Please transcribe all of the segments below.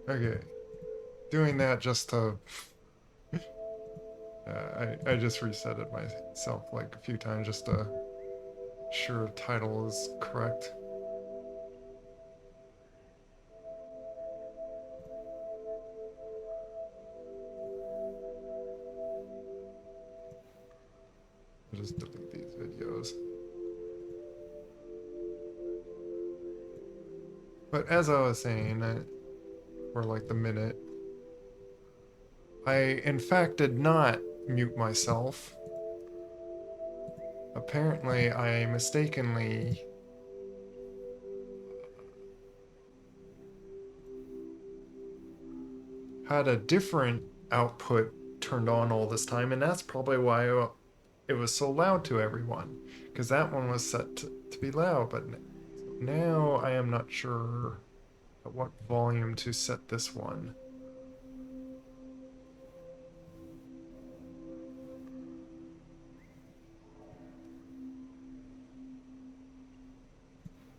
Okay, doing that just to I just reset it myself like a few times just to sure title is correct. I'll just delete these videos. But as I was saying, for like the minute, I in fact did not mute myself. Apparently, I mistakenly had a different output turned on all this time, and that's probably why it was so loud to everyone, because that one was set to be loud, but now I am not sure at what volume to set this one.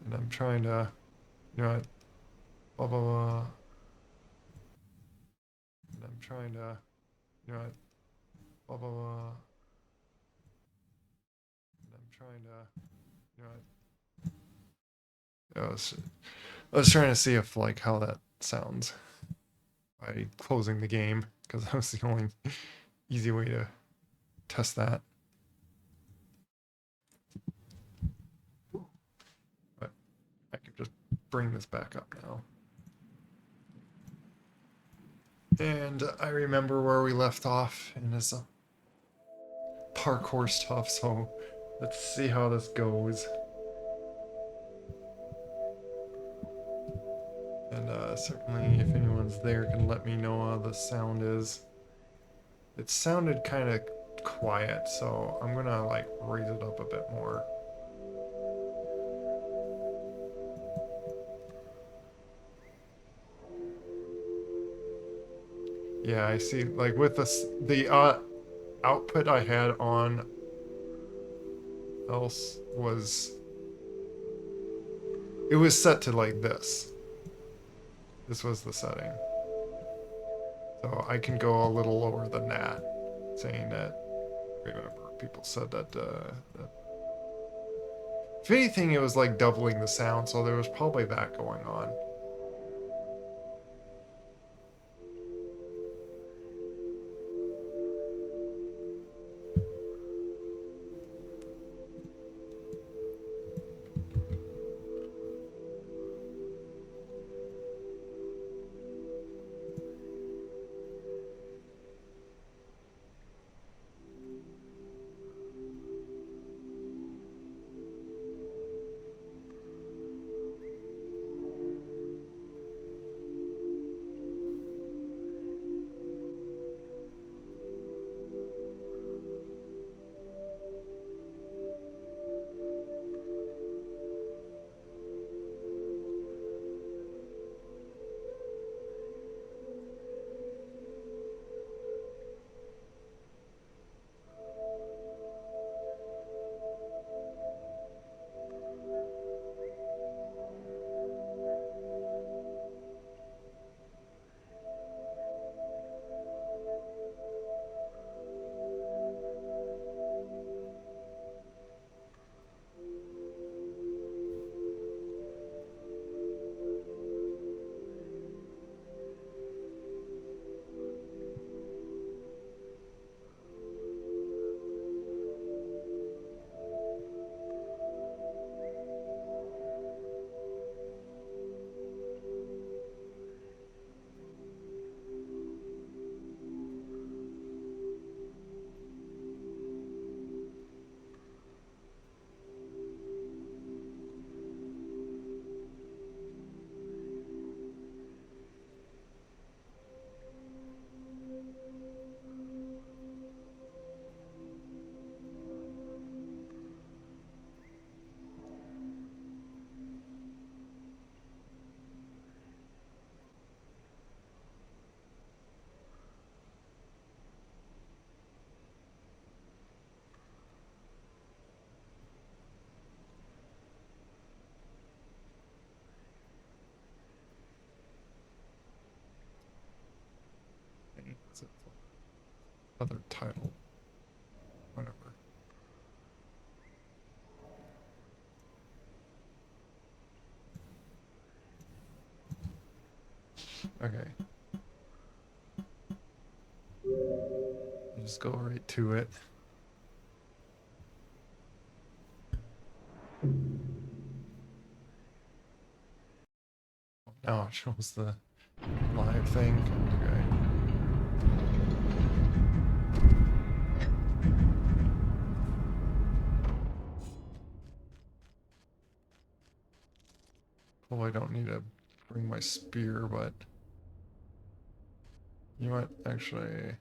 And I'm trying to, you know, blah, blah, blah. And I'm trying to, you know, blah, blah, blah. And I'm trying to, you know, I was trying to see if, like, how that sounds by closing the game, because that was the only easy way to test that. But I can just bring this back up now. And I remember where we left off in this parkour stuff, so let's see how this goes. And certainly, if anyone's there, can let me know how the sound is. It sounded kind of quiet, so I'm gonna like raise it up a bit more. Yeah, I see. Like with the output I had on else was it was set to like this. This was the setting. So I can go a little lower than that, saying that. Remember, people said that if anything, it was like doubling the sound, so there was probably that going on. What's it for? Other title. Whatever. Okay. I'll just go right to it. Now it shows the live thing. Okay. Well, I don't need to bring my spear, but you might actually.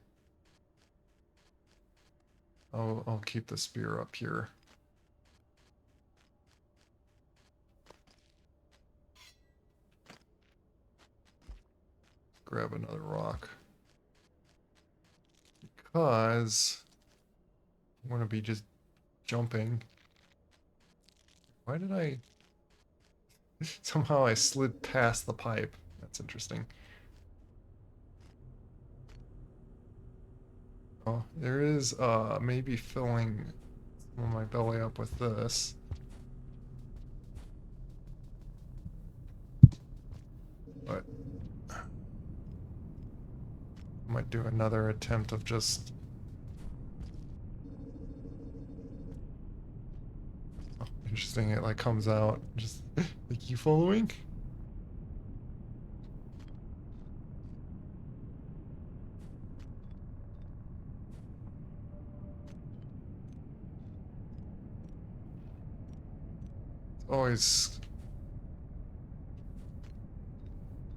I'll keep the spear up here. Grab another rock. Because I'm going to be just jumping. Why did I... Somehow I slid past the pipe. That's interesting. Oh, there is maybe filling some of my belly up with this. But I might do another attempt of just... Oh, interesting, it like comes out. Just like, you following? It's always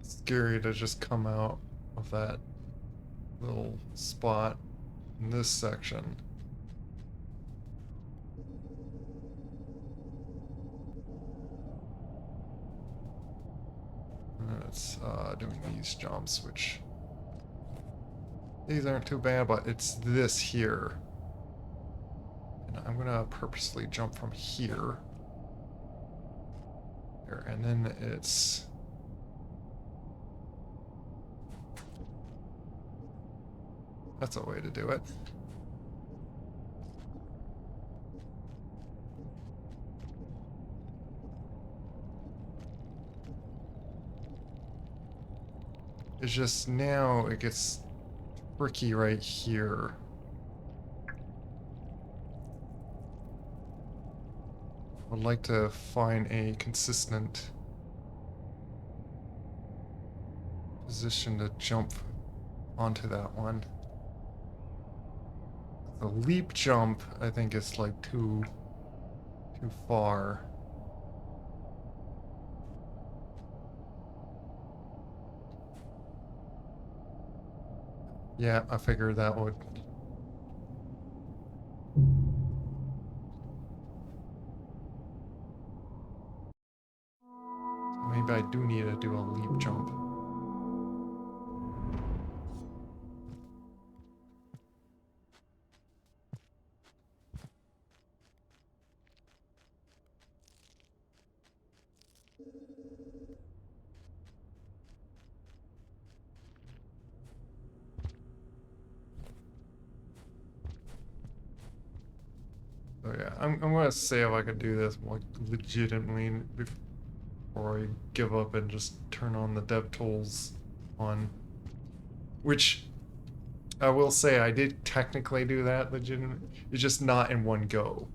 scary to just come out of that little spot in this section. And it's doing these jumps, which these aren't too bad, but it's this here. And I'm gonna purposely jump from here. There, and then it's... That's a way to do it. It's just now it gets tricky right here. I'd like to find a consistent position to jump onto that one. The leap jump, I think, is like too far. Yeah, I figured that would. So maybe I do need to do a leap jump. So yeah, I'm gonna say if I could do this like legitimately before I give up and just turn on the dev tools on. Which I will say I did technically do that legitimately. It's just not in one go.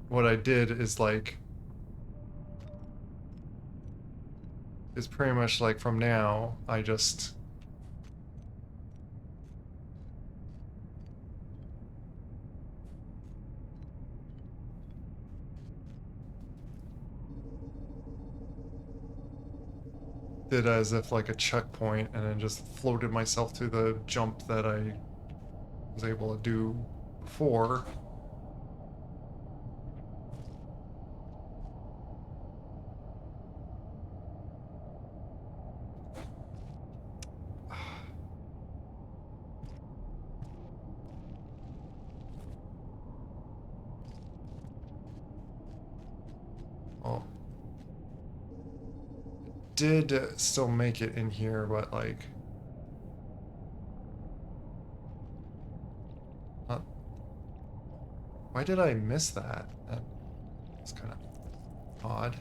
What I did is like is pretty much like from now I just did as if like a checkpoint and then just floated myself to the jump that I was able to do before. Oh. did still make it in here, but like, not, why did I miss that? That's kind of odd.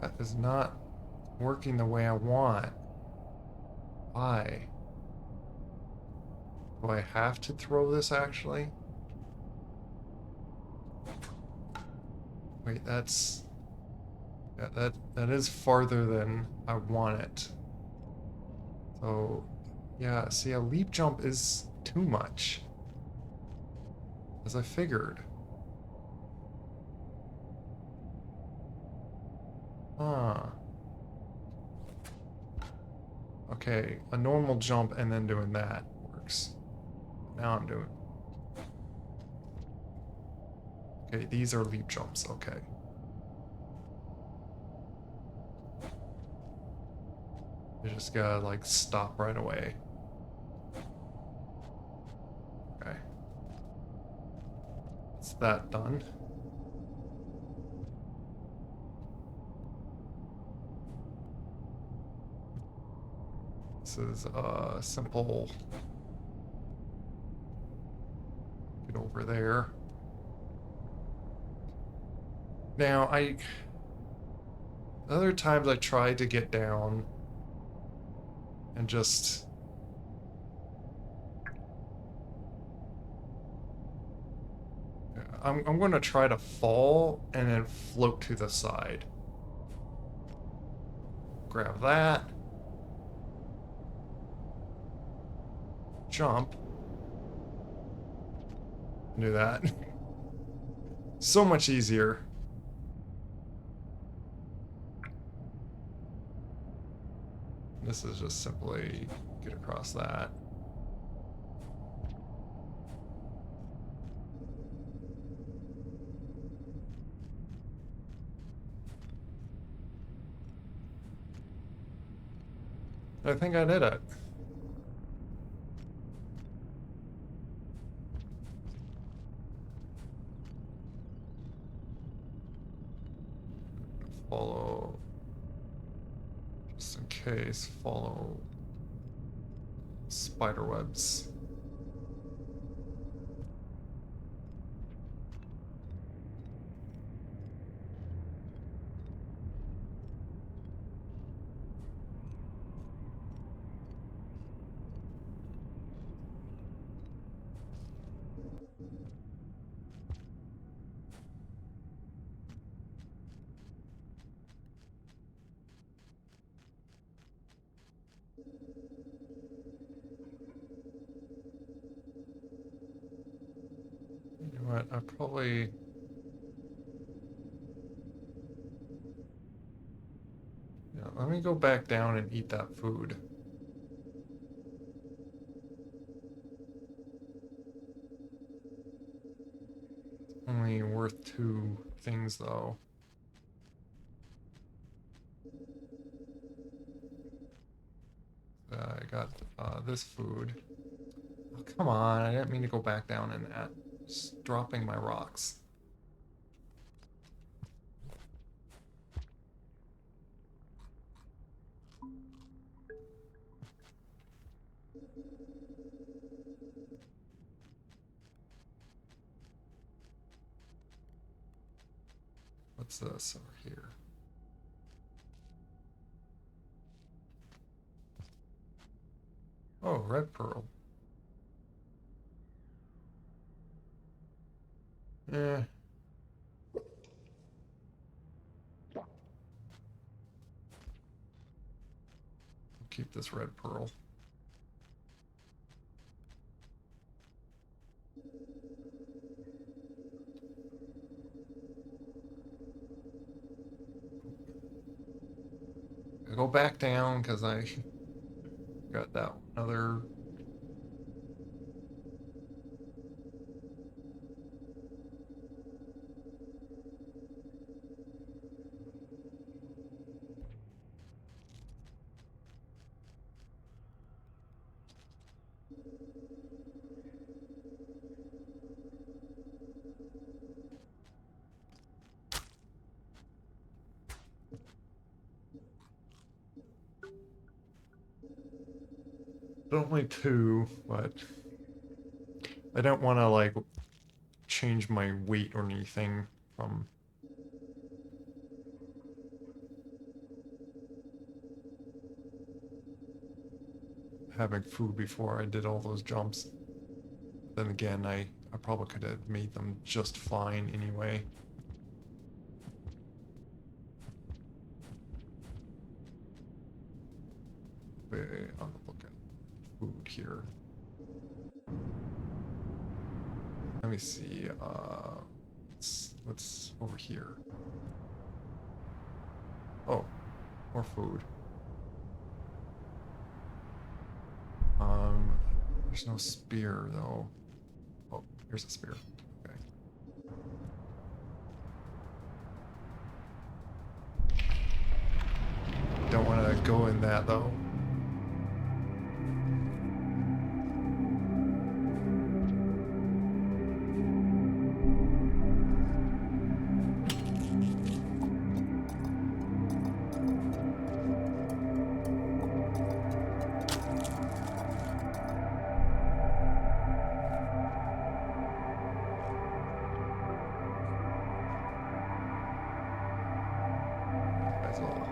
That is not working the way I want. Why? Do I have to throw this actually? Wait, that's... Yeah, that is farther than I want it. So, yeah, see, a leap jump is too much. As I figured. Huh. Okay, a normal jump and then doing that works. Now I'm doing... Okay, these are leap jumps, okay. You just gotta, like, stop right away. Okay. Is that done? This is simple. Get over there. Now, other times I tried to get down and just... I'm going to try to fall and then float to the side. Grab that. Jump. Do that. So much easier. This is just simply get across that. I think I did it. Follow, just in case, follow spider webs. You know what, I probably... Yeah, let me go back down and eat that food. Only worth 2 things, though. I got this food. Oh, come on, I didn't mean to go back down in that. Just dropping my rocks. What's this over here? Oh, red pearl. Eh. I'll keep this red pearl. I go back down because I got that other... Only two, but I don't want to like change my weight or anything from having food before I did all those jumps. Then again, I probably could have made them just fine anyway. I'll look at food here. Let me see. What's over here? Oh, more food. There's no spear though. Oh, here's a spear. Okay. Don't want to go in that though. That's all.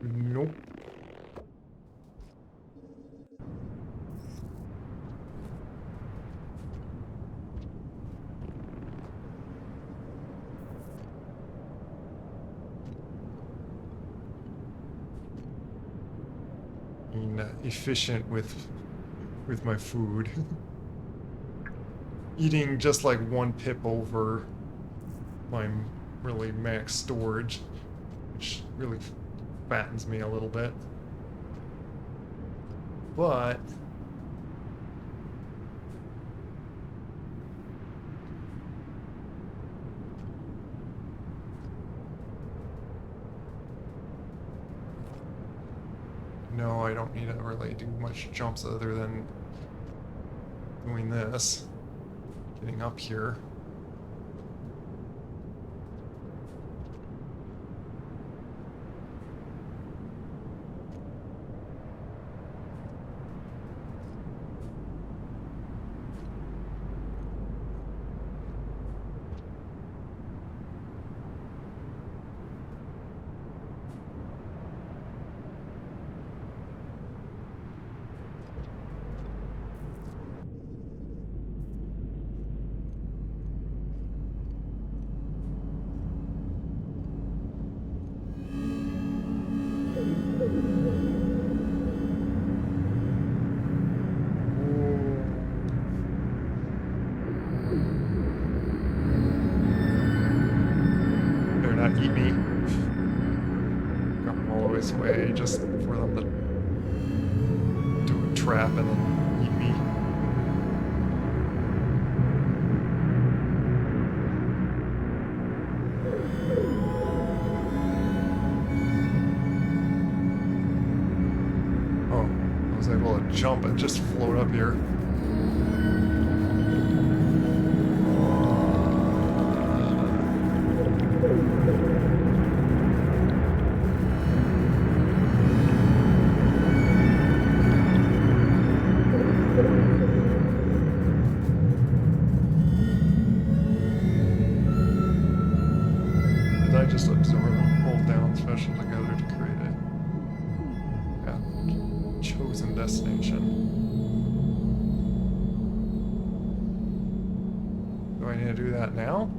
Nope. Being efficient with my food. Eating just like one pip over my really max storage, which really fattens me a little bit. But no, I don't need to really do much jumps other than doing this. Getting up here. Better not eat me. Come all this way just for them to do a trap and then eat me. Oh, I was able to jump and just float up here. Did I just absorb and hold down special together to create a chosen destination? Do I need to do that now?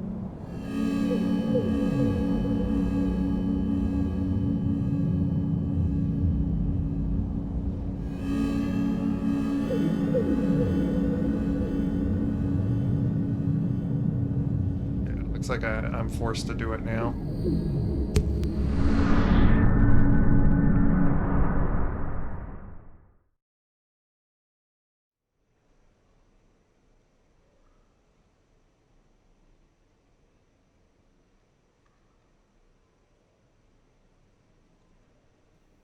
Yeah, it looks like I'm forced to do it now.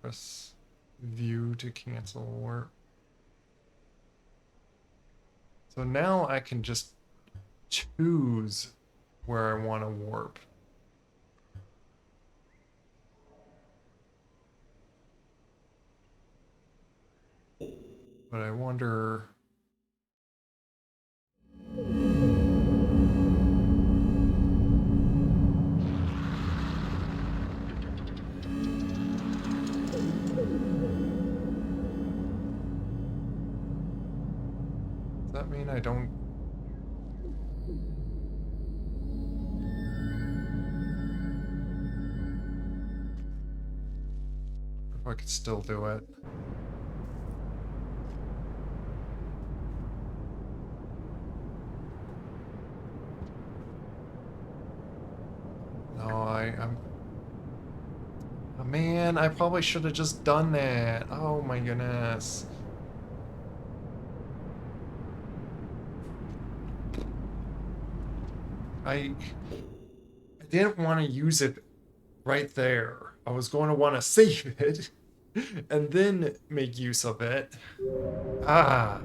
Press view to cancel or So now I can just choose where I want to warp. But I wonder... Does that mean I don't... If I could still do it. No, I'm... Oh, man, I probably should have just done that. Oh my goodness. I didn't want to use it right there. I was going to want to save it and then make use of it. Ah.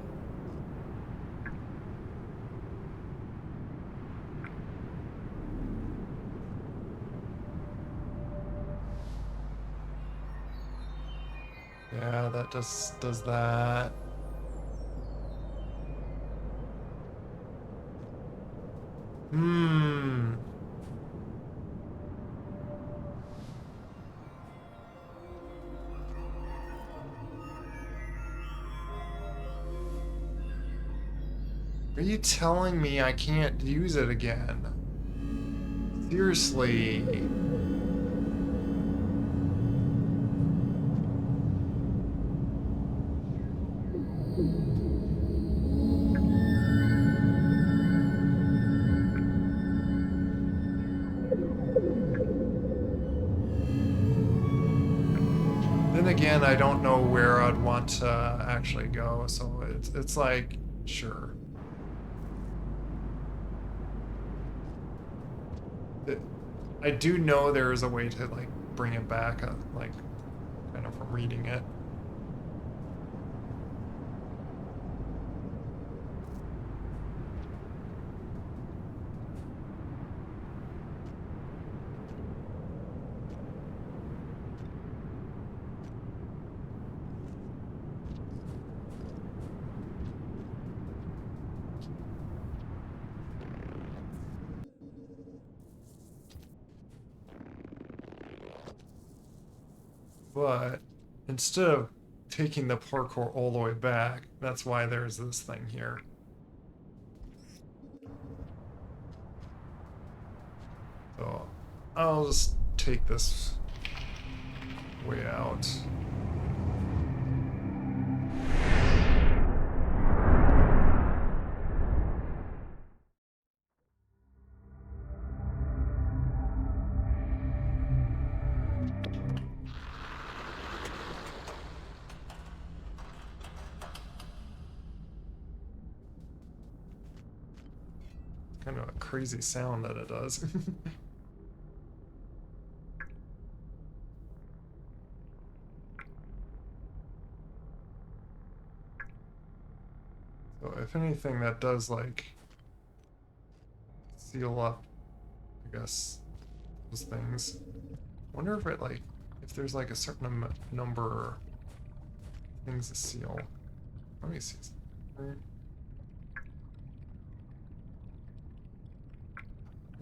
Yeah, that just does that. Hmm. Are you telling me I can't use it again? Seriously. Then again, I don't know where I'd want to actually go, so it's like, sure. I do know there is a way to like bring it back, like kind of from reading it. But instead of taking the parkour all the way back, that's why there's this thing here. So I'll just take this way out. Kind of a crazy sound that it does. So if anything, that does like seal up, I guess, those things. Wonder if it like, if there's like a certain number of things to seal. Let me see.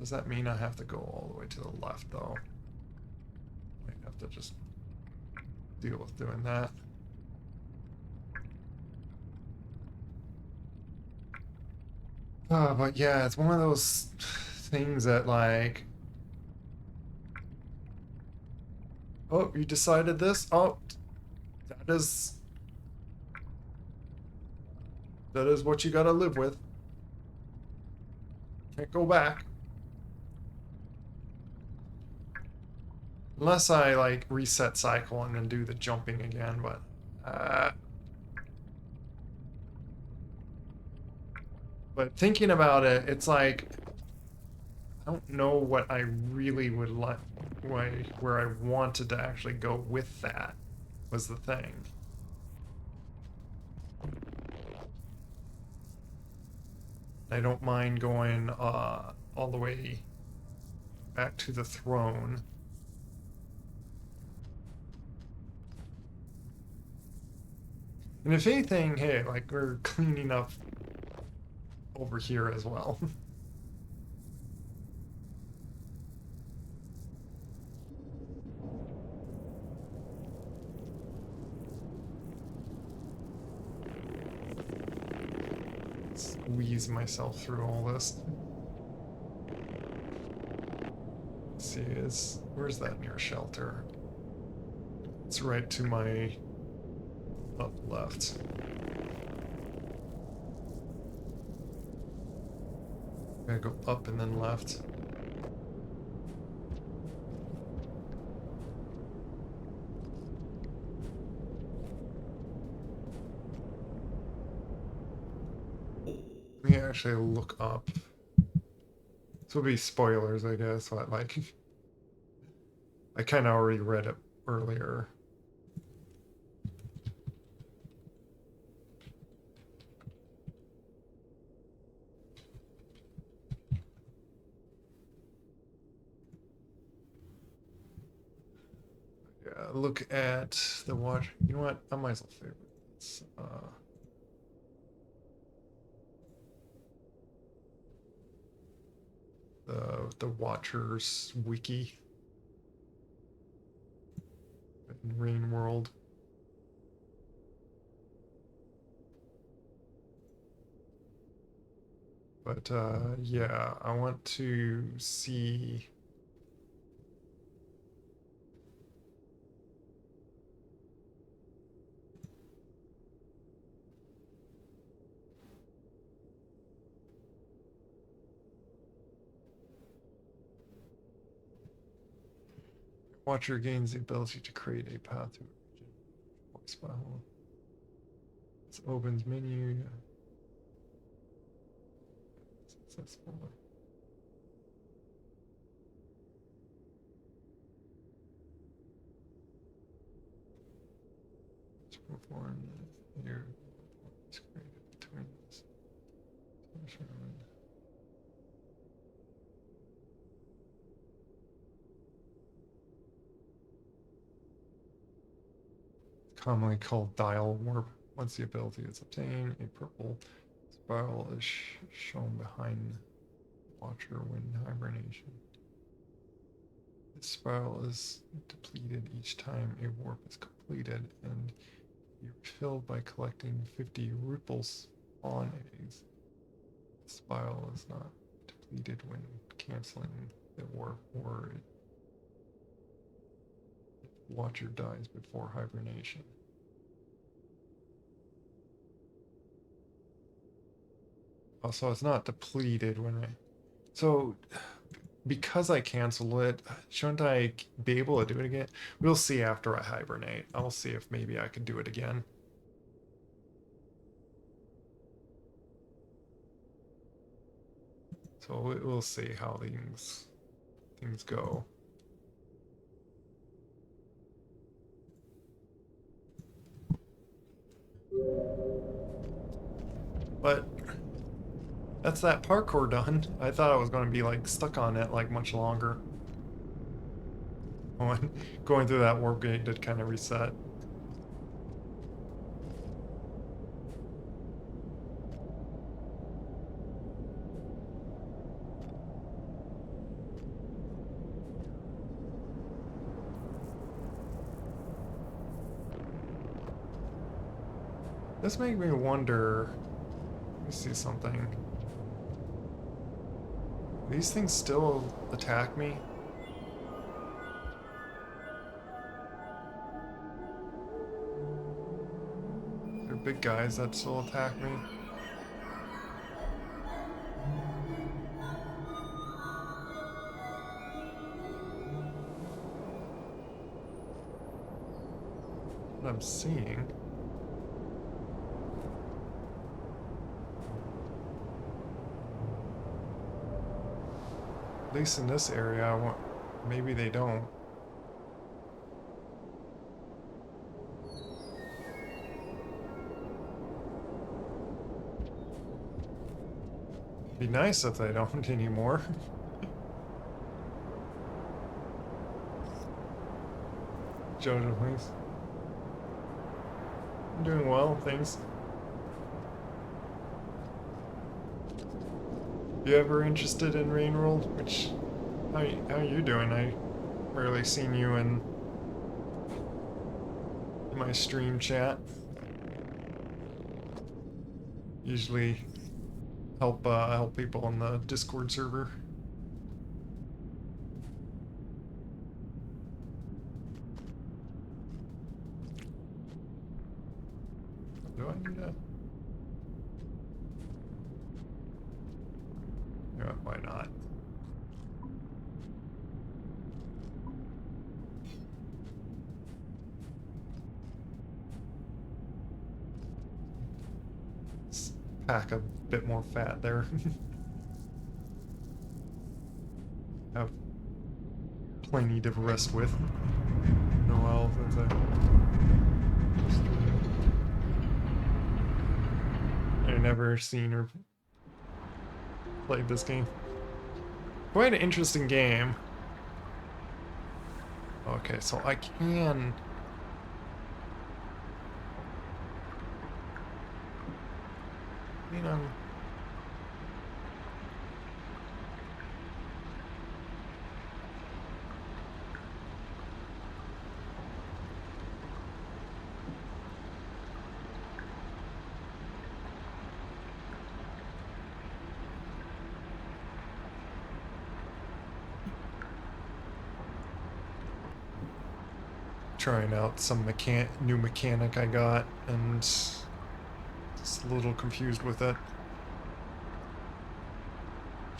Does that mean I have to go all the way to the left though? Might have to just deal with doing that. But yeah, it's one of those things that like, oh, you decided this? Oh, that is what you gotta live with. Can't go back. Unless I like reset cycle and then do the jumping again, but thinking about it, it's like I don't know what I really would like, where I wanted to actually go with that was the thing. I don't mind going all the way back to the throne. And if anything, hey, like we're cleaning up over here as well. Squeeze myself through all this. Let's see, where's that near shelter? It's right to my up left. Gotta go up and then left. Let me actually look up. This will be spoilers, I guess, but like I kinda already read it earlier. Yeah, look at the watch. You know what? I might as well favorite this. The Watchers wiki in Rain World. But yeah, I want to see. Watcher gains the ability to create a path to a region. Voice file. This opens menu. Successful. To perform here. It's created between this. Commonly called dial warp. Once the ability is obtained, a purple spiral is shown behind Watcher when hibernation. This spiral is depleted each time a warp is completed, and you're filled by collecting 50 ripples on eggs. The spiral is not depleted when canceling the warp, or if Watcher dies before hibernation. Also, it's not depleted when I... So, because I canceled it, shouldn't I be able to do it again? We'll see after I hibernate. I'll see if maybe I can do it again. So we'll see how things go. But that's that parkour done. I thought I was going to be like stuck on it like much longer. Going through that warp gate did kind of reset. This makes me wonder. Let me see something. These things still attack me? They're big guys that still attack me. What I'm seeing. At least in this area, I want. Maybe they don't. Be nice if they don't anymore. Jojo, thanks. I'm doing well, thanks. You ever interested in Rain World? How are you doing? I rarely seen you in my stream chat. Usually help people on the Discord server. Do I need to? Yeah, why not? Let's pack a bit more fat there. Have plenty to rest with. No health, that's a... I've never seen or played this game. Quite an interesting game. Okay, so I can... You know... Trying out some new mechanic I got, and just a little confused with it.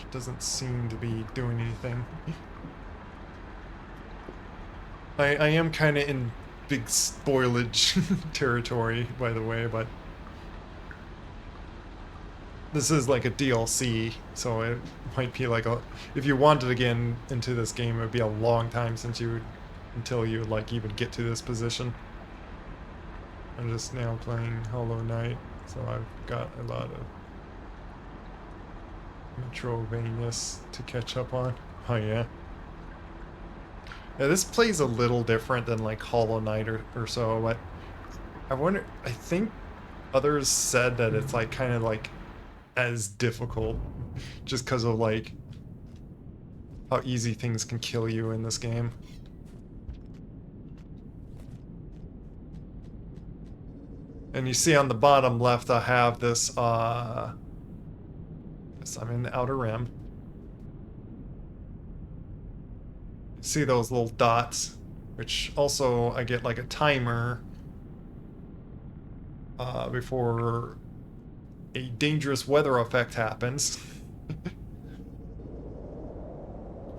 It doesn't seem to be doing anything. I am kind of in big spoilage territory, by the way, but this is like a DLC, so it might be like a... If you wanted to get into this game, it would be a long time until you like even get to this position. I'm just now playing Hollow Knight, so I've got a lot of Metroidvanias to catch up on. Oh yeah. Yeah, this plays a little different than like Hollow Knight or so, but I think others said that it's like kind of like as difficult just because of like how easy things can kill you in this game. And you see on the bottom left, I have this, yes, I'm in the Outer Rim. See those little dots, which also I get like a timer before a dangerous weather effect happens.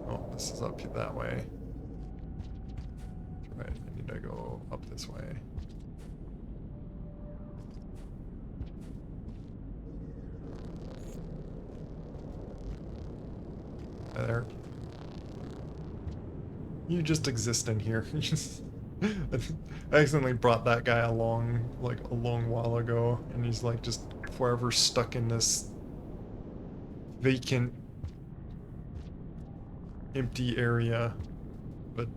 Oh, this is up that way. That's right, I need to go up this way. There. You just exist in here. I accidentally brought that guy along like a long while ago, and he's like just forever stuck in this vacant, empty area. But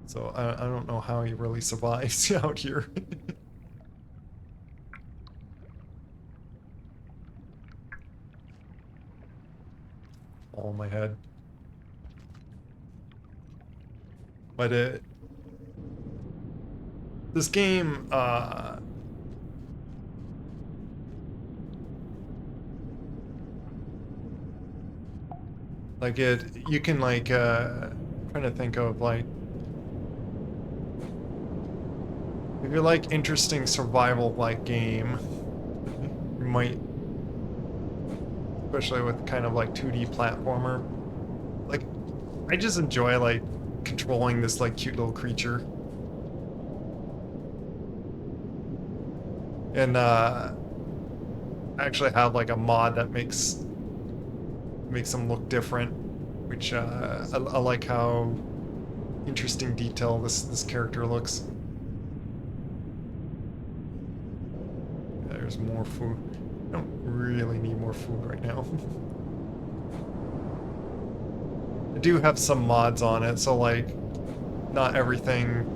so I don't know how he really survives out here. All in my head. But this game, like you can like, trying to think of like, if you like interesting survival-like game, you might, especially with kind of like 2D platformer, like, I just enjoy like controlling this like cute little creature. And I actually have like a mod that makes them look different, which I like how interesting detail this character looks. There's more food. I don't really need more more food right now. I do have some mods on it, so like not everything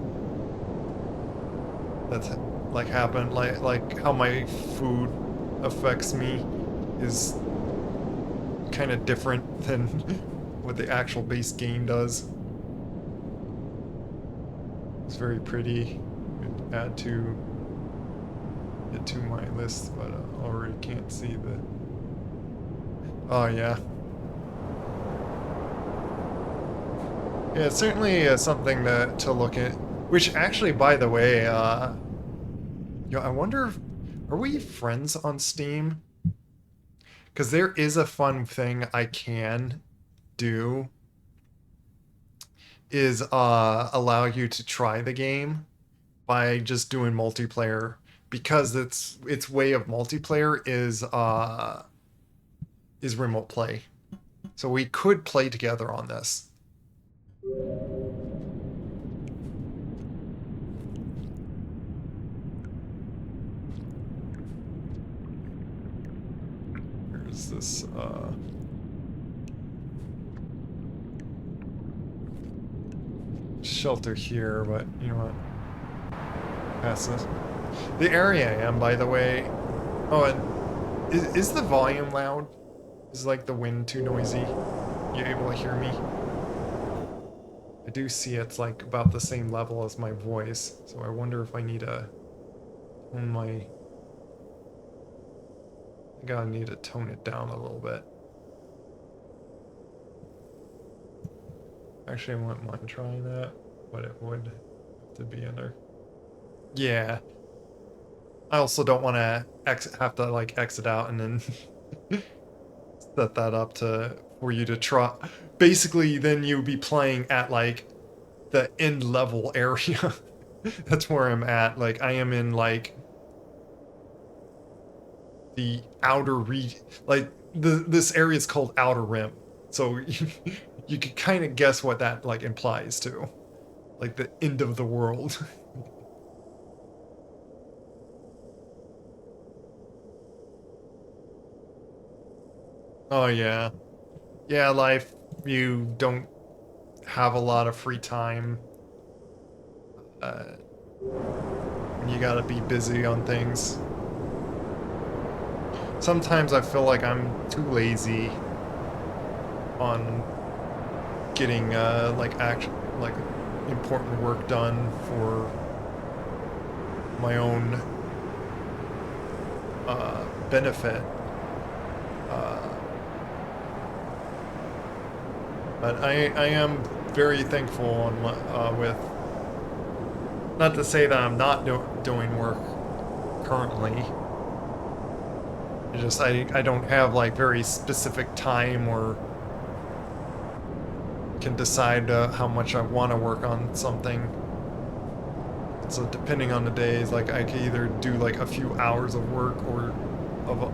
that's like happened, like how my food affects me is kind of different than what the actual base game does. It's very pretty. Could add to it to my list, but I already can't see the. Oh yeah. Yeah, it's certainly something to look at. Which actually, by the way, I wonder, are we friends on Steam? Because there is a fun thing I can do is allow you to try the game by just doing multiplayer, because its way of multiplayer is remote play. So we could play together on this. There's this shelter here, but you know what? Pass this. The area I am, by the way. Oh, and is the volume loud? Is like the wind too noisy? You able to hear me? I do see it's like about the same level as my voice, so I wonder if I need to tone my. I think I need to tone it down a little bit. Actually, I wouldn't mind trying that, but it would have to be under. Yeah. I also don't want to have to like exit out and then set that up for you to try. Basically, then you'd be playing at like the end level area. That's where I'm at. Like I am in like the outer like this area is called Outer Rim. So you can kind of guess what that like implies to. Like the end of the world. Oh yeah. Yeah, life, you don't have a lot of free time. Uh, you gotta be busy on things. Sometimes I feel like I'm too lazy on getting like important work done for my own benefit. But I am very thankful with, not to say that I'm not doing work currently. It's just I don't have like very specific time or can decide how much I want to work on something. So depending on the days, like I can either do like a few hours of work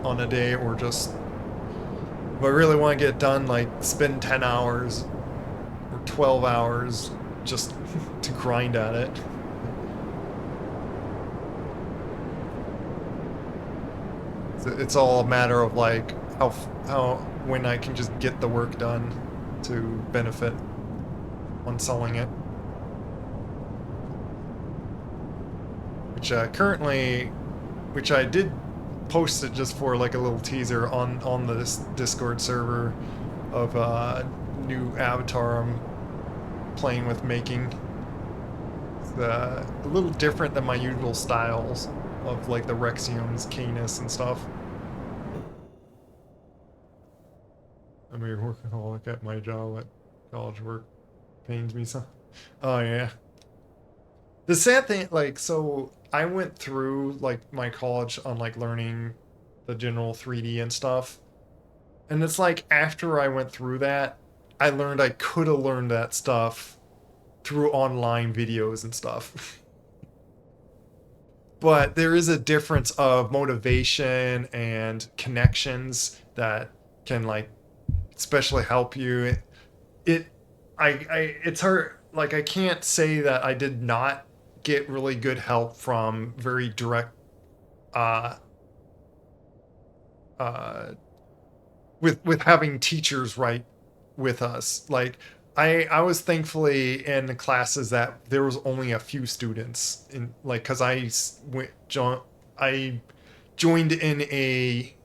on a day, or just if I really want to get it done, like spend 10 hours or 12 hours just to grind at it. It's all a matter of like how when I can just get the work done to benefit on selling it. Which which I did post it just for like a little teaser on this Discord server of a new avatar I'm playing with making. It's a little different than my usual styles of like the Rexiums, Canis, and stuff. I'm a workaholic at my job, at college work pains me some. Oh yeah. The sad thing, like, so I went through like my college on like learning the general 3D and stuff. And it's like after I went through that, I learned I could have learned that stuff through online videos and stuff. But there is a difference of motivation and connections that can like especially help you. It it's hard, like I can't say that I did not get really good help from very direct uh with having teachers right with us. Like I was thankfully in classes that there was only a few students in, like, because I joined in a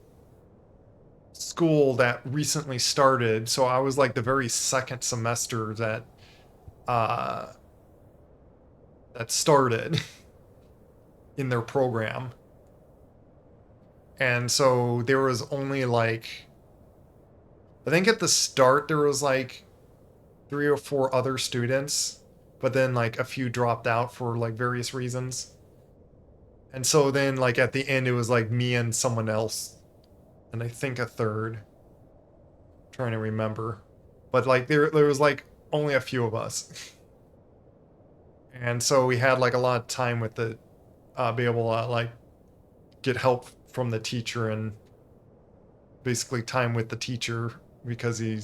school that recently started, so I was like the very second semester uh that started in their program. And so there was only like, I think at the start there was like 3 or 4 other students, but then like a few dropped out for like various reasons. And so then like at the end it was like me and someone else, and I think a third. I'm trying to remember. But like there was like only a few of us. And so we had like a lot of time with the be able to like get help from the teacher, and basically time with the teacher because he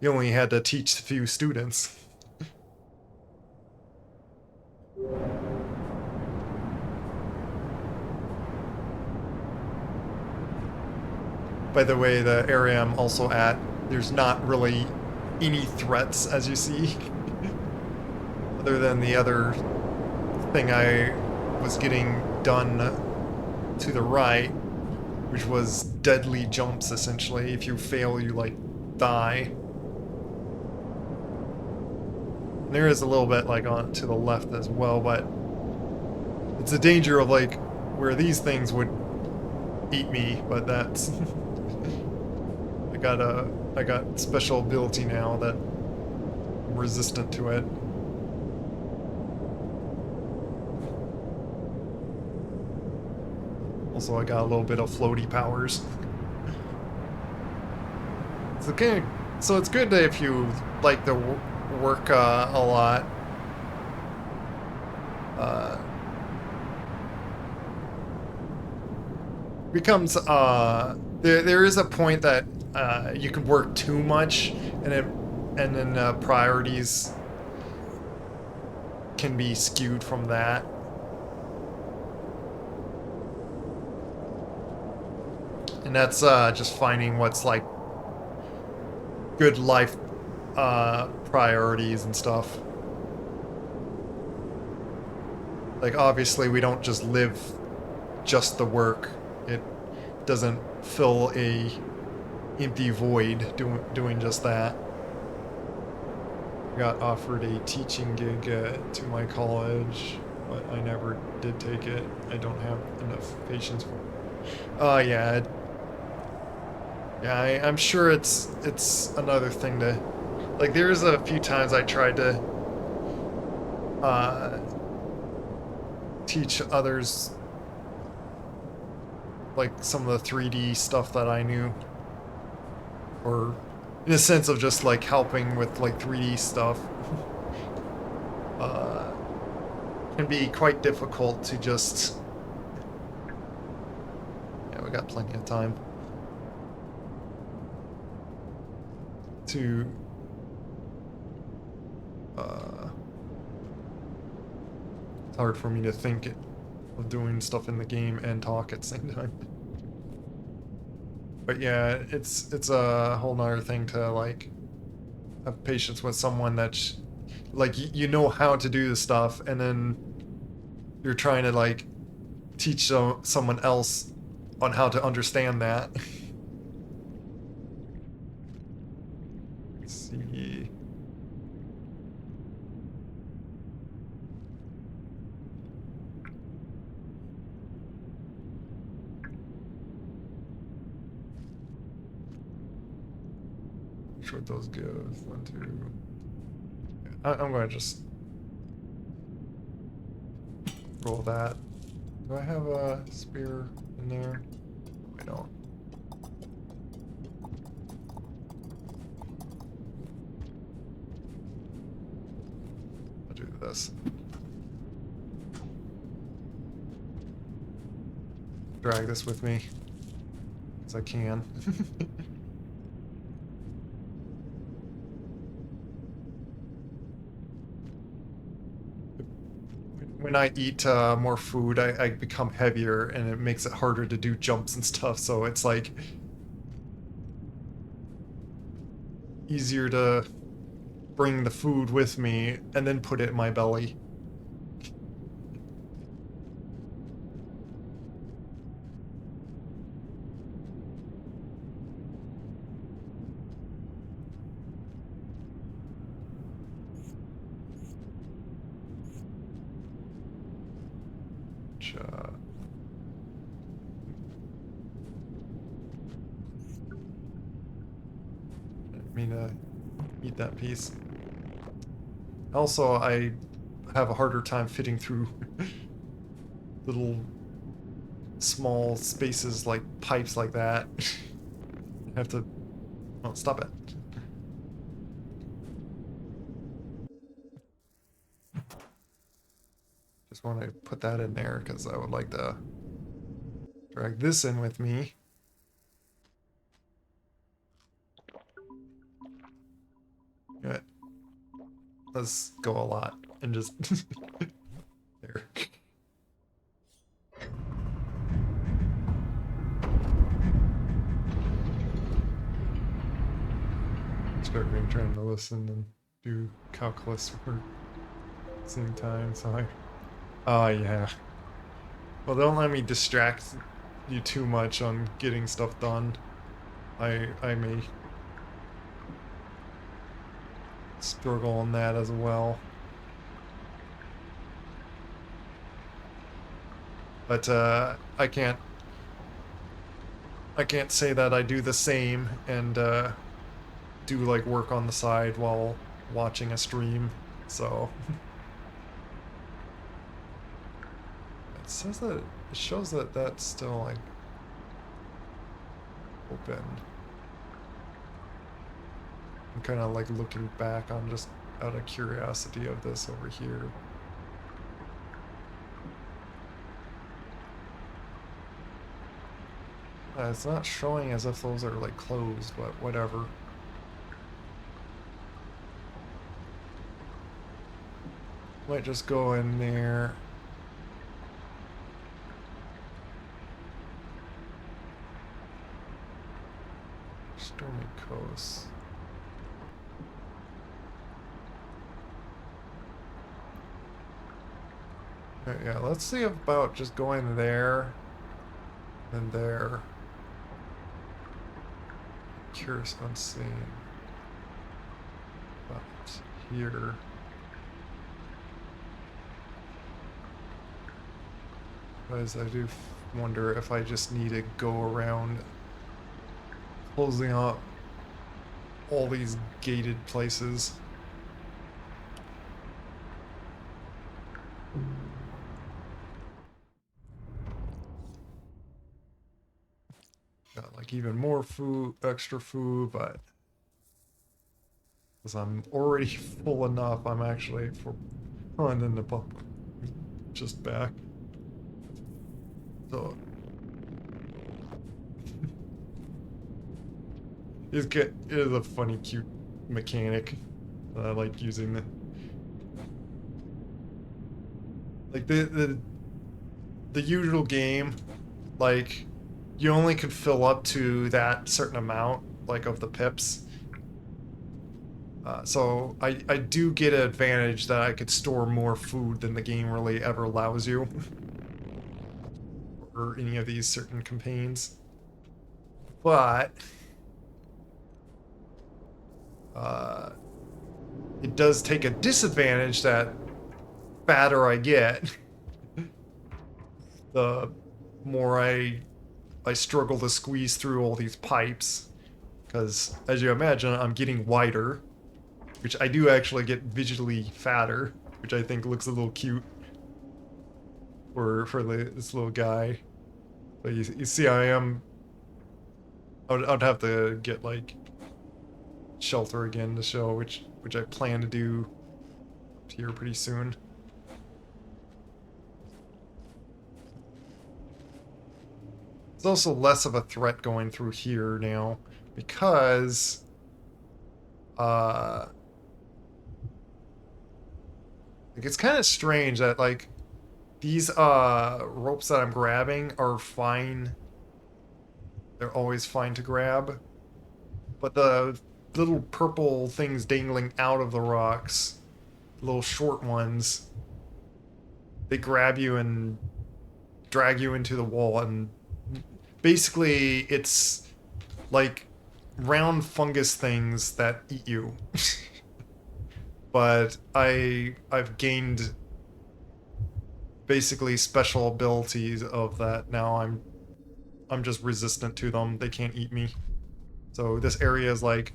only had to teach a few students. By the way, the area I'm also at, there's not really any threats, as you see, other than the other thing I was getting done to the right, which was deadly jumps, essentially. If you fail, you, like, die. And there is a little bit, like, on to the left as well, but it's a danger of, like, where these things would eat me, but that's... I got special ability now that I'm resistant to it. Also, I got a little bit of floaty powers. So it's good that if you like the work a lot, becomes there is a point that you can work too much, and then priorities can be skewed from that. And that's just finding what's like good life priorities and stuff. Like obviously we don't just live just the work. It doesn't fill a empty void doing just that. I got offered a teaching gig to my college, but I never did take it. I don't have enough patience for it. Yeah. Yeah, I'm sure it's another thing to... Like, there's a few times I tried to teach others, like, some of the 3D stuff that I knew. Or, in a sense of just, like, helping with, like, 3D stuff. Can be quite difficult to just... Yeah, we got plenty of time. To it's hard for me to think of doing stuff in the game and talk at the same time. But yeah, it's a whole nother thing to like have patience with someone that's like you know how to do the stuff, and then you're trying to like teach someone else on how to understand that. See. What those give. 1, 2. I'm gonna just roll that. Do I have a spear in there? I don't. I'll do this. Drag this with me, as I can. When I eat more food, I become heavier, and it makes it harder to do jumps and stuff, so it's like... easier to bring the food with me and then put it in my belly. Which, didn't mean to eat that piece. Also, I have a harder time fitting through little small spaces like pipes like that. I have to... Oh, stop it. Just want to put that in there because I would like to drag this in with me. Good. Let's go a lot and just... there. Struggling trying to listen and do calculus for the same time, so I... Oh, yeah. Well, don't let me distract you too much on getting stuff done. I may struggle on that as well. But I can't say that I do the same and do like work on the side while watching a stream. So it says that it shows that that's still like open. I'm kind of like looking back on just out of curiosity of this over here. It's not showing as if those are like closed, but whatever. Might just go in there. Stormy Coast. Alright, yeah, let's see about just going there and there. Curious Unseen. But here. Because I do wonder if I just need to go around closing up all these gated places. Got like even more food, extra food, but because I'm already full enough, I'm actually for in the pump just back. So it is a funny, cute mechanic that I like using. Like the usual game, like you only could fill up to that certain amount, like of the pips. So I do get an advantage that I could store more food than the game really ever allows you. Or any of these certain campaigns. But it does take a disadvantage that fatter I get, the more I struggle to squeeze through all these pipes. Because, as you imagine, I'm getting wider, which I do actually get visually fatter, which I think looks a little cute for this little guy. But you see, I'd have to get like shelter again to show, which I plan to do here pretty soon. It's also less of a threat going through here now because like it's kind of strange that like these ropes that I'm grabbing are fine. They're always fine to grab. But the little purple things dangling out of the rocks, little short ones. They grab you and drag you into the wall, and basically it's like round fungus things that eat you. But I've gained basically special abilities of that. Now I'm just resistant to them. They can't eat me. So this area is like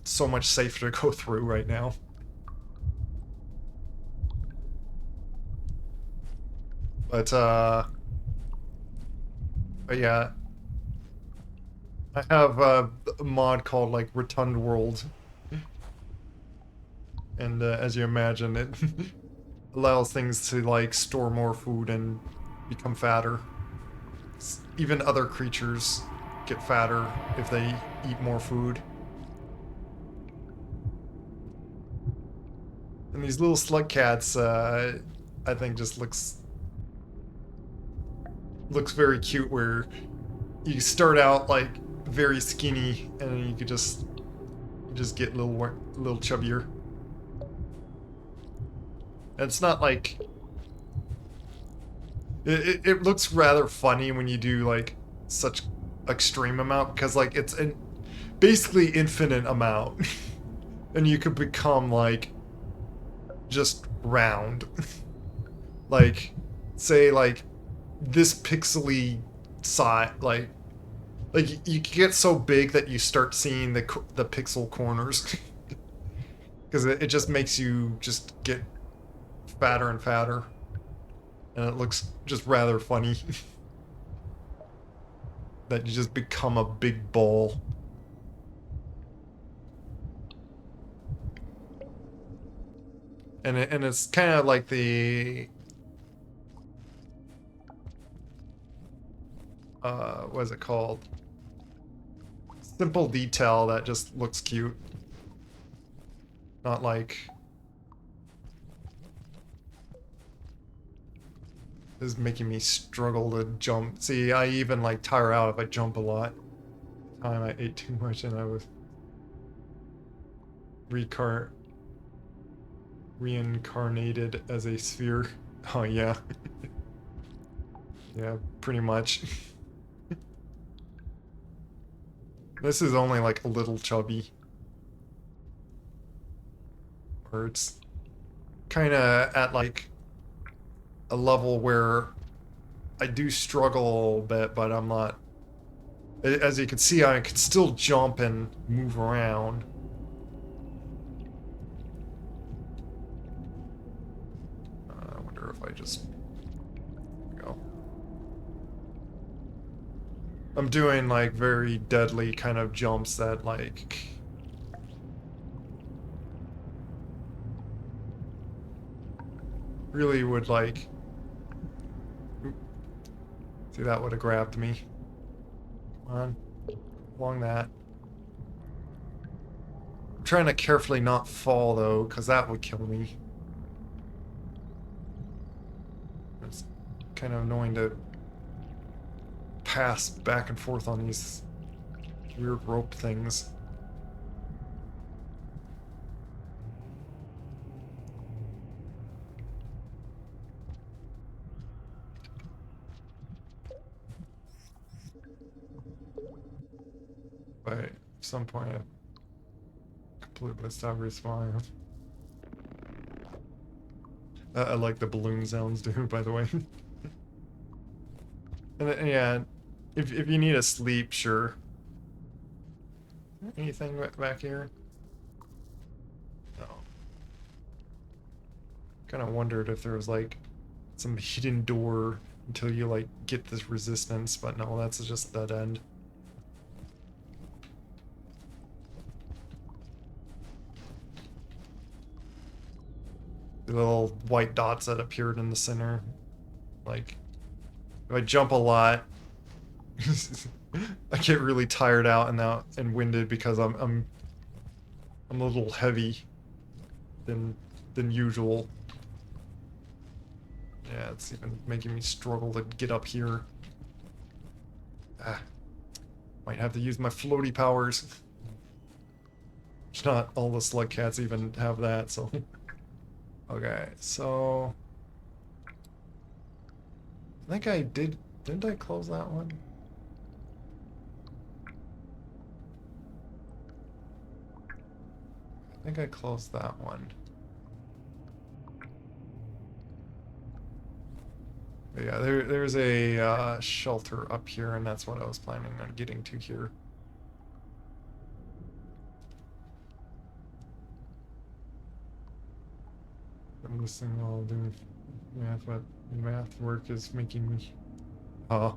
so much safer to go through right now. But yeah, I have a mod called like Rotund World, and as you imagine, it allows things to like store more food and become fatter. Even other creatures get fatter if they eat more food. And these little slug cats, I think just looks very cute, where you start out like very skinny and then you could just get a little chubbier. And it's not like it looks rather funny when you do like such extreme amount, because like it's an basically infinite amount. And you could become like just round. Like say like this pixely size, like you get so big that you start seeing the pixel corners. Because it just makes you just get fatter and fatter, and it looks just rather funny. That you just become a big ball. And it's kind of like the what is it called? Simple detail that just looks cute. Not like this is making me struggle to jump. See, I even like tire out if I jump a lot. Time I ate too much and I was reincarnated as a sphere. Oh yeah. Yeah, pretty much. This is only like a little chubby. Or it's kind of at like a level where I do struggle a bit, but I'm not. As you can see, I can still jump and move around. I wonder if I just go. I'm doing like very deadly kind of jumps that like really would like. See, that would have grabbed me. Come on, along that. I'm trying to carefully not fall though, because that would kill me. It's kind of annoying to pass back and forth on these weird rope things. But at some point I completely stop respawning. I like the balloon sounds too, by the way. And yeah, if you need a sleep, sure. Anything back here? No. Kind of wondered if there was like some hidden door until you like get this resistance, but no, that's just dead end. The little white dots that appeared in the center. Like, if I jump a lot, I get really tired out and winded because I'm a little heavy than usual. Yeah, it's even making me struggle to get up here. Ah. Might have to use my floaty powers. Not all the slug cats even have that, so. Okay, so. I think I did. Didn't I close that one? I think I closed that one. But yeah, there's a shelter up here, and that's what I was planning on getting to here. I'm listening while doing math, but math work is making me. Yeah,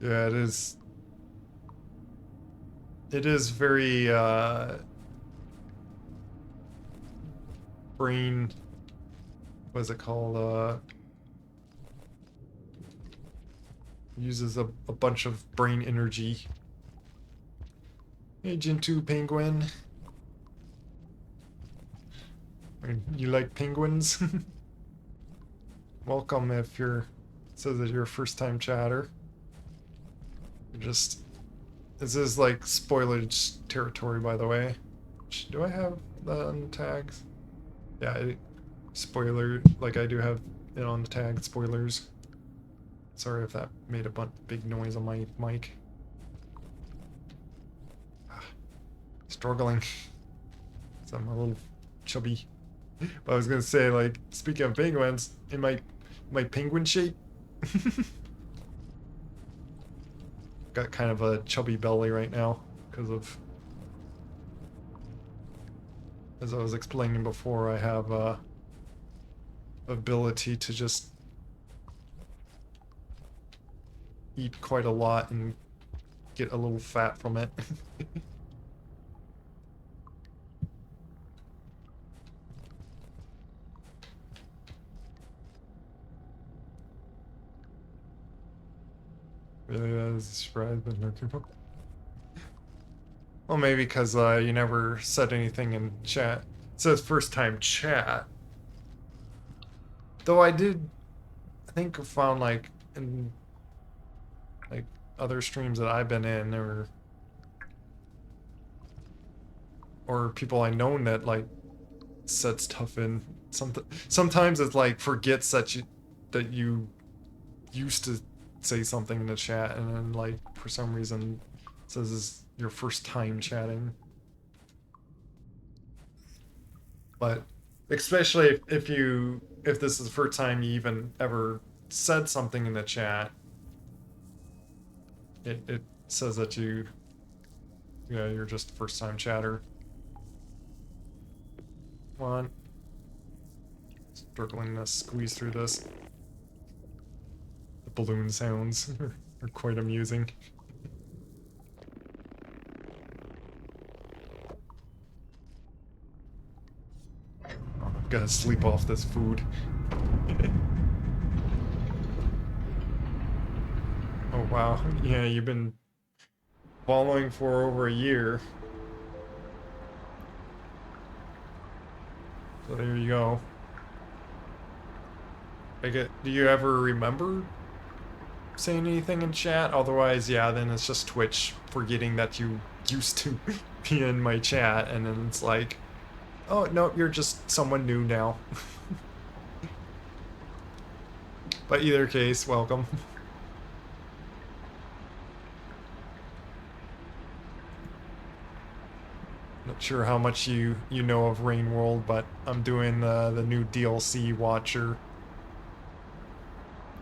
it is. It is very brain. What is it called? Uses a bunch of brain energy. Agent 2 Penguin. You like penguins? Welcome if you're. It says that you're a first time chatter. You're just. This is like spoilage territory, by the way. Do I have that on tags? Yeah, spoiler. Like I do have it on the tag. Spoilers. Sorry if that made a big noise on my mic. Struggling. So I'm a little chubby. But I was gonna say, like, speaking of penguins, in my penguin shape. Got kind of a chubby belly right now because of, as I was explaining before, I have ability to just eat quite a lot and get a little fat from it. Really, that is a surprise, but no people. Well, maybe because you never said anything in chat. It says first time chat. Though I did, I think I found like in like other streams that I've been in, or people I known that like said stuff in. Sometimes it's like forgets that you used to say something in the chat, and then like for some reason says it's your first time chatting. But especially if this is the first time you even ever said something in the chat, it says that you're just a first time chatter. Come on. Struggling to squeeze through this. The balloon sounds are quite amusing. Oh, I've got to sleep off this food. Oh wow, yeah, you've been following for over a year. So there you go. Do you ever remember saying anything in chat? Otherwise, yeah, then it's just Twitch forgetting that you used to be in my chat, and then it's like, oh, no, you're just someone new now. But either case, welcome. Not sure how much you know of Rain World, but I'm doing the new DLC Watcher.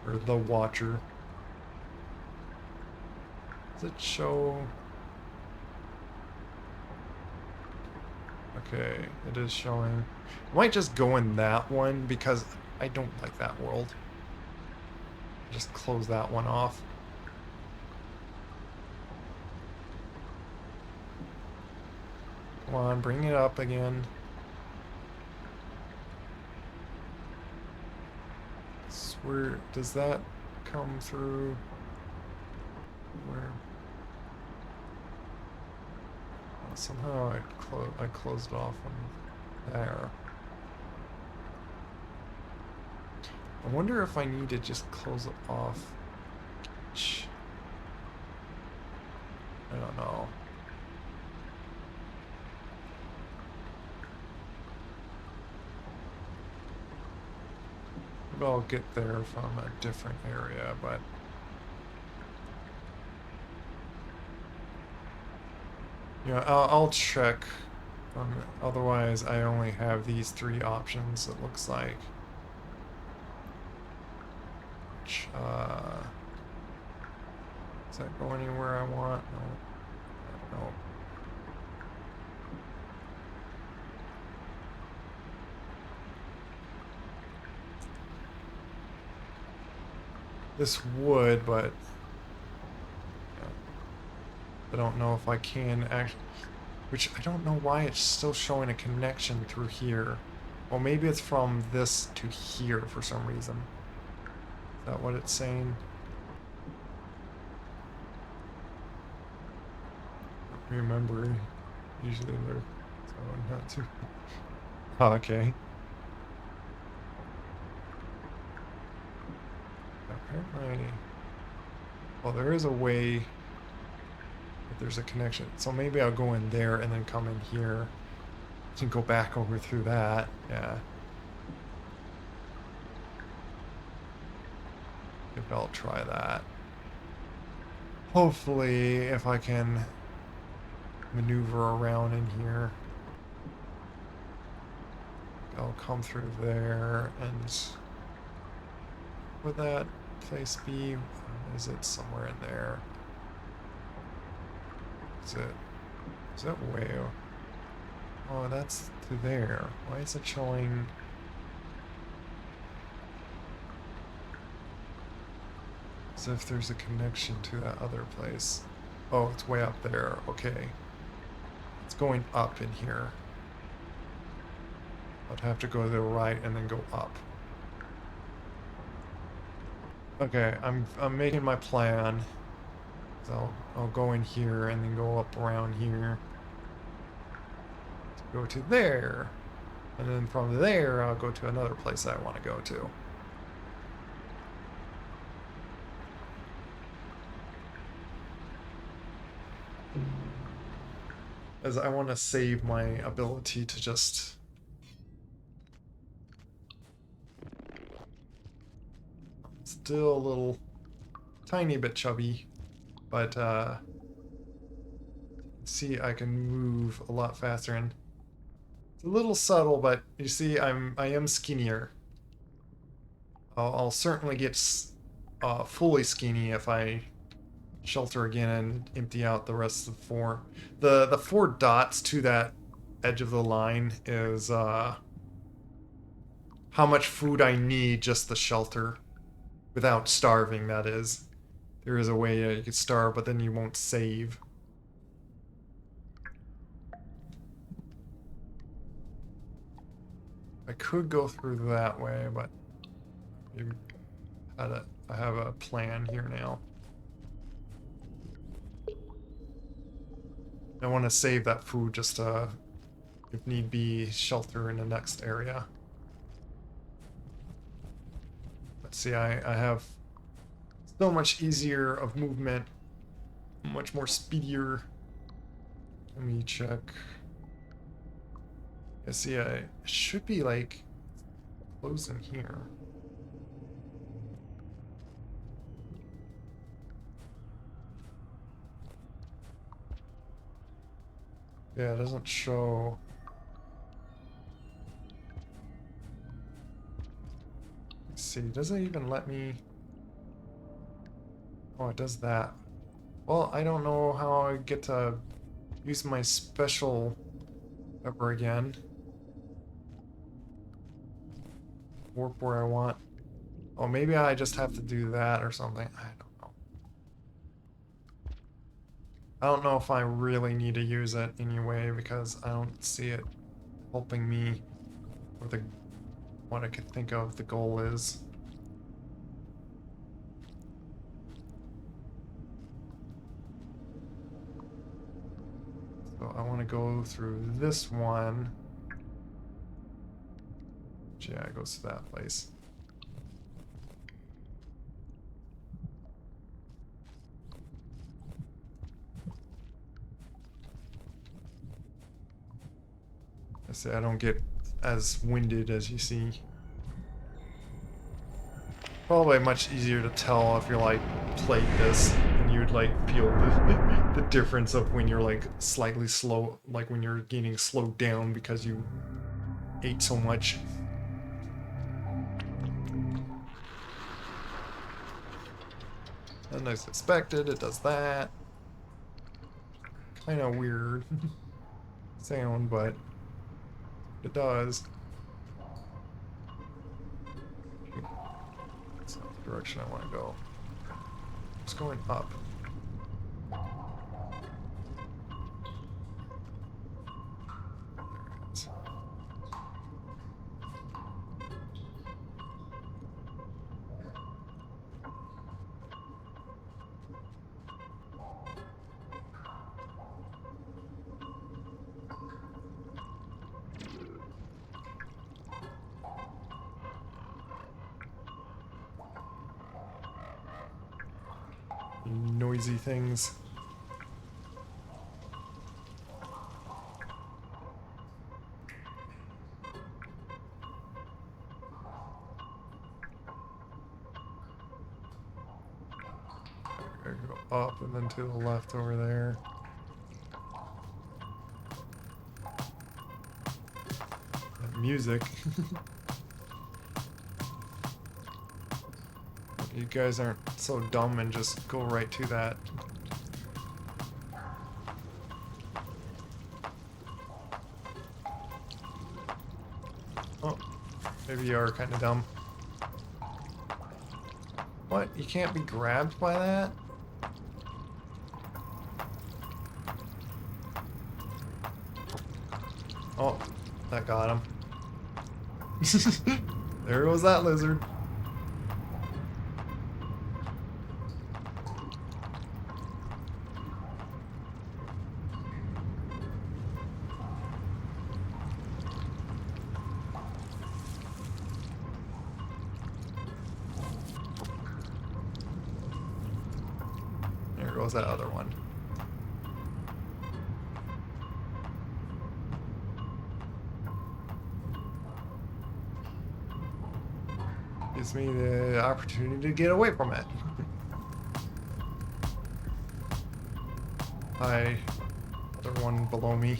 Or the Watcher. Does it show? Okay, it is showing. I might just go in that one because I don't like that world. Just close that one off. Come on, bring it up again. Where does that come through? Where? Oh, somehow I closed off on there. I wonder if I need to just close it off. I don't know. Maybe I'll get there from a different area, but yeah, I'll check. Otherwise, I only have these 3 options. It looks like. Which, does that go anywhere I want? No. No. This would, but yeah, I don't know if I can actually. Which I don't know why it's still showing a connection through here. Well, maybe it's from this to here for some reason. Is that what it's saying? Remember, usually they're so not too. Oh, okay. Apparently, well, there is a way that there's a connection. So maybe I'll go in there and then come in here and go back over through that. Yeah. Maybe I'll try that. Hopefully, if I can maneuver around in here, I'll come through there. And would that place be? Is it somewhere in there? Is it way? Oh, that's to there. Why is it showing? As if there's a connection to that other place. Oh, it's way up there. Okay. It's going up in here. I'd have to go to the right and then go up. Okay, I'm making my plan. So I'll go in here and then go up around here. To go to there. And then from there I'll go to another place I want to go to. As I want to save my ability to just still a little tiny bit chubby, but see I can move a lot faster, and it's a little subtle, but you see I am skinnier. I'll certainly get fully skinny if I shelter again and empty out the rest of the 4. The 4 dots to that edge of the line is how much food I need just to shelter without starving, that is. There is a way you could starve, but then you won't save. I could go through that way, but I have a plan here now. I want to save that food just to, if need be, shelter in the next area. Let's see, I have so much easier of movement, much more speedier. Let me check. I see, I should be like close in here. Yeah, it doesn't show. Let's see, does it even let me? Oh, it does that. Well, I don't know how I get to use my special ever again. Warp where I want. Oh, maybe I just have to do that or something. I don't know. I don't know if I really need to use it anyway, because I don't see it helping me with what I could think of the goal is. So I want to go through this one. Yeah, it goes to that place. say I don't get as winded as you see. Probably much easier to tell if you're like played this and you'd like feel the difference of when you're like slightly slow, like when you're getting slowed down because you ate so much. And as expected, it does that. Kind of weird sound, but it does. That's not the direction I want to go. It's going up. There it is. Noisy things. I go up and then to the left over there. That music. You guys aren't so dumb and just go right to that. Oh, maybe you are kind of dumb. What? You can't be grabbed by that? Oh, that got him. There goes that lizard. There goes that other one. Gives me the opportunity to get away from it. Hi, other one below me.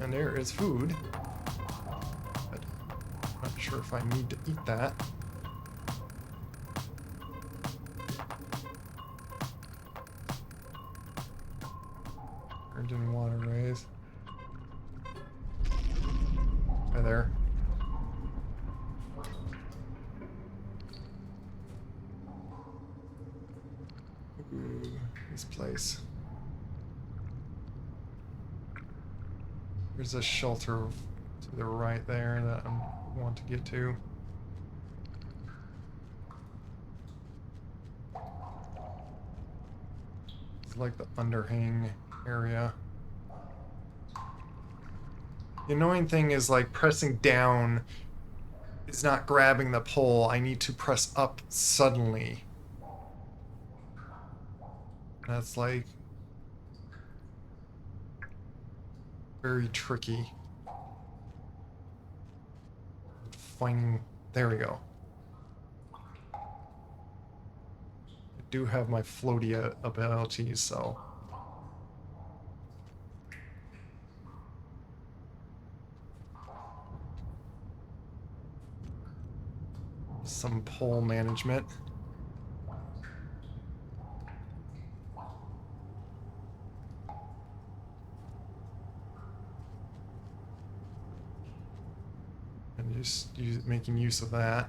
And there is food. But I'm not sure if I need to eat that. Virgin waterways. Hi there. Ooh, this place. There's a shelter to the right there that I want to get to. It's like the underhang area. The annoying thing is like pressing down is not grabbing the pole. I need to press up suddenly. That's like very tricky. Finding, there we go. I do have my floaty abilities, so. Some pole management. And just making use of that.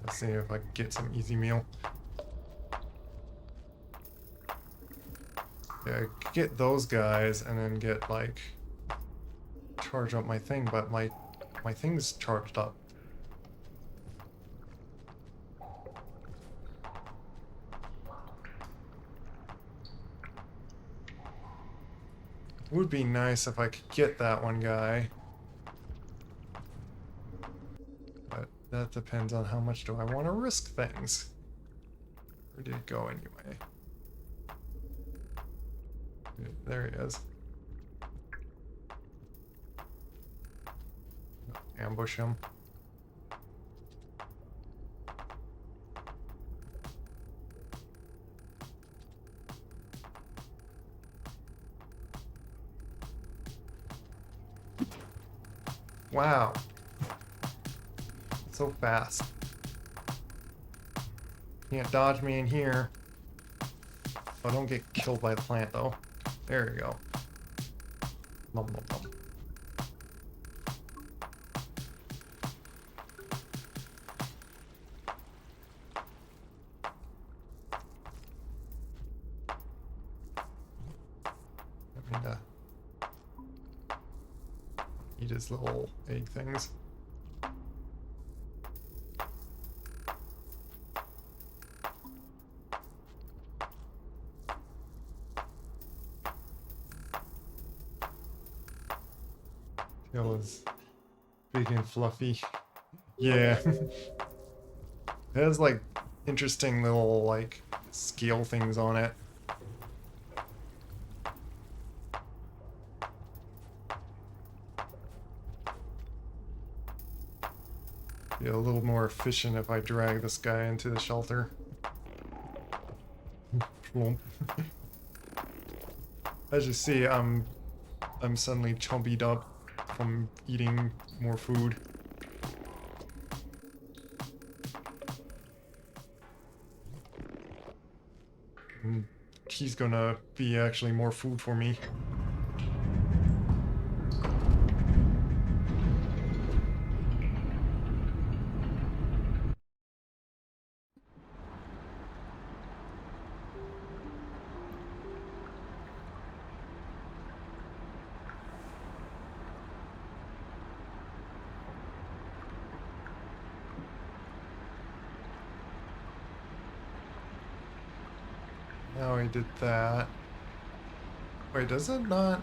Let's see if I can get some easy meal. Yeah, I could get those guys and then get like charge up my thing, but my my thing's charged up. Would be nice if I could get that one guy. But that depends on how much do I want to risk things. Where did it go anyway? There he is. Ambush him. Wow. So fast. Can't dodge me in here. Oh, don't get killed by the plant though. There you go. Nom nom nom. I mean, eat his little egg things. Tail is big and fluffy. Yeah. It has like interesting little like scale things on it. Be a little more efficient if I drag this guy into the shelter. As you see, I'm suddenly chumpied up from eating more food. And he's gonna be actually more food for me. Now I did that. Wait, does it not?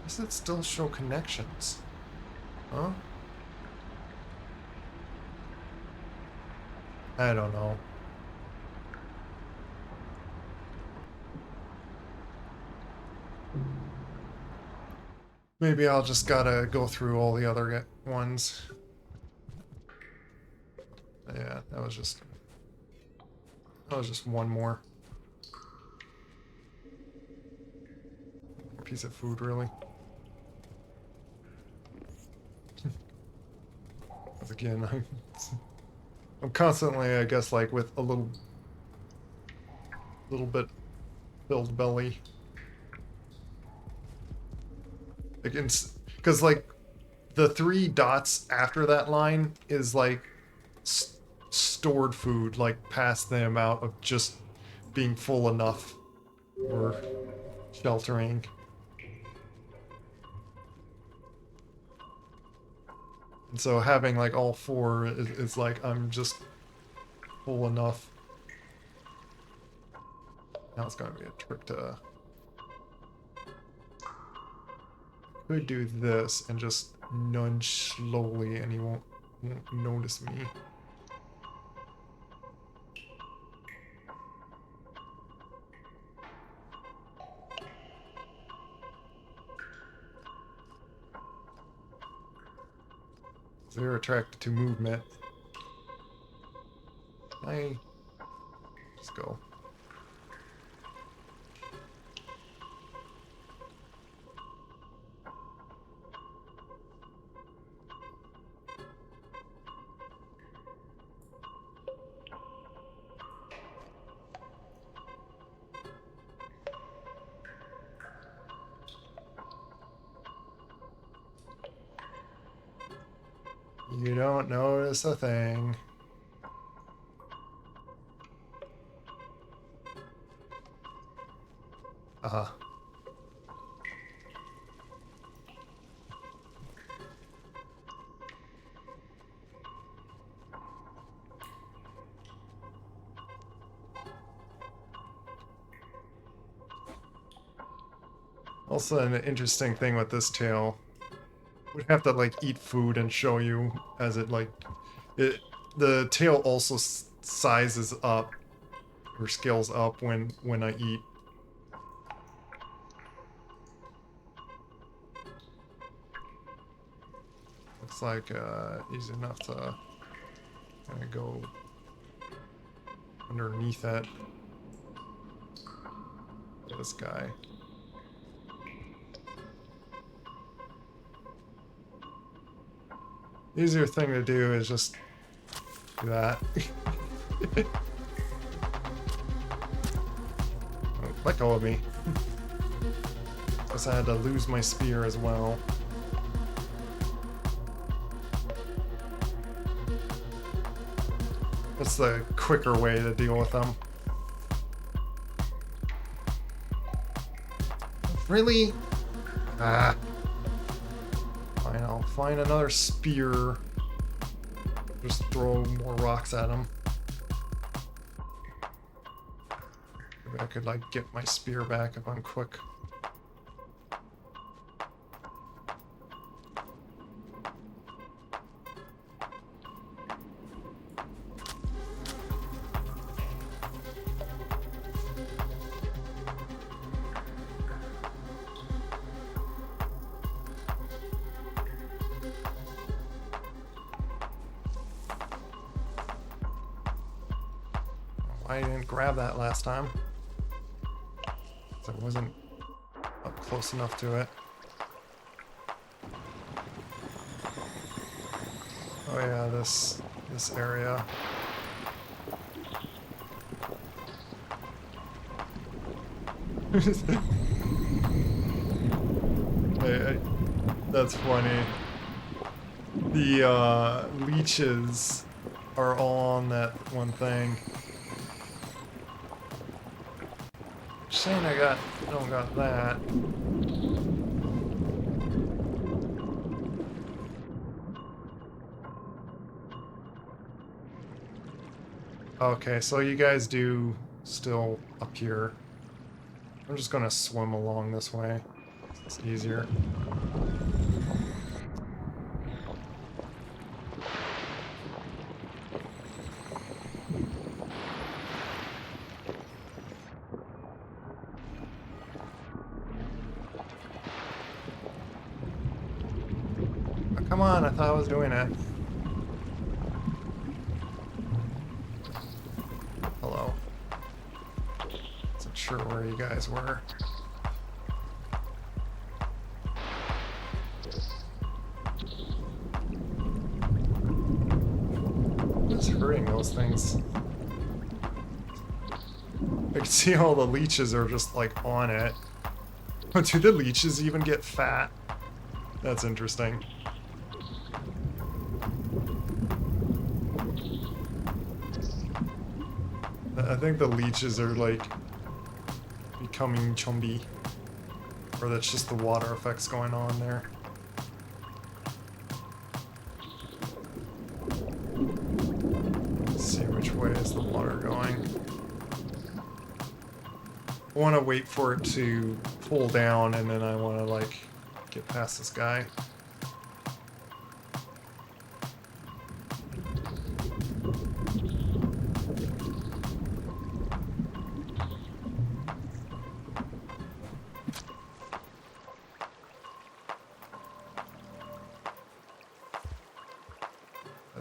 Does it still show connections? Huh? I don't know. Maybe I'll just gotta go through all the other ones. Yeah, that was just one more piece of food, really. Because again, I'm constantly, I guess, like with a little bit filled belly. Because like the 3 dots after that line is like stored food, like past the amount of just being full enough for sheltering. And so having like all 4 is like I'm just full enough. Now it's gonna be a trick to... Could do this and just nudge slowly and he won't notice me. They're attracted to movement. Let's go. You don't notice a thing. Also, an interesting thing with this tail, would have to like eat food and show you as it like it. The tail also sizes up or scales up when I eat. Looks like easy enough to kind of go underneath it. This guy. Easier thing to do is just do that. Oh, let go of me. Guess I had to lose my spear as well. That's the quicker way to deal with them. Really? Ah. Fine, I'll find another spear. Just throw more rocks at him. Maybe I could, like, get my spear back if I'm quick. I didn't grab that last time. So I wasn't up close enough to it. Oh yeah, this area. That's funny. The leeches are all on that one thing. Saying I don't got that. Okay, so you guys do still up here. I'm just gonna swim along this way. It's easier. Come on, I thought I was doing it. Hello. Wasn't sure where you guys were. What's hurting those things? I can see all the leeches are just like on it. Do the leeches even get fat? That's interesting. I think the leeches are like becoming chumby, or that's just the water effects going on there. Let's see which way is the water going. I want to wait for it to pull down, and then I want to like get past this guy.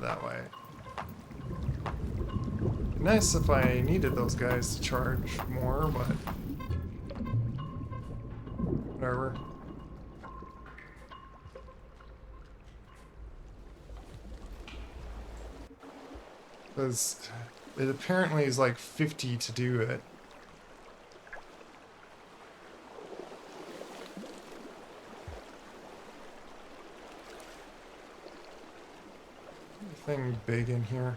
That way. Nice if I needed those guys to charge more, but whatever. Because it apparently is like 50 to do it. Anything big in here?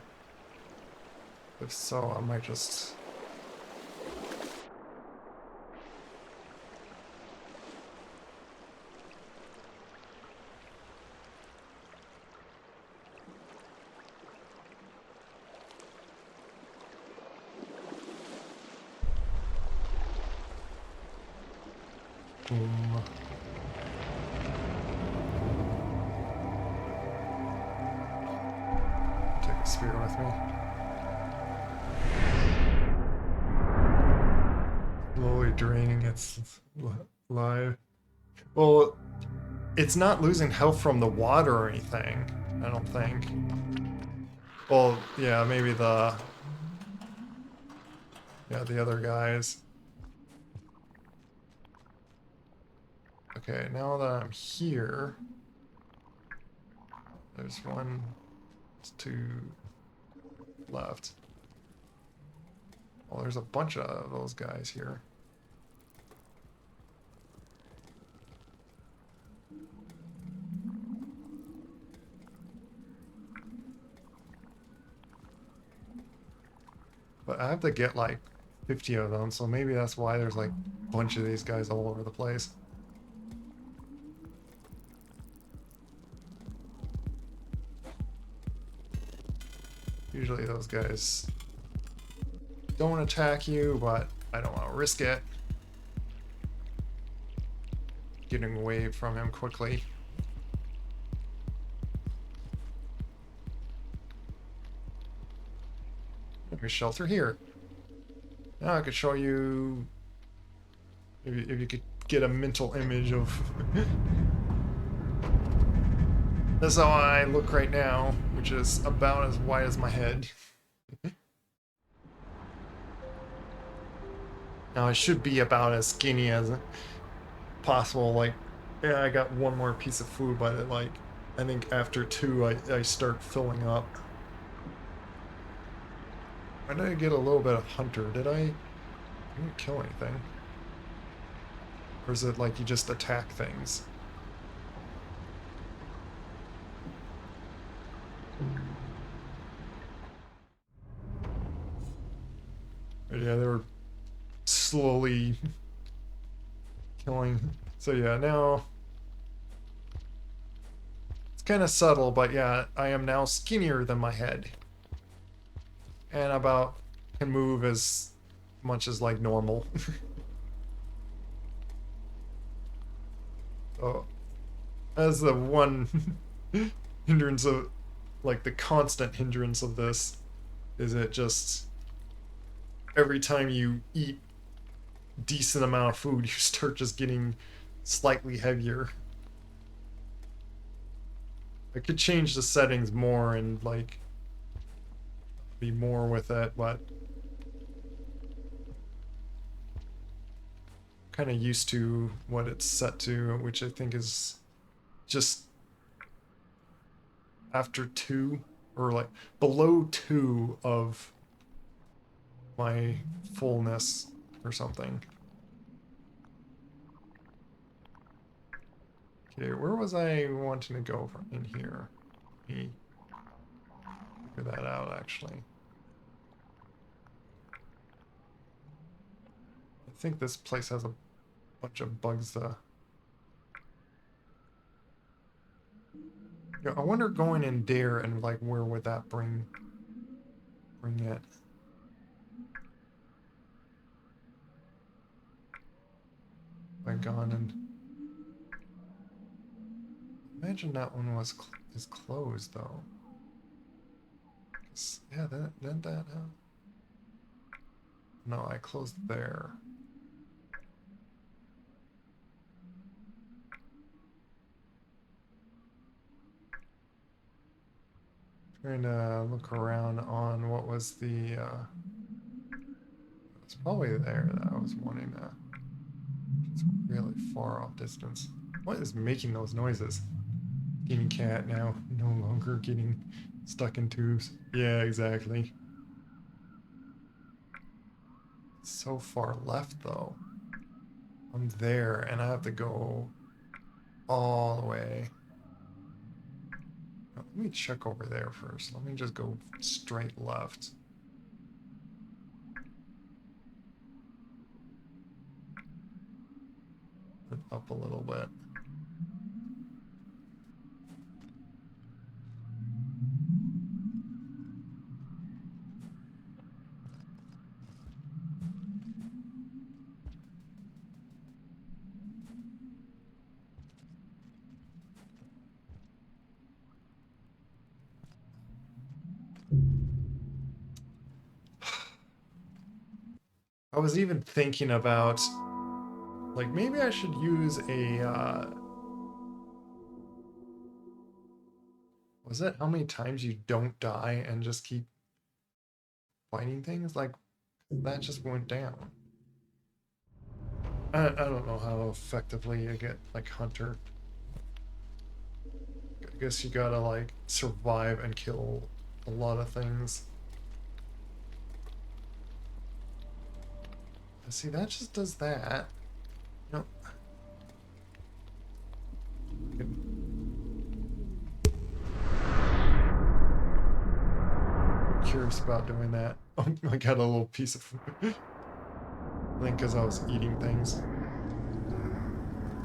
If so, I might just... Boom. Take a spear with me. Slowly draining its life. Well, it's not losing health from the water or anything, I don't think. Well, yeah, maybe the other guys. Okay, now that I'm here, there's two left. Well, there's a bunch of those guys here. But I have to get like 50 of them, so maybe that's why there's like a bunch of these guys all over the place. Usually those guys don't attack you, but I don't want to risk it. Getting away from him quickly. There's shelter here. Now I could show you, if you could get a mental image of that's how I look right now, which is about as wide as my head. Now I should be about as skinny as possible. Like, yeah, I got one more piece of food, but I think after two I start filling up. Why did I get a little bit of hunter? I didn't kill anything. Or is it like you just attack things? But yeah, they were slowly killing. So yeah, now it's kind of subtle, but yeah, I am now skinnier than my head. And about can move as much as like normal. So as the one hindrance of, like the constant hindrance of this, is it just every time you eat decent amount of food, you start just getting slightly heavier. I could change the settings more and like be more with it, but kind of used to what it's set to, which I think is just after 2 or like below 2 of my fullness or something. Okay, where was I wanting to go from in here? Let me figure that out actually. I think this place has a bunch of bugs yeah, I wonder going in there and like where would that bring it? If I gone and imagine that one is closed though. Yeah, didn't that no, I closed there. Trying to look around on what was the it's probably there that I was wanting to. It's really far off distance. What is making those noises? Skinny cat now, no longer getting stuck in tubes. Yeah, exactly. It's so far left though. I'm there and I have to go all the way. Let me check over there first. Let me just go straight left. Up a little bit. I was even thinking about, like, maybe I should use a, was it how many times you don't die and just keep fighting things? Like, that just went down. I don't know how effectively you get, like, Hunter. I guess you gotta, like, survive and kill a lot of things. See, that just does that. You know, I'm curious about doing that. I got a little piece of food. I think because I was eating things.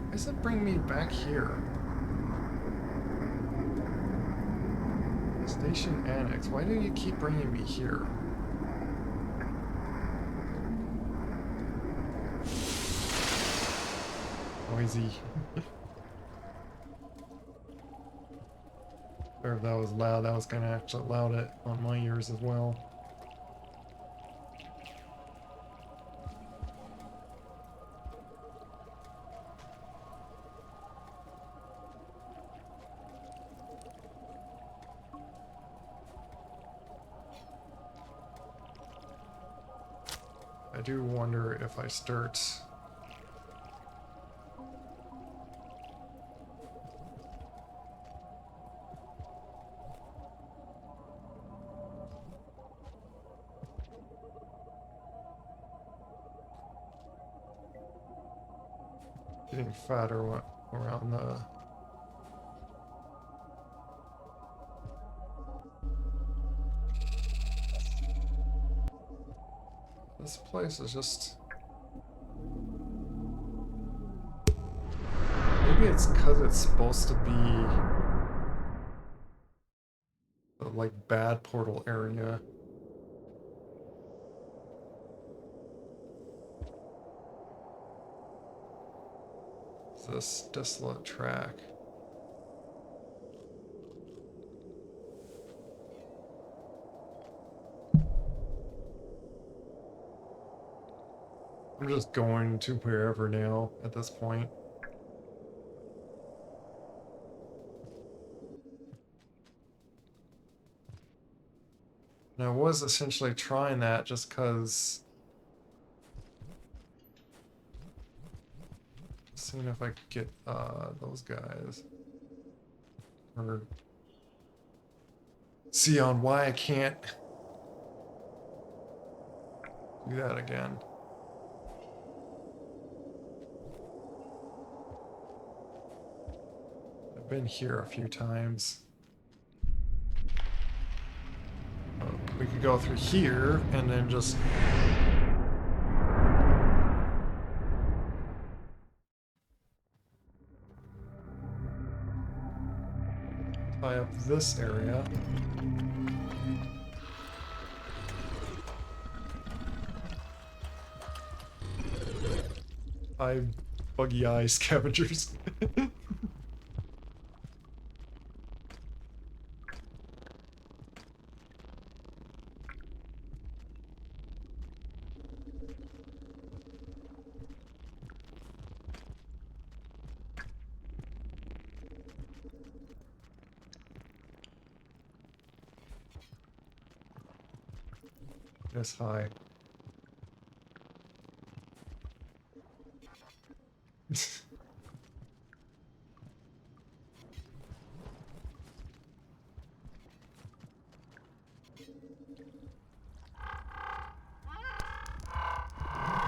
Why does it bring me back here? Station Annex. Why do you keep bringing me here? Noisy. Or if that was loud, that was kind of actually loud on my ears as well. I do wonder if I start... getting fatter around the... This place is just... Maybe it's because it's supposed to be the, like, bad portal area. It's this desolate track. I'm just going to wherever now at this point. And I was essentially trying that just because... Seeing if I could get those guys. Or... see on why I can't do that again. I've been here a few times. We could go through here and then just... tie up this area. Buggy eye scavengers. Yes, hi.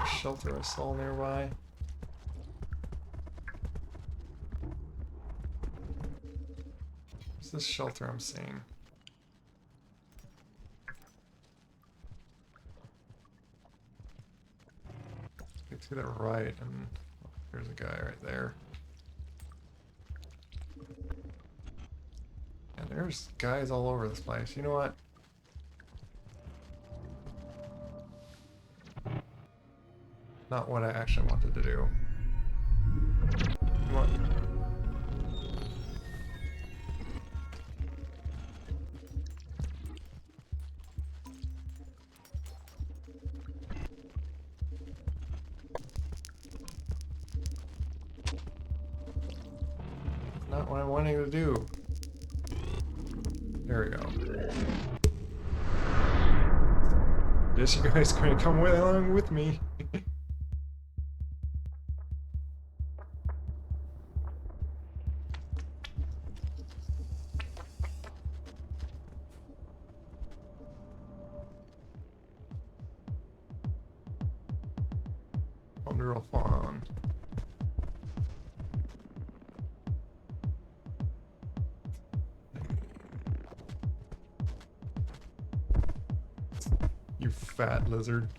Shelter I saw nearby. What's this shelter I'm seeing? Get to the right, and oh, there's a guy right there. And there's guys all over this place. You know what? Not what I actually wanted to do. Come on. not what I'm wanting to do. There we go. Guess you guys are gonna come along with me. Wonderful fun. You fat lizard.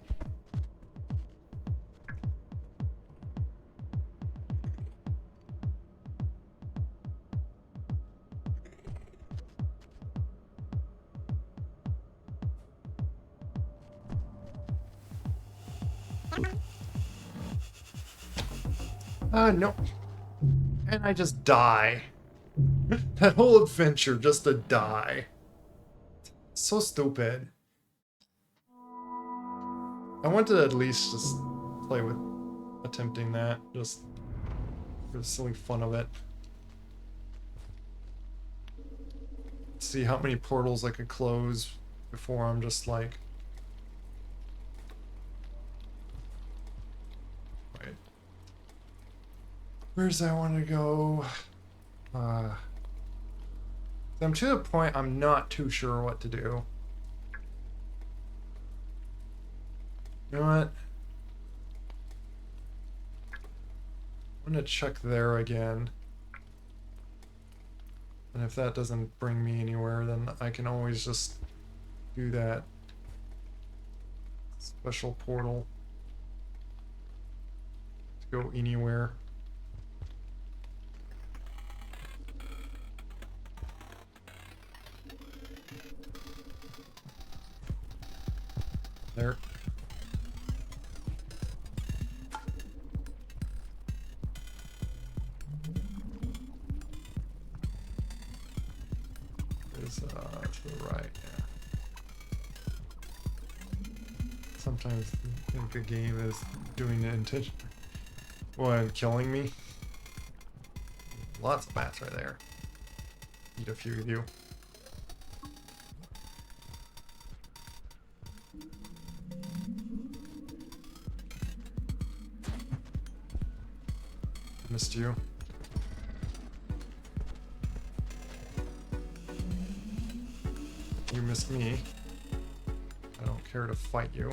No. And I just die. That whole adventure just to die. So stupid. I want to at least just play with attempting that, just for the silly fun of it. See how many portals I could close before I'm just like... Wait. Where's I want to go? I'm to the point I'm not too sure what to do. You know what? I'm gonna check there again. And if that doesn't bring me anywhere, then I can always just do that special portal to go anywhere. There. Is to the right, yeah. Sometimes I think the game is doing it intentionally. What, killing me? Lots of bats right there. Eat a few of you. Missed you. You missed me. I don't care to fight you.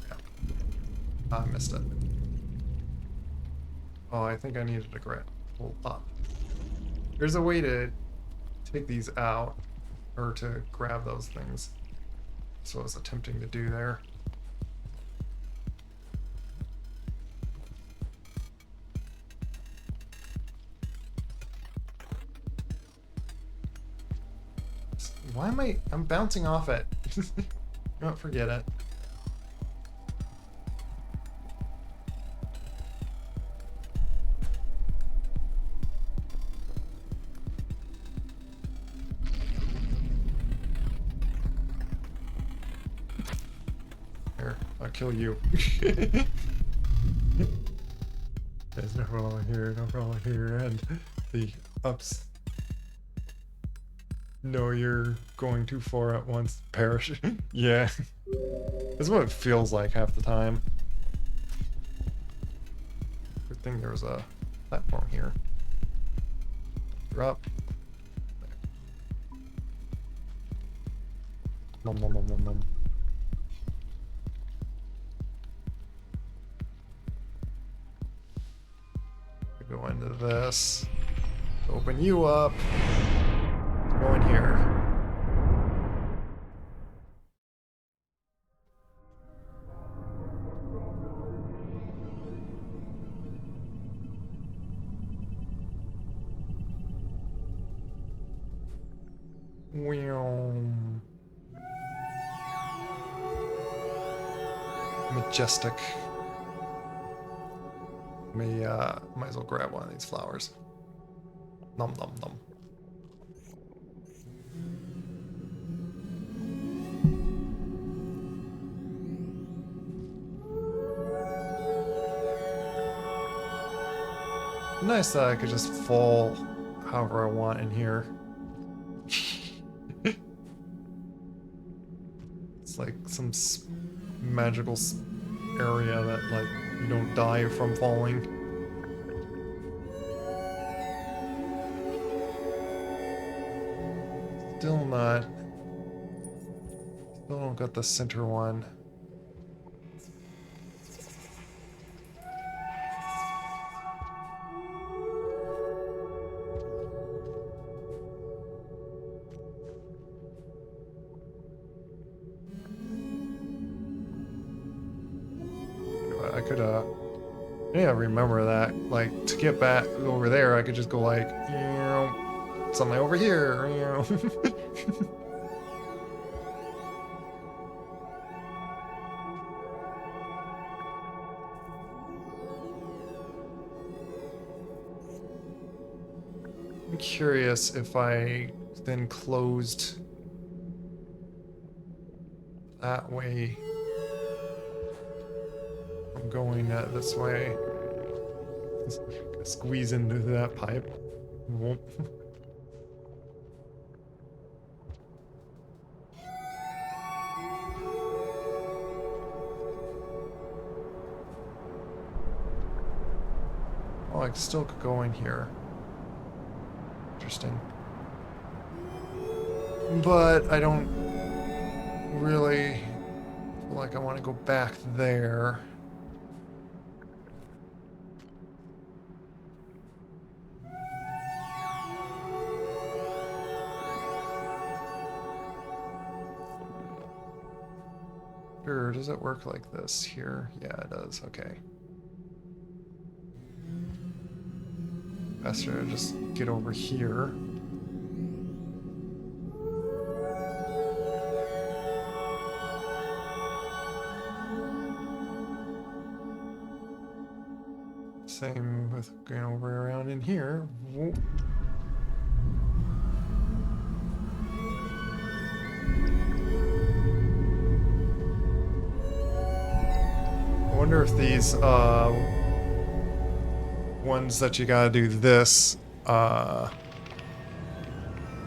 Yeah. I missed it. Oh, I think I needed to pull up. There's a way to take these out, or to grab those things. So I was attempting to do there. Why am I'm bouncing off it. Don't forget it. Here, I'll kill you. There's no problem here, no problem here, and the ups. No, you're going too far at once. Perish. Yeah. This is what it feels like half the time. Good thing there's a platform here. Drop. Nom nom nom nom nom. Go into this. Open you up. Go in here. Majestic. Might as well grab one of these flowers. Nom nom nom. Nice that I could just fall however I want in here. It's like some magical area that, like, you don't die from falling. Still not. Still don't got the center one. I could, yeah, remember that. Like, to get back over there, I could just go like, you know, something over here, you know. I'm curious if I then closed that way. I'm going this way. Squeeze into that pipe. Won't. Oh, I still could go in here. Interesting. But I don't really feel like I want to go back there. Sure, does it work like this here? Yeah, it does. Okay. Faster to just get over here. Same with going over around in here. Whoop. I wonder if these ones that you gotta do this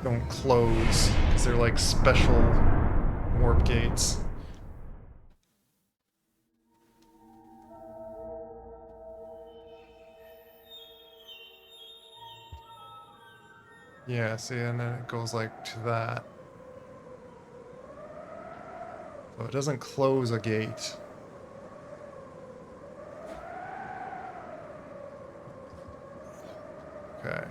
don't close because they're like special warp gates. Yeah, see, and then it goes like to that. So it doesn't close a gate. Okay.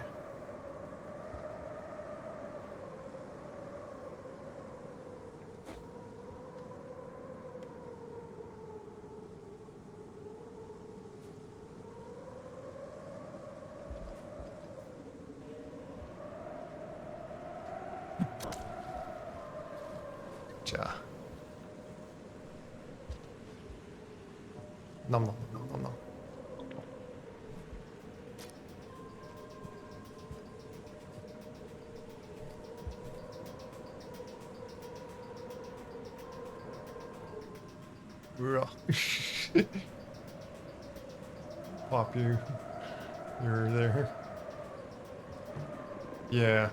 Ja. Nom nom nom nom nom. Pop you. You're there. Yeah.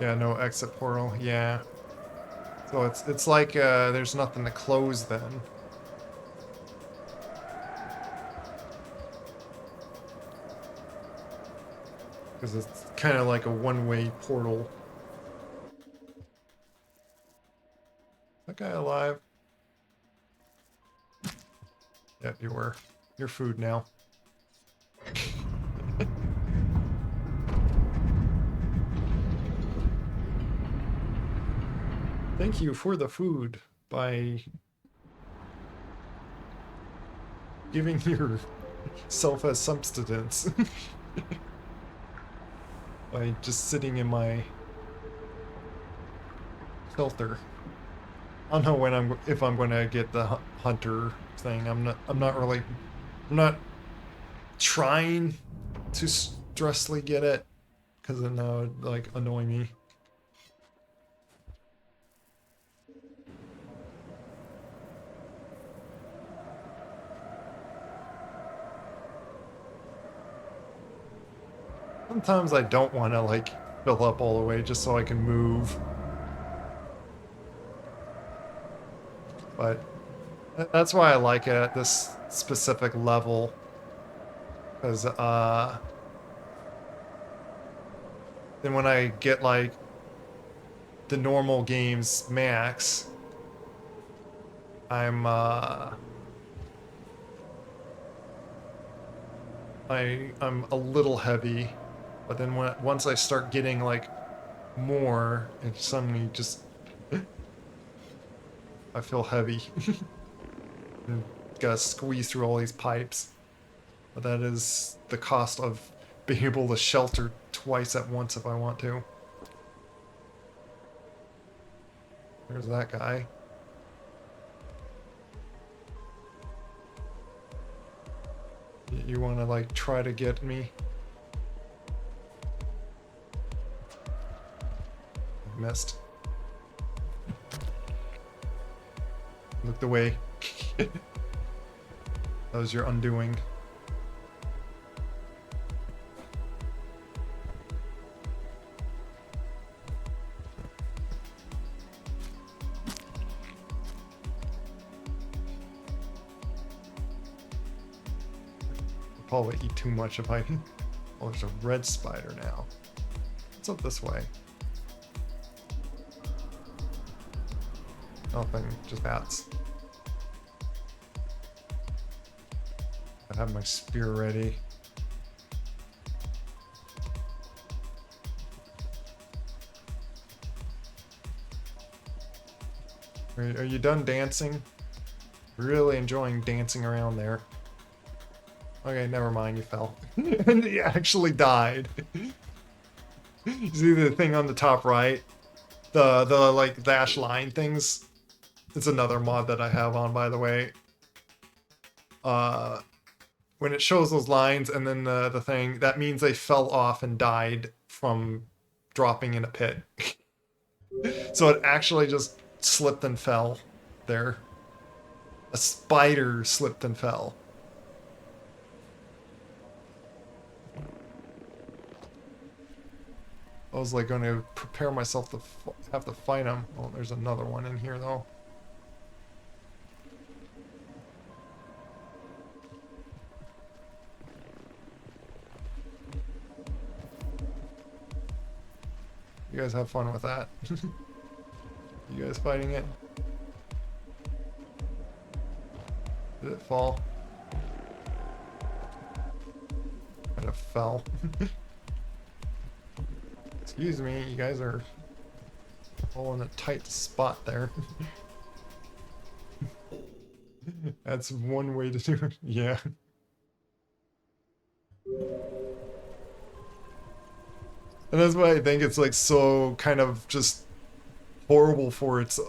Yeah, no exit portal. Yeah. So it's like there's nothing to close then. Because it's kind of like a one-way portal. That guy alive? Yeah, you were. You're food now. Thank you for the food by giving yourself as substance. By just sitting in my shelter. I don't know when if I'm going to get the hunter thing. I'm not trying to stressfully get it because then that would like annoy me. Sometimes I don't want to like fill up all the way just so I can move. But that's why I like it at this specific level. Because then when I get like the normal game's max, I'm I'm a little heavy, but then once I start getting like more, it suddenly just I feel heavy. And gotta squeeze through all these pipes. But that is the cost of being able to shelter twice at once if I want to. There's that guy. You want to like try to get me? Missed. Looked away. That was your undoing. I'll probably eat too much if I... Oh, there's a red spider now. What's up this way? Nothing, just bats. I have my spear ready. Are you done dancing? Really enjoying dancing around there. Okay, never mind, you fell. And you actually died. You see the thing on the top right? The like dash line things? It's another mod that I have on, by the way. When it shows those lines and then the thing, that means they fell off and died from dropping in a pit. So it actually just slipped and fell there. A spider slipped and fell. I was like going to prepare myself to have to fight him. Oh, there's another one in here though. You guys have fun with that. You guys fighting it? Did it fall? And it fell. Excuse me, you guys are all in a tight spot there. That's one way to do it. Yeah. And that's why I think it's like so kind of just horrible for its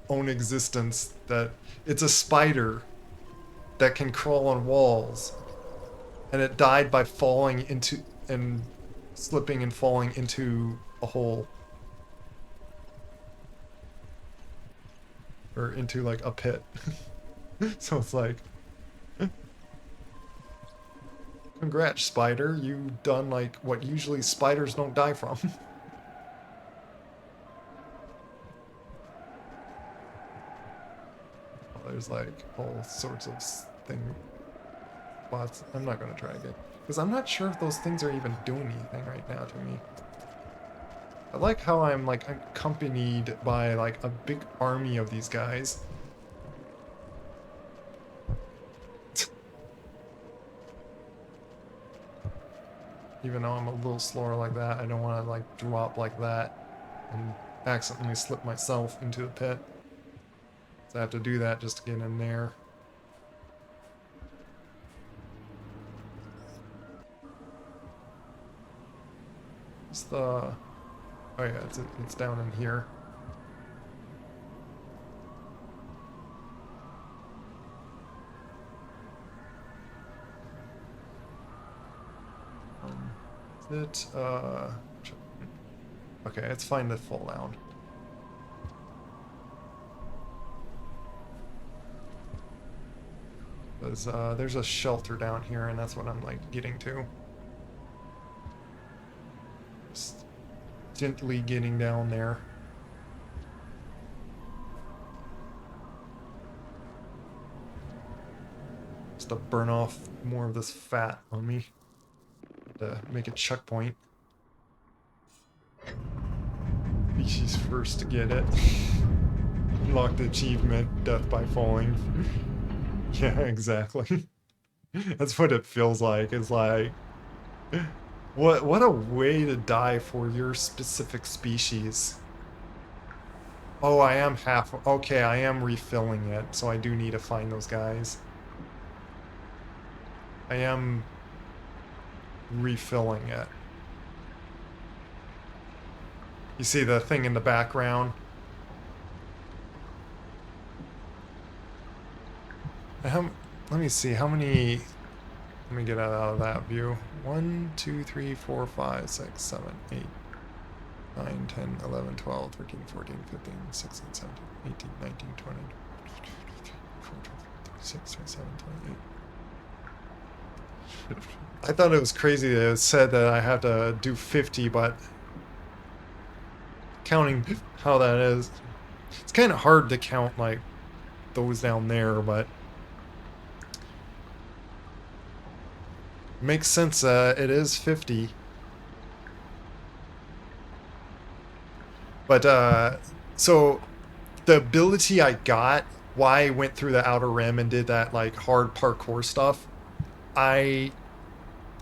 own existence that it's a spider that can crawl on walls, and it died by falling into and slipping and falling into a hole or into like a pit. So it's like, congrats, spider, you've done like what usually spiders don't die from. There's like all sorts of spots. I'm not gonna try again because I'm not sure if those things are even doing anything right now to me. I like how I'm like accompanied by like a big army of these guys. Even though I'm a little slower like that, I don't want to like drop like that and accidentally slip myself into the pit. So I have to do that just to get in there. It's the... Oh yeah, it's down in here. Is it, okay, let's find the fall down. Because there's a shelter down here, and that's what I'm like getting to. gently getting down there. Just to burn off more of this fat on me. To make a checkpoint. Species first to get it. Unlock the achievement, death by falling. Yeah, exactly. That's what it feels like. It's like, what a way to die for your specific species. Oh, I am half. Okay, I am refilling it, so I do need to find those guys. I am refilling it. You see the thing in the background? Let me see, how many... Let me get out of that view. 1, 2, 3, 4, 5, 6, 7, 8, 9, 10, 11, 12, 13, 14, 15, 16, 17, 18, 19, 20, 26, 27, 28. I thought it was crazy that it said that I have to do 50, but counting how that is, it's kind of hard to count like those down there, but makes sense. It is 50. But so the ability I got, why I went through the outer rim and did that like hard parkour stuff, I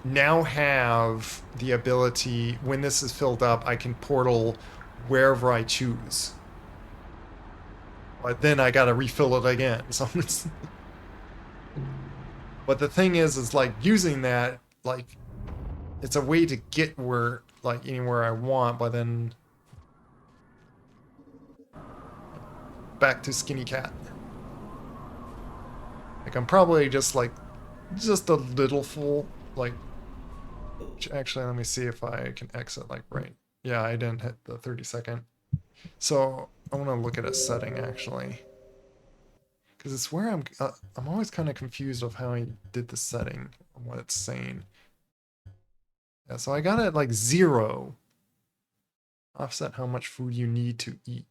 now have the ability, when this is filled up, I can portal wherever I choose. But then I gotta refill it again. So it's... But the thing is like using that, like, it's a way to get where, like, anywhere I want, but then back to skinny cat. Like, I'm probably just like, just a little full, like, actually, let me see if I can exit, like, right. Yeah, I didn't hit the 30-second. So, I want to look at a setting, actually. Because it's where I'm always kind of confused of how I did the setting, and what it's saying. Yeah, so I got it, like, 0. Offset how much food you need to eat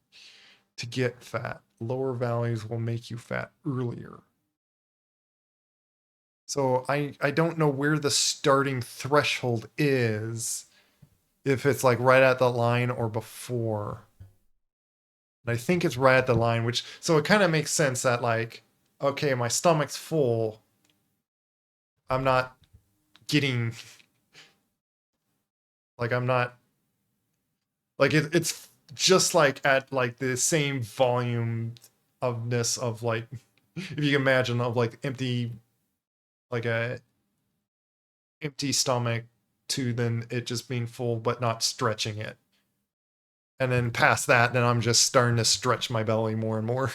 to get fat. Lower values will make you fat earlier. So I don't know where the starting threshold is, if it's like right at the line or before. And I think it's right at the line, which, so it kind of makes sense that like, okay, my stomach's full. I'm not getting, like, I'm not, like, it's just like at like the same volume ofness of like, if you can imagine, of like empty, like a empty stomach to then it just being full but not stretching it. And then past that, then I'm just starting to stretch my belly more and more.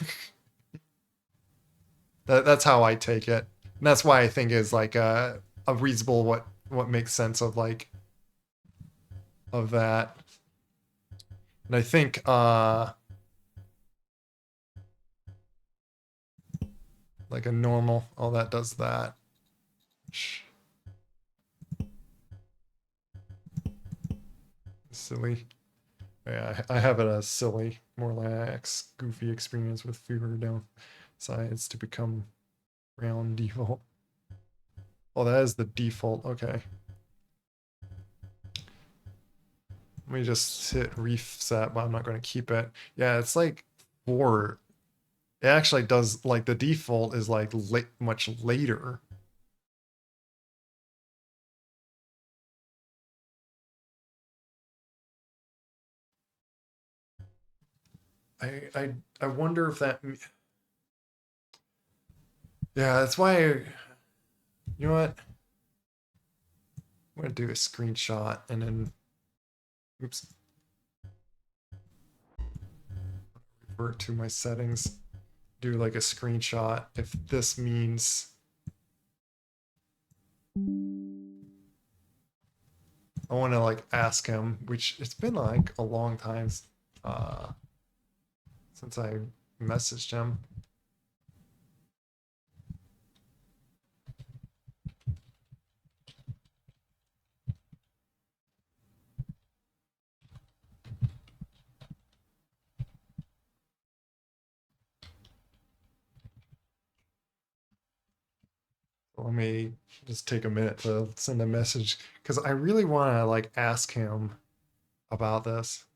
That's how I take it. And that's why I think is like a reasonable what makes sense of like of that. And I think like a normal, oh, that does that. Silly. Yeah, I have it as silly, more lax, goofy experience with fever down sides to become round default. Oh, that is the default. Okay. Let me just hit reset, but I'm not going to keep it. Yeah, it's like 4. It actually does, like, the default is like much later. I wonder if that. Yeah, that's why. You know what? I'm gonna do a screenshot and then. Oops. Revert to my settings. Do like a screenshot if this means. I want to like ask him, which it's been like a long time since I messaged him. me just take a minute to send a message because I really want to like ask him about this.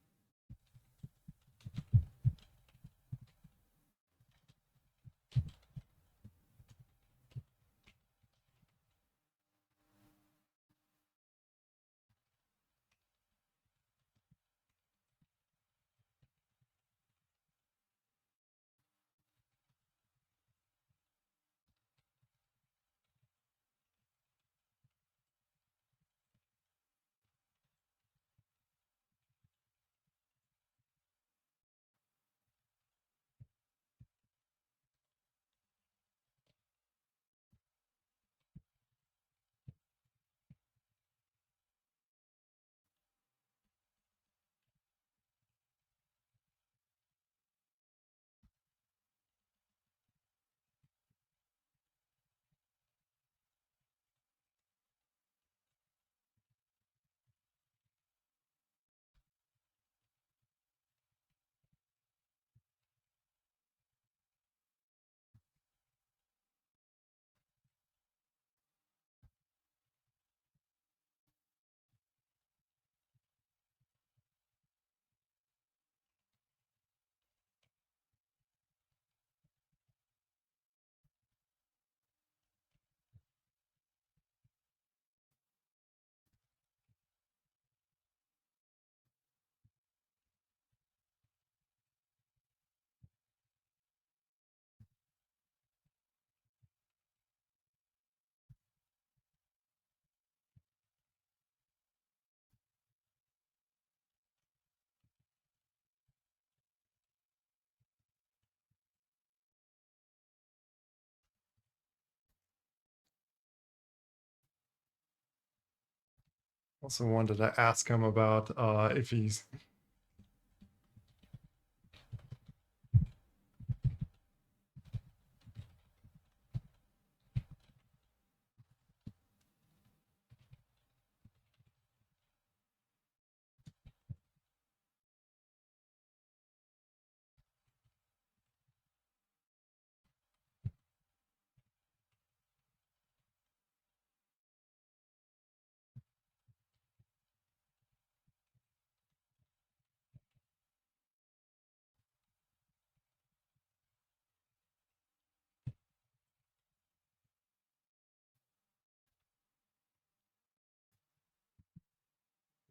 Also wanted to ask him about if he's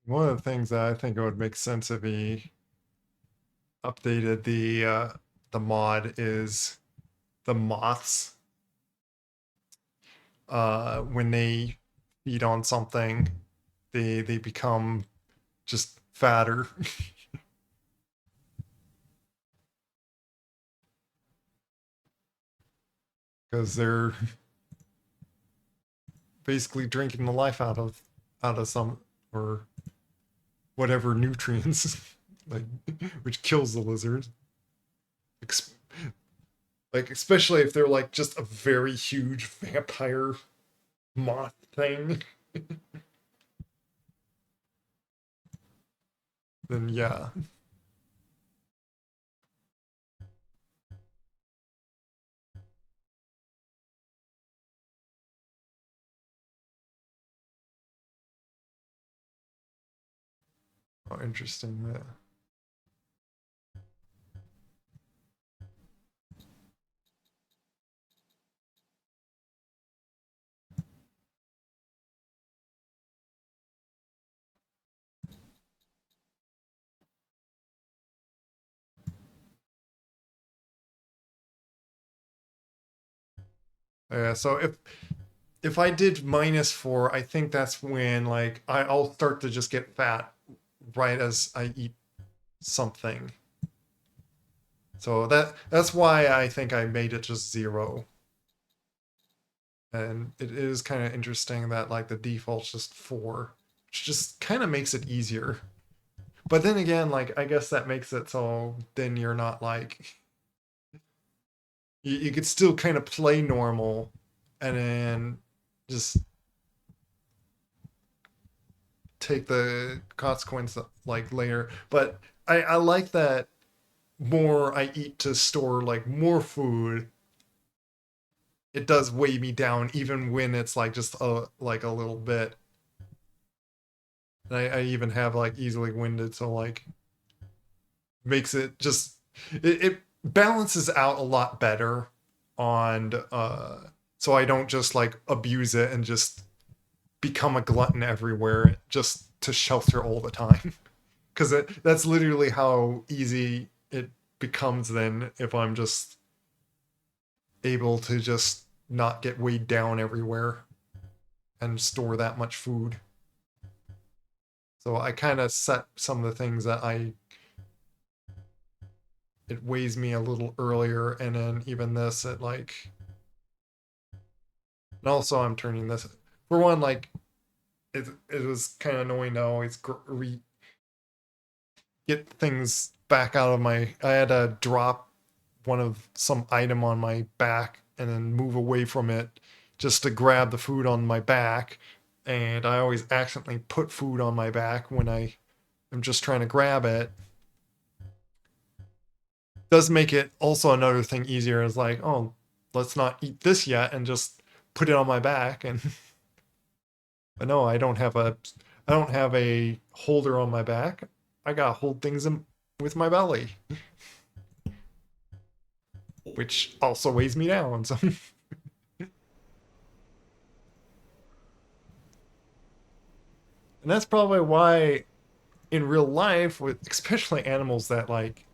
one of the things that I think it would make sense if he updated the mod is the moths when they feed on something they become just fatter because they're basically drinking the life out of some or whatever nutrients like which kills the lizard. Ex- like especially if they're like just a very huge vampire moth thing, then yeah. Oh, interesting. Yeah. Yeah, so if I did -4, I think that's when like I'll start to just get fat right as I eat something. So that's why I think I made it just 0. And it is kind of interesting that like the default's just 4, which just kind of makes it easier. But then again, like I guess that makes it so then you're not like you could still kind of play normal and then just take the consequence like later. But I like that more I eat to store like more food it does weigh me down even when it's like just like a little bit. And I even have like easily winded, so like makes it just it balances out a lot better on so I don't just like abuse it and just become a glutton everywhere just to shelter all the time. Because that's literally how easy it becomes then if I'm just able to just not get weighed down everywhere and store that much food. So I kind of set some of the things that it weighs me a little earlier, and then even this it like, and also I'm turning this for one, like it was kind of annoying to always get things back out of my, I had to drop some item on my back and then move away from it just to grab the food on my back, and I always accidentally put food on my back when I am just trying to grab it. Does make it also another thing easier, is like, oh, let's not eat this yet and just put it on my back. And but no, I don't have a holder on my back. I gotta hold things with my belly, which also weighs me down. So and that's probably why in real life, with especially animals that like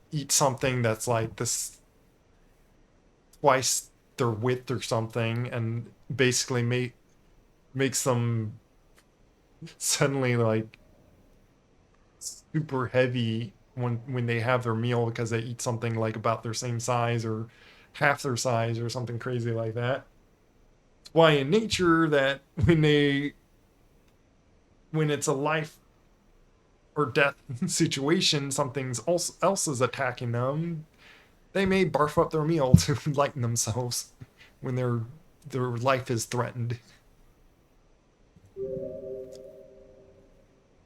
eat something that's like this twice their width or something, and basically makes them suddenly like super heavy when they have their meal because they eat something like about their same size or half their size or something crazy like that. It's why in nature that when it's a life or death situation, something's else is attacking them, they may barf up their meal to lighten themselves when their life is threatened.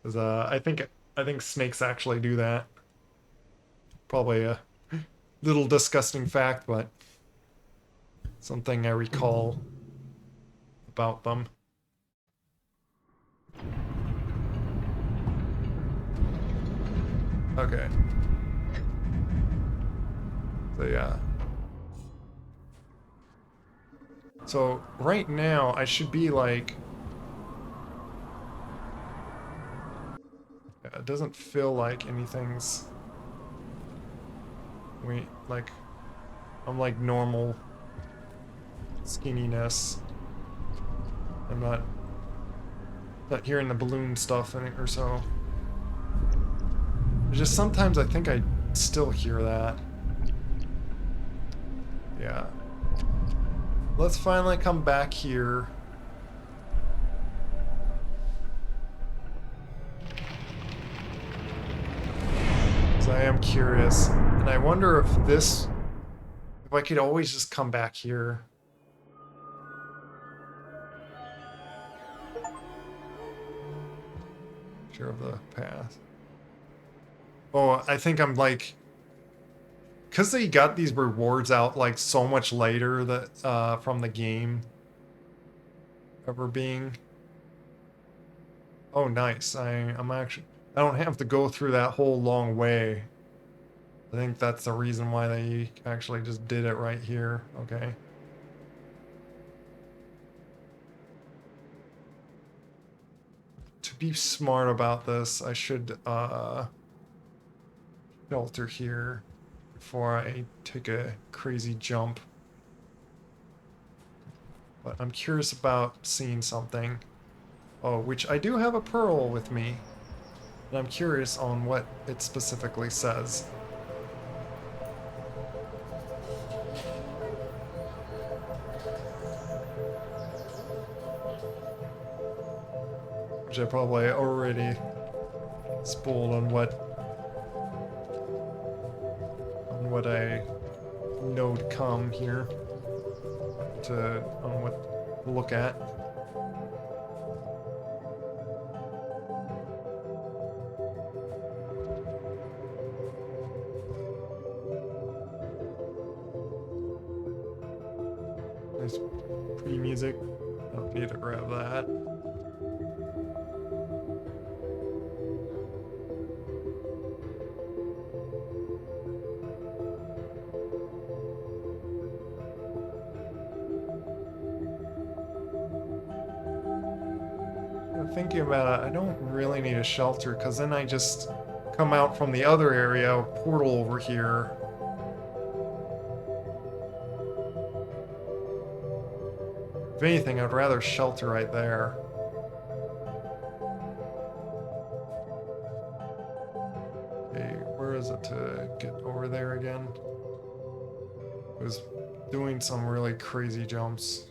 Because I think snakes actually do that. Probably a little disgusting fact, but something I recall about them. Okay. So yeah. So right now I should be like, yeah, it doesn't feel like anything's like I'm like normal skinniness. I'm not hearing the balloon stuff in it or so. It's just sometimes I think I still hear that. Yeah. Let's finally come back here. So I am curious. And I wonder if I could always just come back here. Sure of the path. Oh, I think I'm like, because they got these rewards out like so much later that from the game ever being. Oh, nice. I'm actually, I don't have to go through that whole long way. I think that's the reason why they actually just did it right here. Okay. To be smart about this, I should shelter here before I take a crazy jump. But I'm curious about seeing something. Oh, which I do have a pearl with me. And I'm curious on what it specifically says. Which I probably already spoiled on what I know to come here. On what to look at. need to grab that. Thinking about it, I don't really need a shelter, because then I just come out from the other area, portal over here. If anything, I'd rather shelter right there. Okay, where is it to get over there again? It was doing some really crazy jumps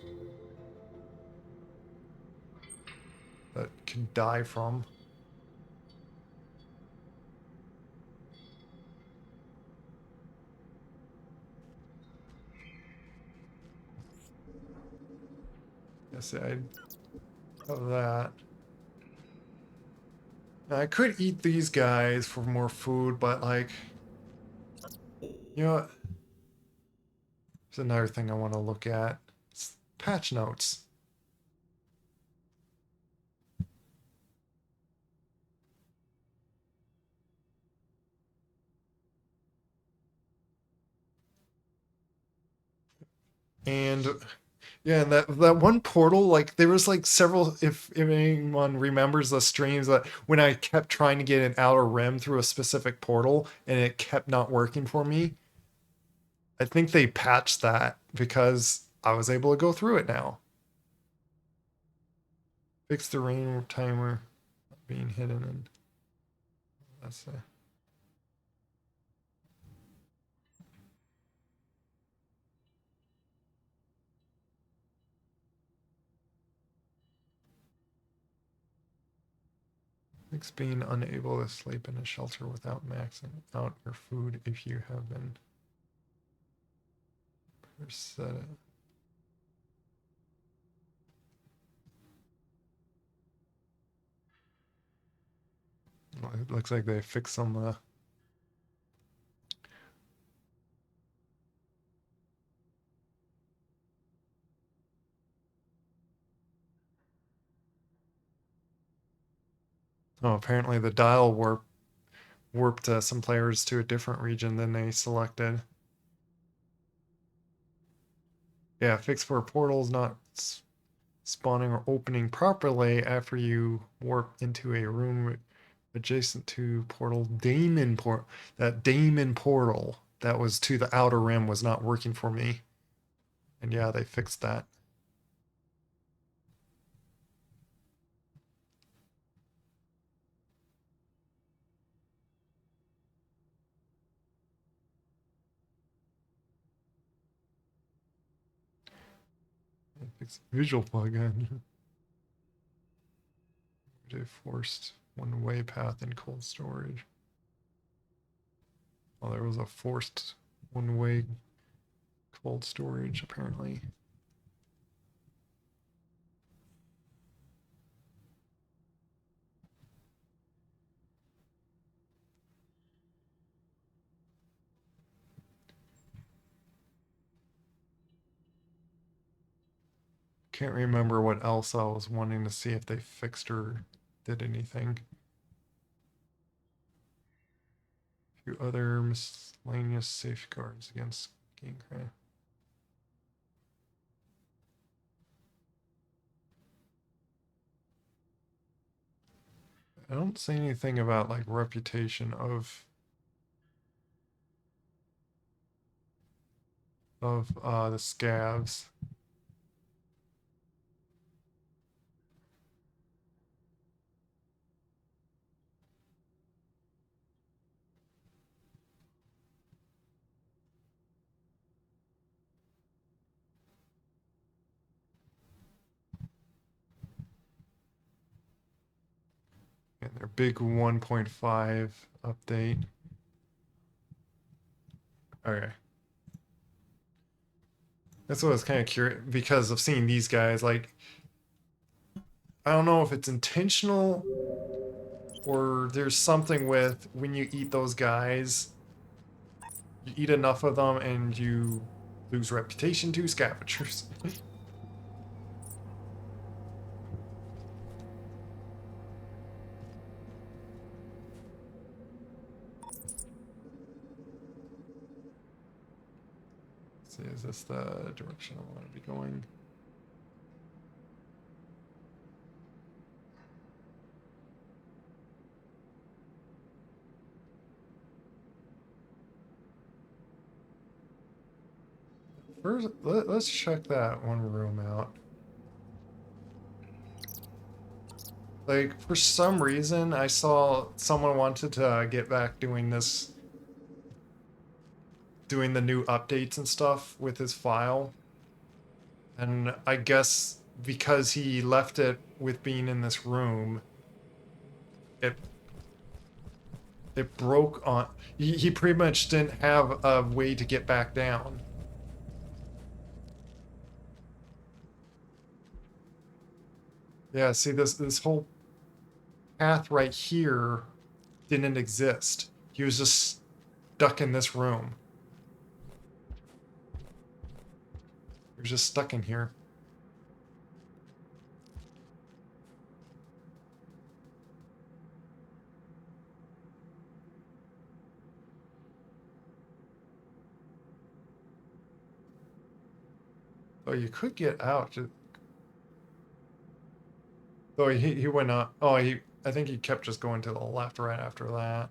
that can die from. Yes, I'd have that. Now, I could eat these guys for more food, but like, you know what? There's another thing I want to look at. It's patch notes. And yeah, and that one portal, like there was like several. If anyone remembers the streams that when I kept trying to get an outer rim through a specific portal and it kept not working for me, I think they patched that because I was able to go through it now. Fix the rain timer being hidden, and that's fix being unable to sleep in a shelter without maxing out your food if you have been set it. Well, it looks like they fixed some oh, apparently the dial warped some players to a different region than they selected. Yeah, fix for portals not spawning or opening properly after you warp into a room adjacent to portal that Daemon portal that was to the outer rim was not working for me. And yeah, they fixed that. Fix visual plugin. They forced one-way path in cold storage. Well, there was a forced one-way cold storage, apparently. Can't remember what else I was wanting to see if they fixed or did anything. A few other miscellaneous safeguards against gangrene. I don't see anything about like reputation of the scavs. And their big 1.5 update. Okay. That's what I was kind of curious because of seeing these guys. Like, I don't know if it's intentional or there's something with when you eat those guys, you eat enough of them and you lose reputation to scavengers. see, is this the direction I want to be going? First, let's check that one room out. Like, for some reason, I saw someone wanted to get back doing this, doing the new updates and stuff with his file. And I guess because he left it with being in this room, it broke on. He pretty much didn't have a way to get back down. Yeah, see this whole path right here didn't exist. He was just stuck in this room. He was just stuck in here. Oh, you could get out. Oh, he went up. Oh, I think he kept just going to the left right after that.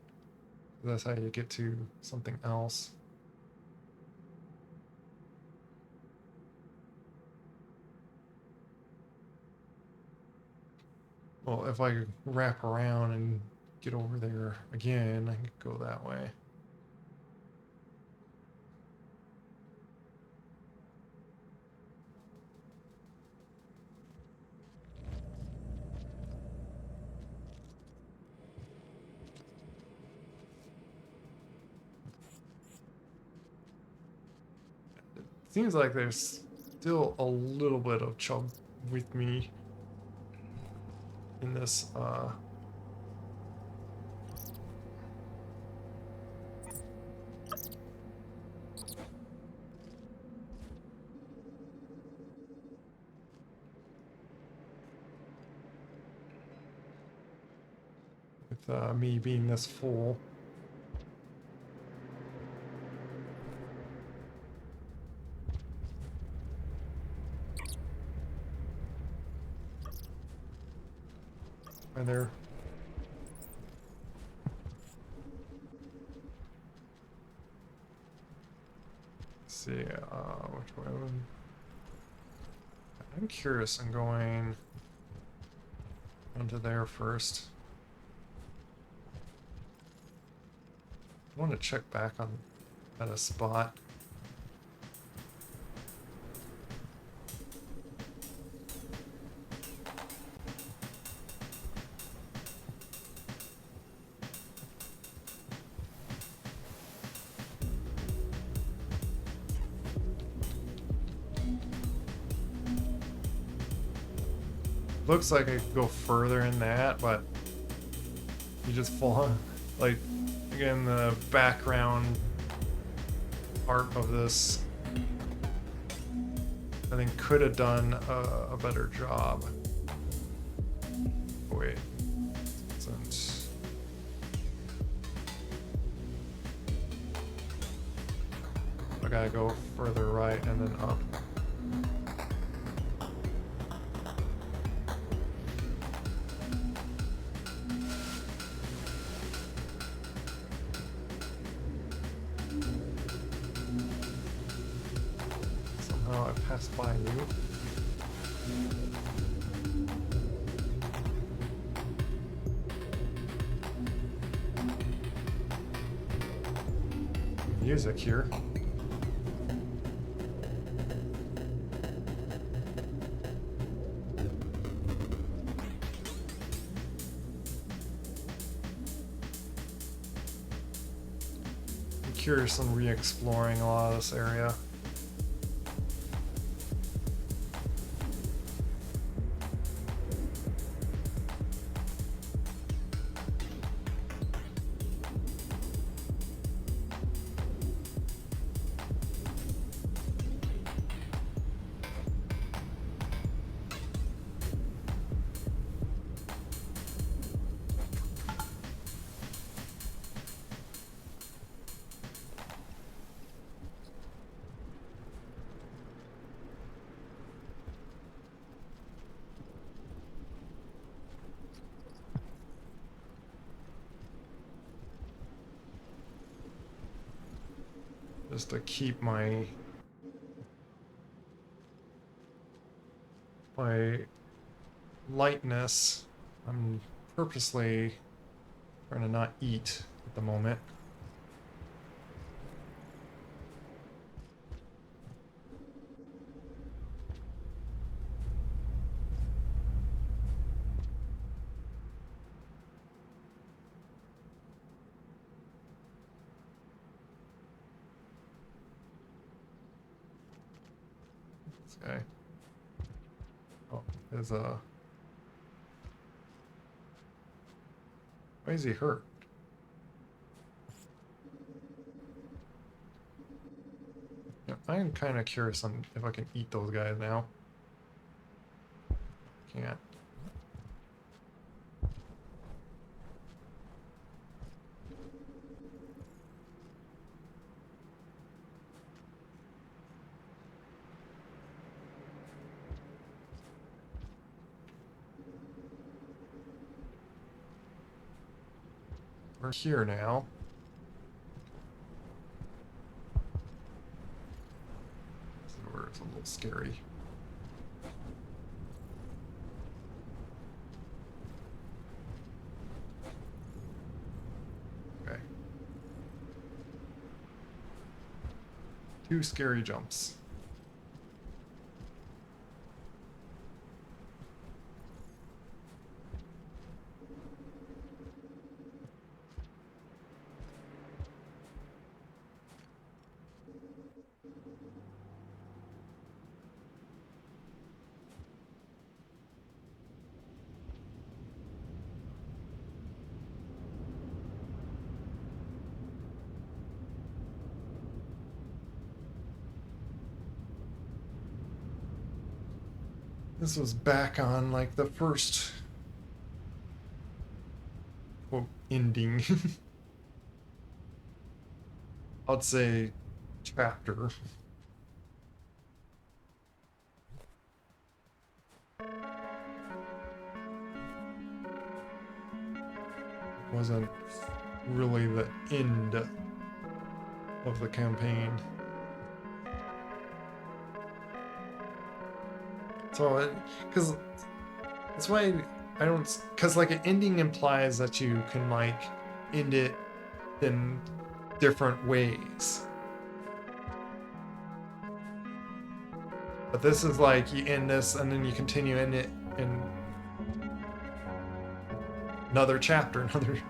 That's how you get to something else. Well, if I could wrap around and get over there again, I could go that way. Seems like there's still a little bit of chug with me in this with me being this full. Right there. Let's see, which way I'm curious. I'm going onto there first. I want to check back on at a spot. Looks like I could go further in that, but you just fall, like, again, the background part of this, I think, could have done a better job. Oh, wait, isn't. I gotta go further right and then up. By you. Music here. I'm curious on re-exploring a lot of this area. just to keep my lightness. I'm purposely trying to not eat at the moment. This guy. Oh, there's a... Why is he hurt? Yeah, I am kind of curious on if I can eat those guys now. Can't. We're here now. This is where it's a little scary. Okay. 2 scary jumps. This was back on like the first quote ending. I'd say chapter. It wasn't really the end of the campaign. So, because that's why I don't, because like an ending implies that you can like end it in different ways. But this is like you end this and then you continue in it in another chapter, another.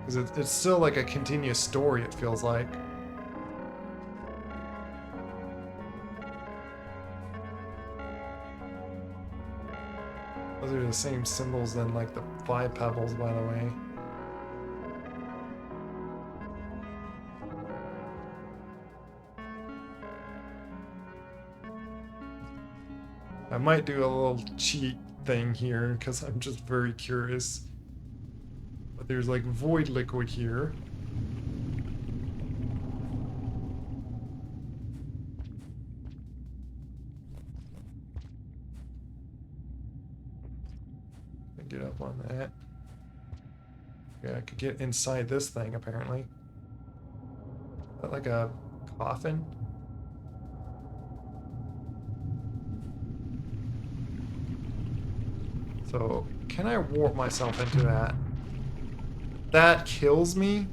Because it's still like a continuous story, it feels like. Those are the same symbols than like the 5 pebbles, by the way. I might do a little cheat thing here because I'm just very curious. But there's like void liquid here. Get up on that. Yeah, I could get inside this thing apparently. Is that like a coffin? So, can I warp myself into that? That kills me?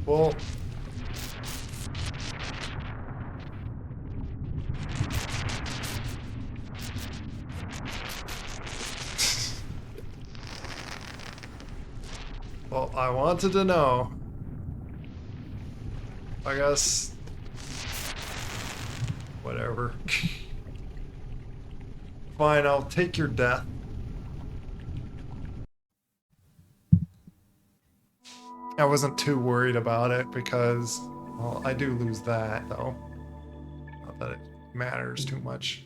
Well... Well, I wanted to know. I guess... Whatever. Fine, I'll take your death. I wasn't too worried about it because, well, I do lose that, though. Not that it matters too much.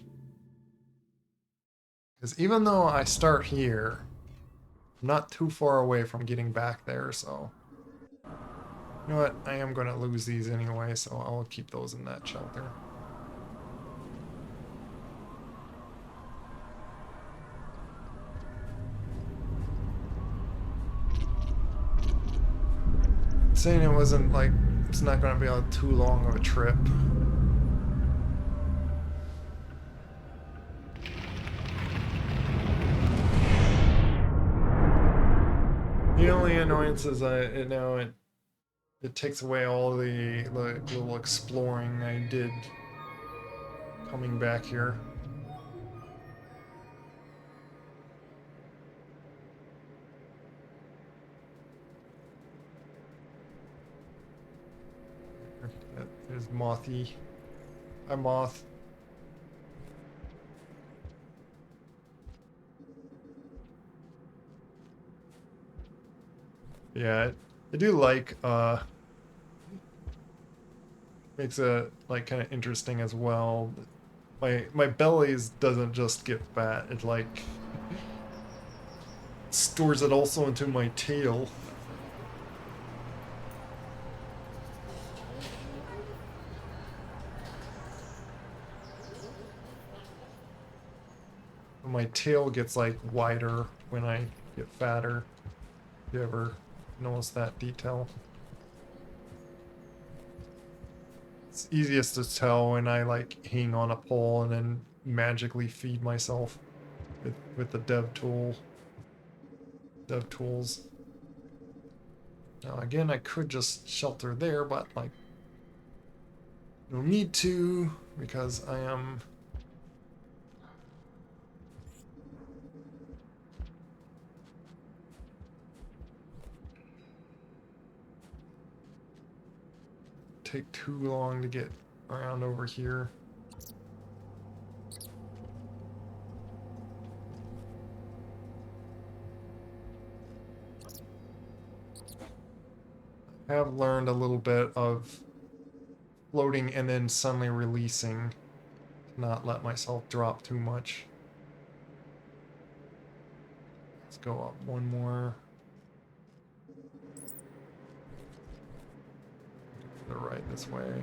Because even though I start here, I'm not too far away from getting back there, so... You know what? I am going to lose these anyway, so I'll keep those in that shelter. saying it wasn't like it's not going to be on too long of a trip. The only annoyance is it takes away all the like little exploring I did coming back here. There's Mothy. Hi, Moth. Yeah, I do like makes it like kind of interesting as well. My bellies doesn't just get fat, it like stores it also into my tail. My tail gets like wider when I get fatter. If you ever notice that detail? It's easiest to tell when I like hang on a pole and then magically feed myself with the dev tools. Now again, I could just shelter there, but like no need to because I am take too long to get around over here. I have learned a little bit of floating and then suddenly releasing to not let myself drop too much. Let's go up one more. To the right this way.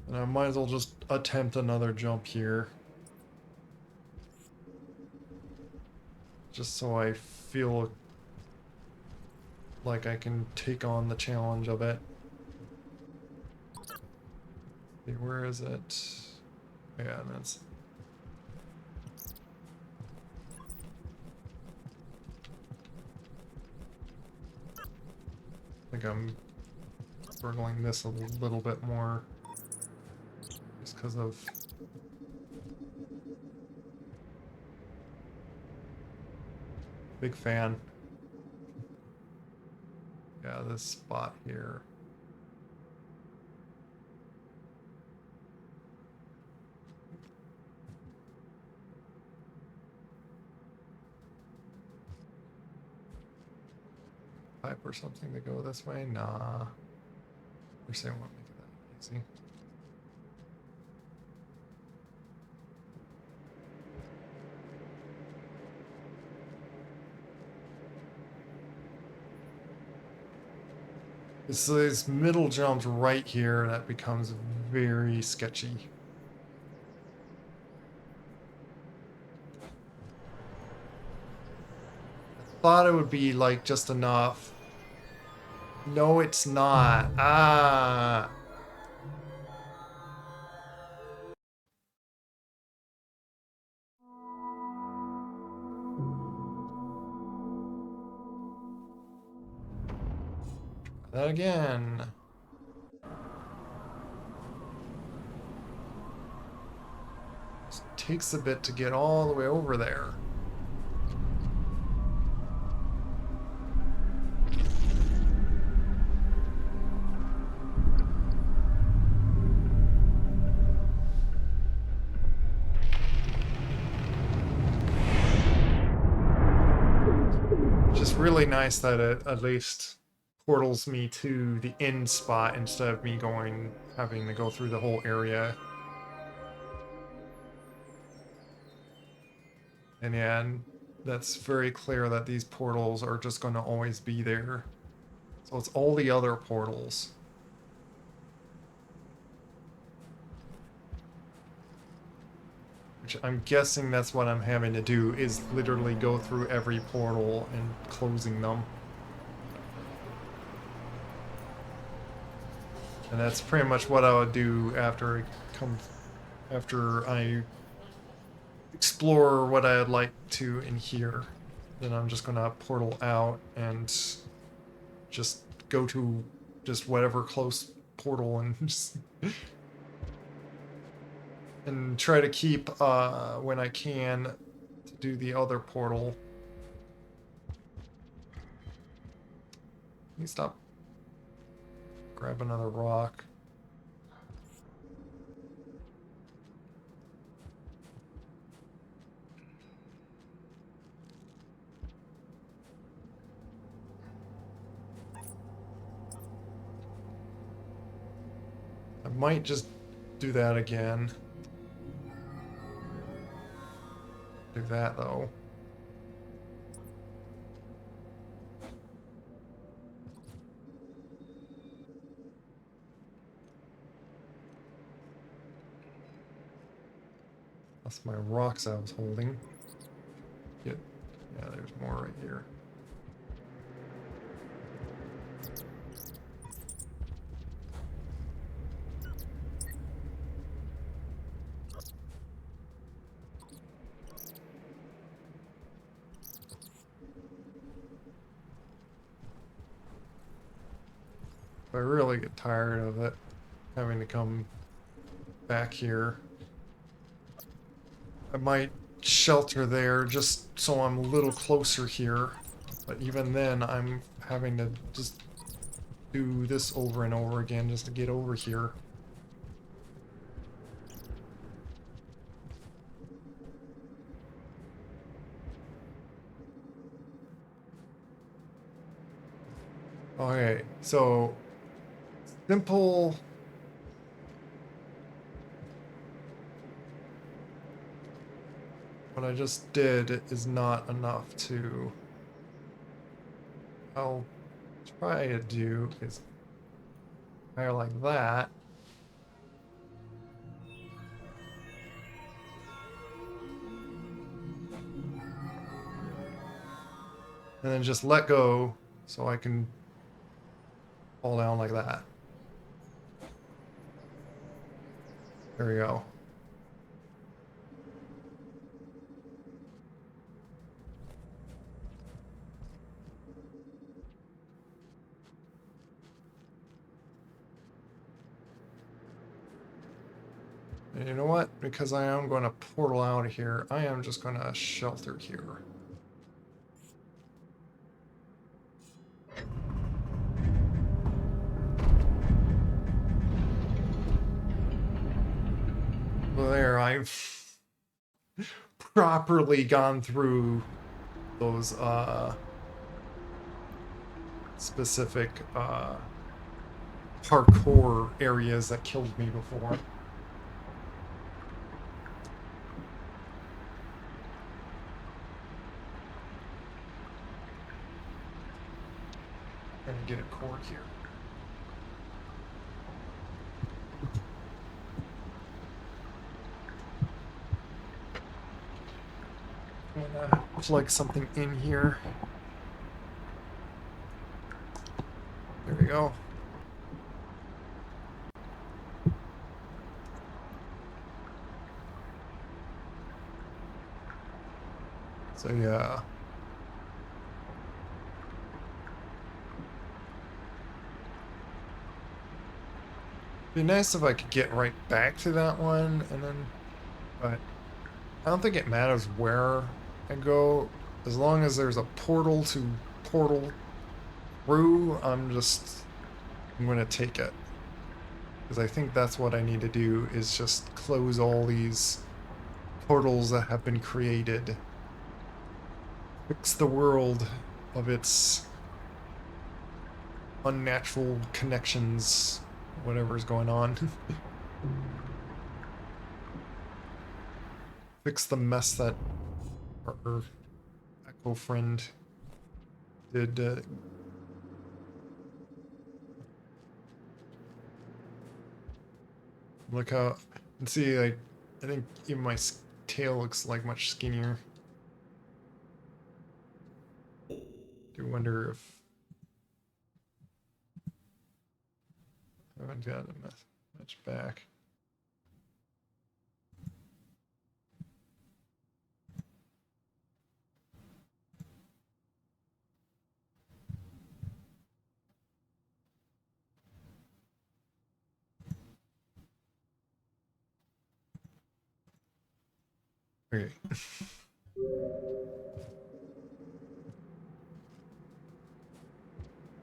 And I might as well just attempt another jump here. Just so I feel like I can take on the challenge of it. Okay, where is it? Yeah, that's... I think I'm struggling this a little bit more. Just because of... Big fan. Yeah, this spot here. Pipe or something to go this way? Nah. They're saying I won't make it that easy. It's these middle jumps right here that becomes very sketchy. I thought it would be like just enough. No, it's not. Ah. Try that again. It takes a bit to get all the way over there. Just really nice that it at least portals me to the end spot instead of me having to go through the whole area. And yeah, that's very clear that these portals are just going to always be there. So it's all the other portals. Which I'm guessing that's what I'm having to do, is literally go through every portal and closing them. And that's pretty much what I would do after I explore what I'd like to in here. Then I'm just gonna portal out and just go to just whatever close portal and just and try to keep when I can to do the other portal. Let me stop. Grab another rock. I might just do that again. Do that though. That's my rocks I was holding. Yeah, there's more right here. I really get tired of it, having to come back here. I might shelter there just so I'm a little closer here, but even then I'm having to just do this over and over again just to get over here. Okay, so simple. What I just did is not enough to. I'll try to do is higher like that. And then just let go so I can fall down like that. There we go. And you know what? Because I am going to portal out of here, I am just going to shelter here. Well, there, I've properly gone through those specific parkour areas that killed me before. Gonna get a cord here. I'm gonna plug something in here. There we go. So yeah. Be nice if I could get right back to that one and then, but I don't think it matters where I go as long as there's a portal to portal through. I'm gonna take it because I think that's what I need to do is just close all these portals that have been created, fix the world of its unnatural connections, whatever's going on. Fix the mess that our Echo friend did. Look how, and see, like, I think even my tail looks like much skinnier. Do wonder if I haven't gotten much back. Okay.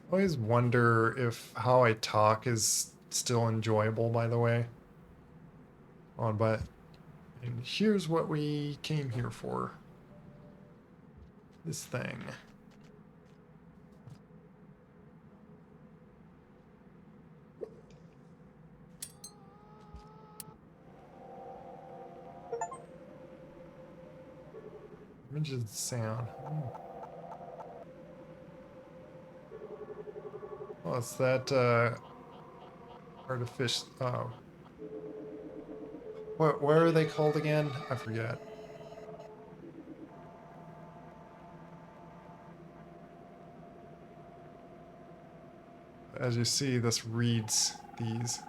I always wonder if how I talk is still enjoyable, by the way. But and here's what we came here for. This thing. Images sound. Oh, it's that artificial. Oh, what are they called again? I forget. As you see, this reads these.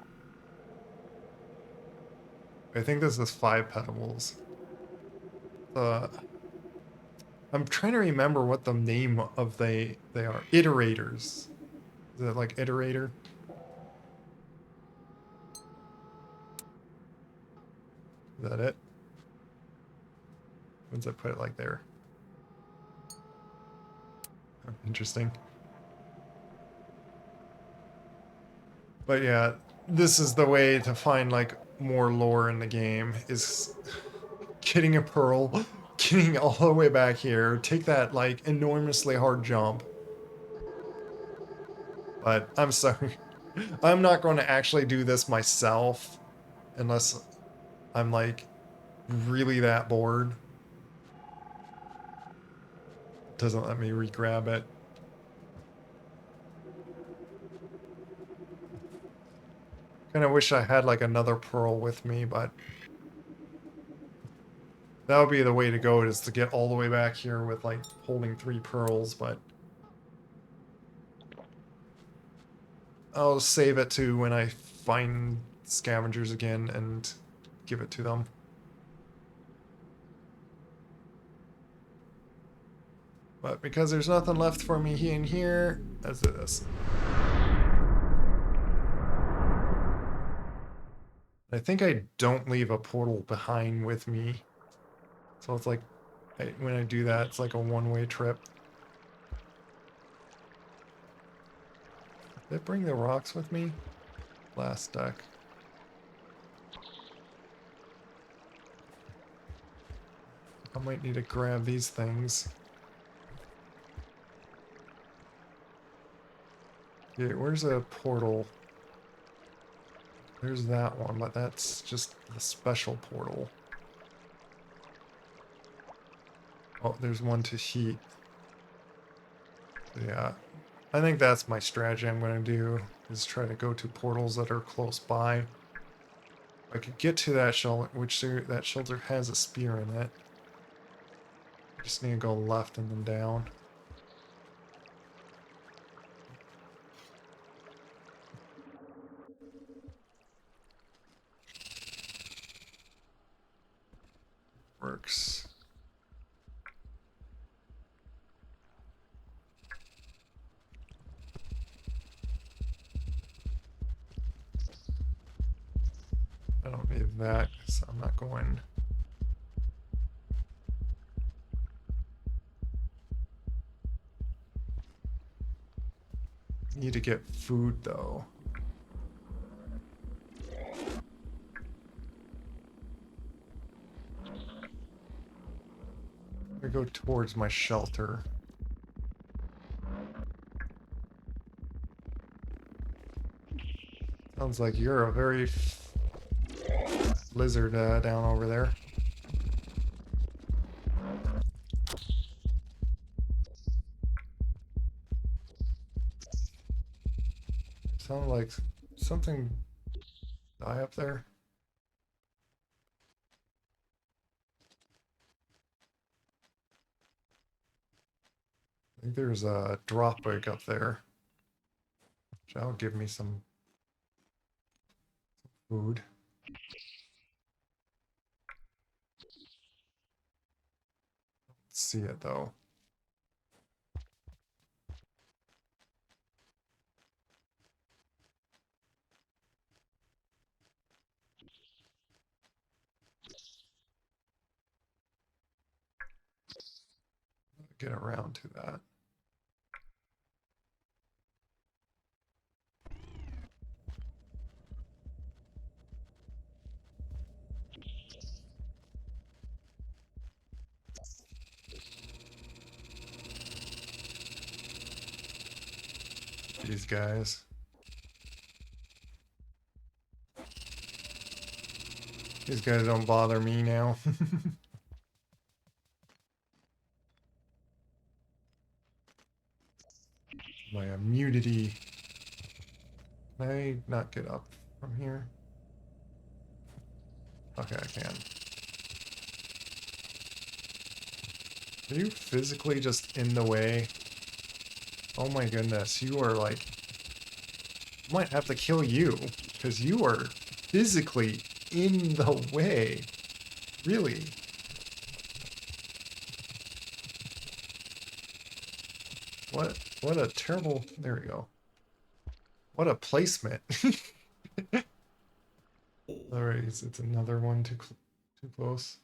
I think this is 5 petals. I'm trying to remember what the name of they are. Iterators. Is it like iterator? Is that it? Once I put it like there. Oh, interesting. But yeah, this is the way to find like more lore in the game is getting a pearl, getting all the way back here, take that like enormously hard jump. But I'm sorry. I'm not going to actually do this myself unless I'm like really that bored. It doesn't let me re-grab it. Kind of wish I had like another pearl with me, but that would be the way to go, is to get all the way back here with like holding 3 pearls, but I'll save it to when I find scavengers again and give it to them. But because there's nothing left for me in here, let's do this. I think I don't leave a portal behind with me. So it's like, when I do that, it's like a one-way trip. Did I bring the rocks with me? Last deck. I might need to grab these things. Okay, where's a portal? There's that one, but that's just the special portal. Oh, there's one to heat. Yeah, I think that's my strategy I'm going to do, is try to go to portals that are close by. I could get to that shelter, that shelter has a spear in it. I just need to go left and then down. Works. I don't need that, because I'm not going. Need to get food though. I go towards my shelter. Sounds like you're a very lizard down over there. Sounded like something die up there. think there's a drop rig up there. Which will give me some food. Let's see it though. Get around to that. These guys. These guys don't bother me now. My immunity. Can I not get up from here? Okay, I can. Are you physically just in the way? Oh my goodness, you are like... I might have to kill you, because you are physically in the way. Really? What a terrible... There we go. What a placement. Alright, it's another one too close.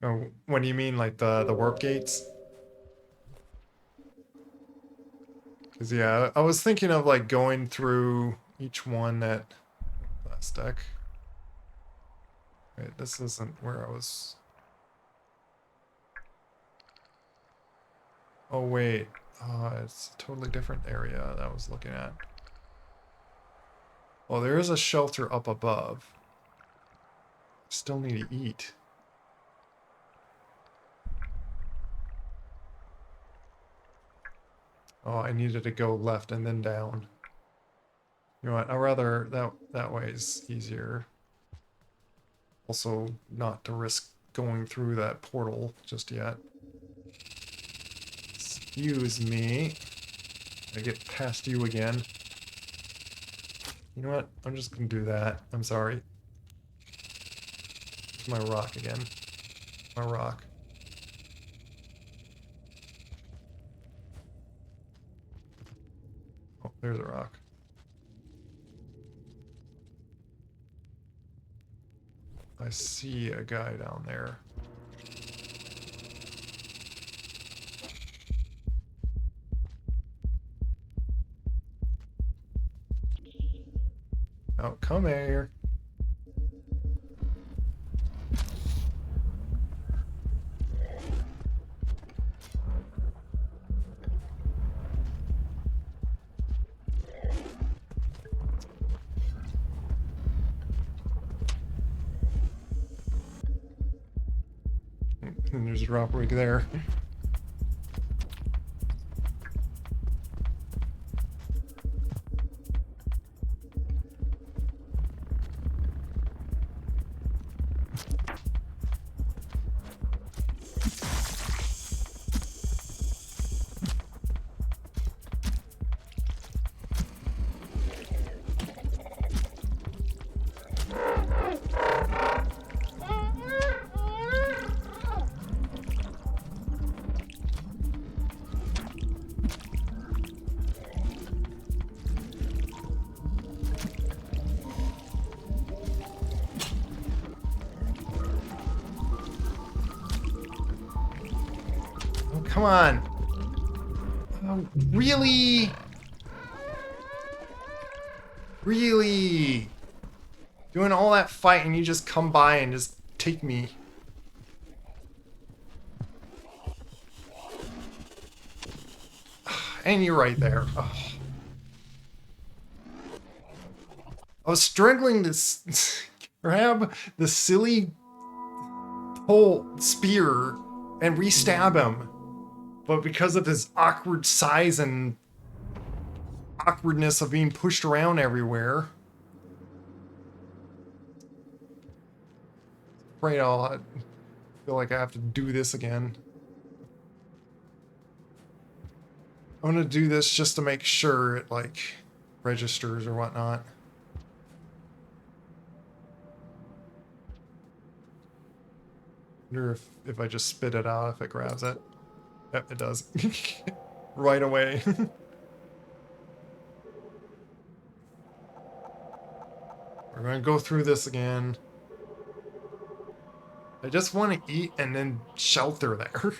Oh, what do you mean, like the warp gates? Because yeah, I was thinking of like going through each one at last deck. Wait, this isn't where I was. Oh wait, it's a totally different area that I was looking at. Oh, there is a shelter up above. Still need to eat. Oh, I needed to go left and then down. You know what? I'd rather that way is easier. Also, not to risk going through that portal just yet. Excuse me. I get past you again. You know what? I'm just gonna do that. I'm sorry. It's my rock again. My rock. Oh, there's a rock. I see a guy down there. Oh, come here. And there's a drop rig there. Come on. Oh, really? Really? Doing all that fight and you just come by and just take me. And you're right there. Oh. I was struggling to grab the silly pole spear and re-stab him. But because of his awkward size and awkwardness of being pushed around everywhere, right, I feel like I have to do this again. I'm gonna do this just to make sure it like registers or whatnot. Wonder if I just spit it out if it grabs it. Yep, it does. Right away. We're gonna go through this again. I just want to eat and then shelter there.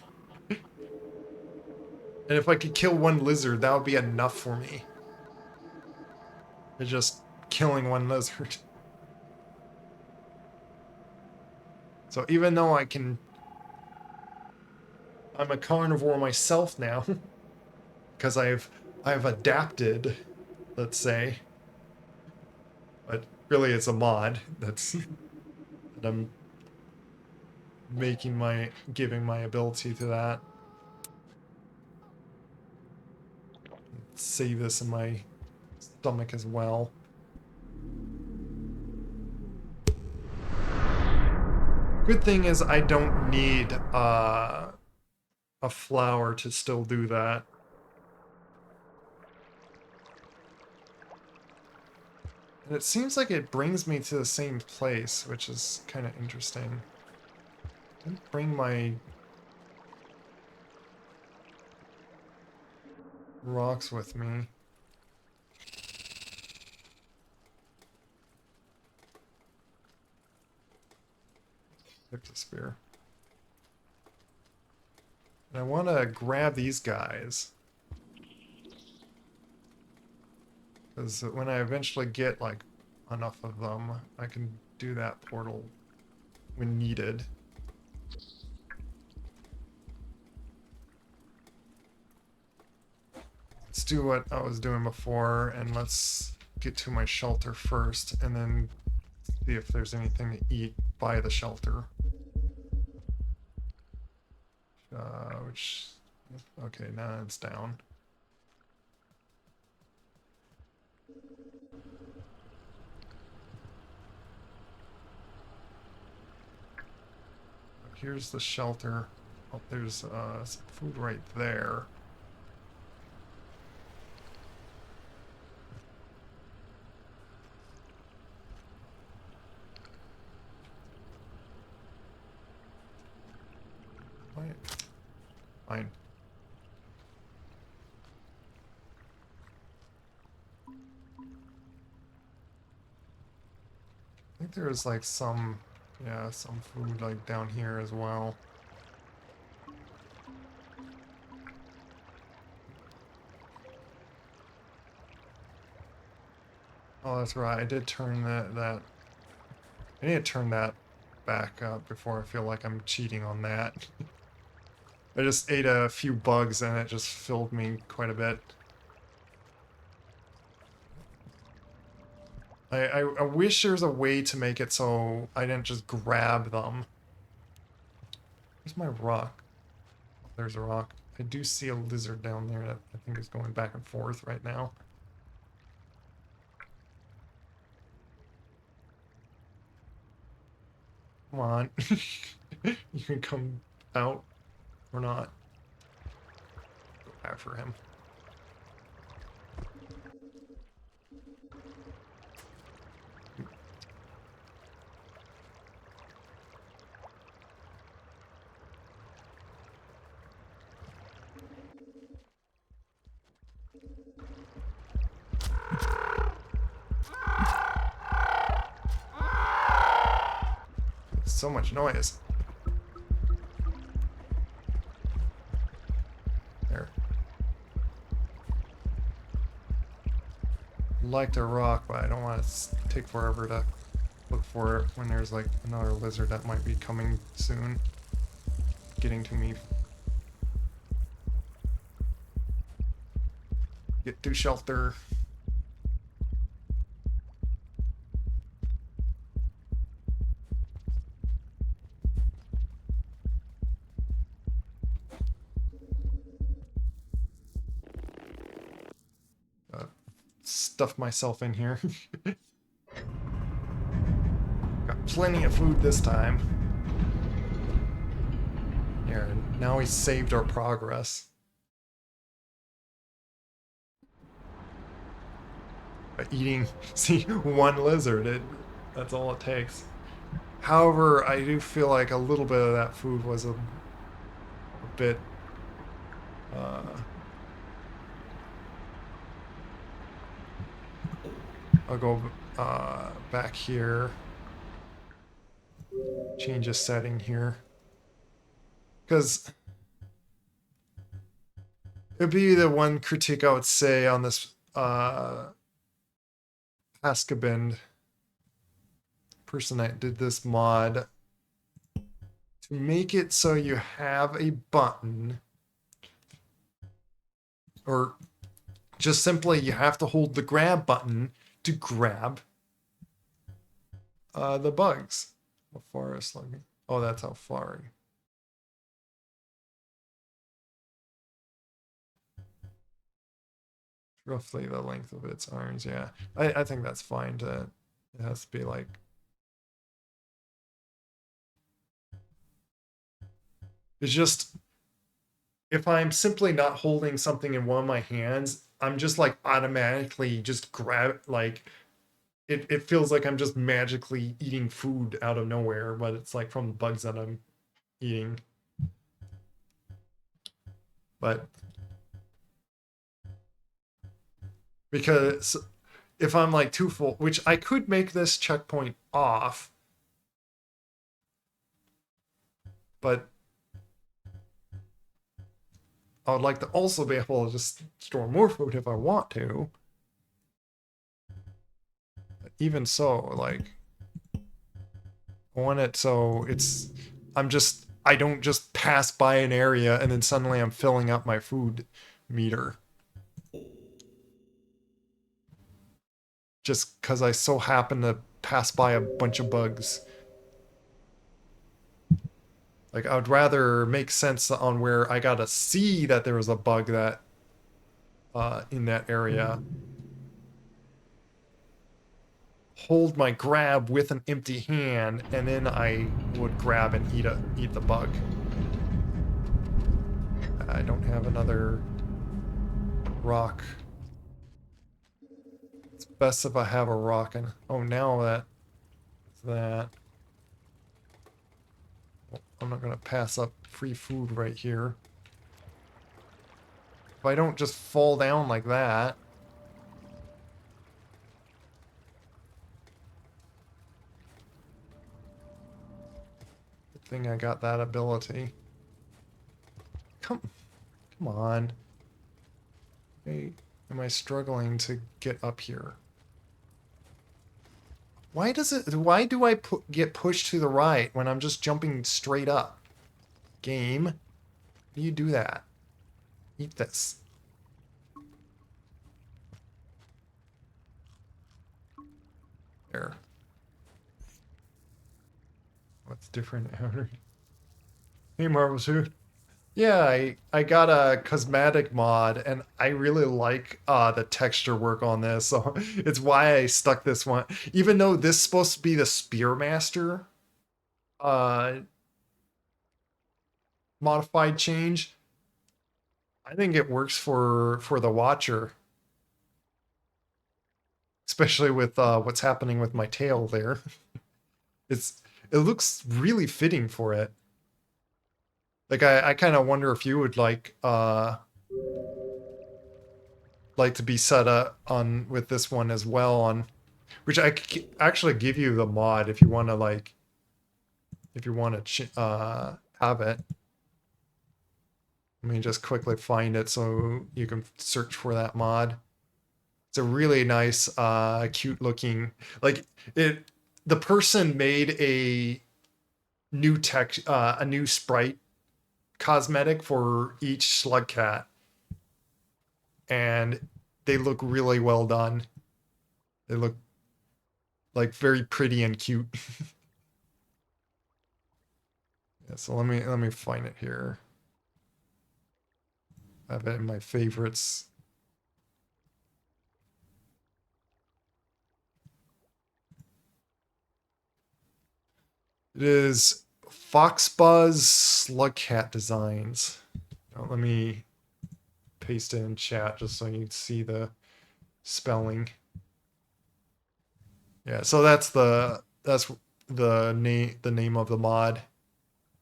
And if I could kill one lizard, that would be enough for me. It's just killing one lizard. So even though I'm a carnivore myself now, because I've adapted, let's say. But really it's a mod that I'm giving my ability to that. Save this in my stomach as well. Good thing is I don't need a flower to still do that. And it seems like it brings me to the same place, which is kind of interesting. Didn't bring my rocks with me. Pick the spear. And I want to grab these guys. Because when I eventually get, like, enough of them, I can do that portal when needed. Let's do what I was doing before, and let's get to my shelter first, and then see if there's anything to eat by the shelter. Okay, now it's down. Here's the shelter. Oh, there's some food right there. Fine. I think there's like some food like down here as well. Oh, that's right. I did turn that. I need to turn that back up before I feel like I'm cheating on that. I just ate a few bugs and it just filled me quite a bit. I wish there was a way to make it so I didn't just grab them. Where's my rock? Oh, there's a rock. I do see a lizard down there that I think is going back and forth right now. Come on. You can come out or not. Go after him. So much noise. There. I'd like to rock, but I don't want to take forever to look for it when there's like another lizard that might be coming soon. Getting to me. Get to shelter. Stuff myself in here. Got plenty of food this time. Here, now we saved our progress. eating, see, one lizard. That's all it takes. However, I do feel like a little bit of that food was a bit. Uh, I'll go back here, change a setting here, because it'd be the one critique I would say on this Pascabend person that did this mod, to make it so you have a button, or just simply you have to hold the grab button to grab the bugs. How far is slugging? Oh, that's how far. Roughly the length of its arms, yeah. I think that's fine to, it has to be like, it's just, if I'm simply not holding something in one of my hands, I'm just like automatically just grab, like, it feels like I'm just magically eating food out of nowhere, but it's like from the bugs that I'm eating. But because if I'm like too full, which I could make this checkpoint off, but I would like to also be able to just store more food if I want to. But even so, like, I want it so it's, I don't just pass by an area and then suddenly I'm filling up my food meter. Just because I so happen to pass by a bunch of bugs. Like, I would rather make sense on where I gotta see that there was a bug that in that area. Hold my grab with an empty hand, and then I would grab and eat the bug. I don't have another rock. It's best if I have a rock. And oh, now that I'm not gonna pass up free food right here. If I don't just fall down like that. Good thing I got that ability. Come on. Hey, am I struggling to get up here? Why do I get pushed to the right when I'm just jumping straight up? Game, how do you do that? Eat this. There. What's different? Hey, Marvel Suit. Yeah, I got a cosmetic mod and I really like the texture work on this, so it's why I stuck this one. Even though this is supposed to be the Spearmaster uh modified change, I think it works for the Watcher, especially with what's happening with my tail there. It looks really fitting for it. Like I kind of wonder if you would like to be set up on with this one as well, on which I could actually give you the mod if you want to, like, if you want to have it. Let me just quickly find it so you can search for that mod. It's a really nice cute looking, like, it the person made a new a new sprite cosmetic for each slug cat, and they look really well done. They look like very pretty and cute. Yeah, so let me find it here. I have it in my favorites. It is Foxbuzz Slugcat Designs. Now, let me paste it in chat just so you can see the spelling. Yeah, so that's the name of the mod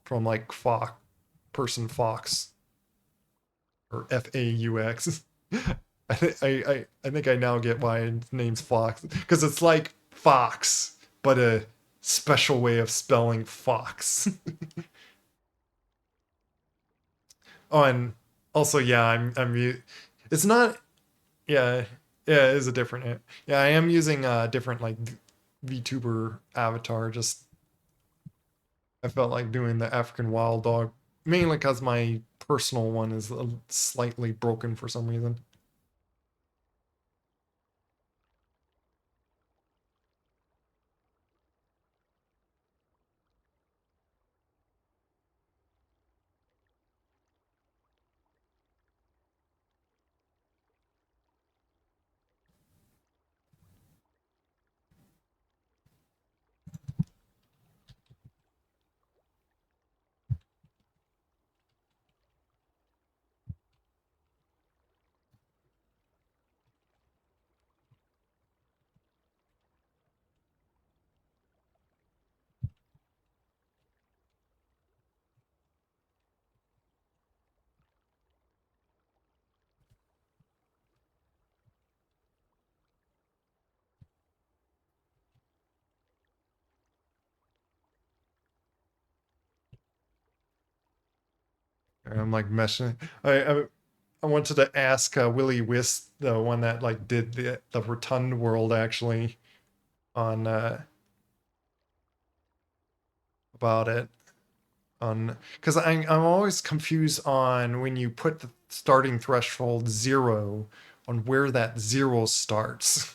from like Fox person Fox or FAUX. I think I now get why his name's Fox because it's like Fox, but a special way of spelling Fox. Oh, and also yeah, it's not yeah yeah it is a different yeah I am using a different like VTuber avatar. Just I felt like doing the African wild dog mainly because my personal one is slightly broken for some reason. And I'm like meshing. I wanted to ask Willie Wist, the one that like did the Rotund World actually, on about it on because I'm always confused on when you put the starting threshold 0 on where that 0 starts.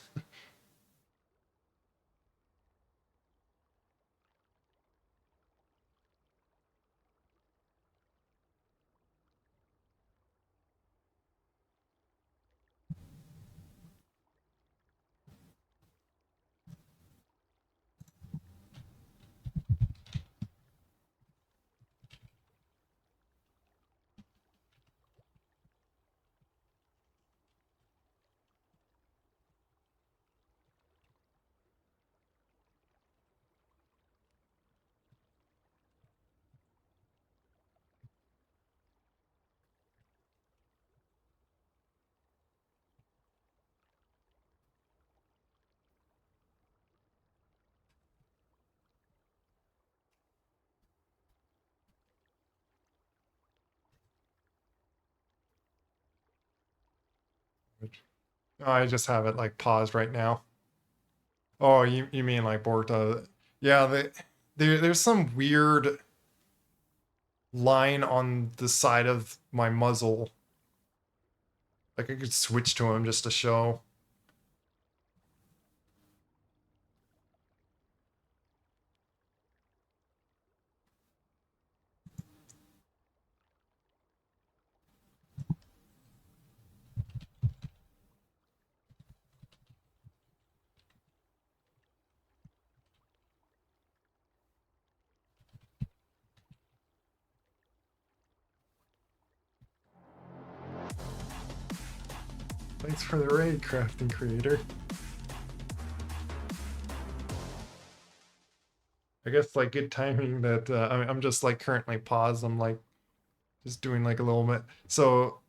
I just have it like paused right now. Oh, you mean like Borta? Yeah, there's some weird line on the side of my muzzle. Like I could switch to him just to show. Thanks for the raid, crafting creator. I guess like good timing that I'm just like currently paused. I'm like just doing like a little bit. So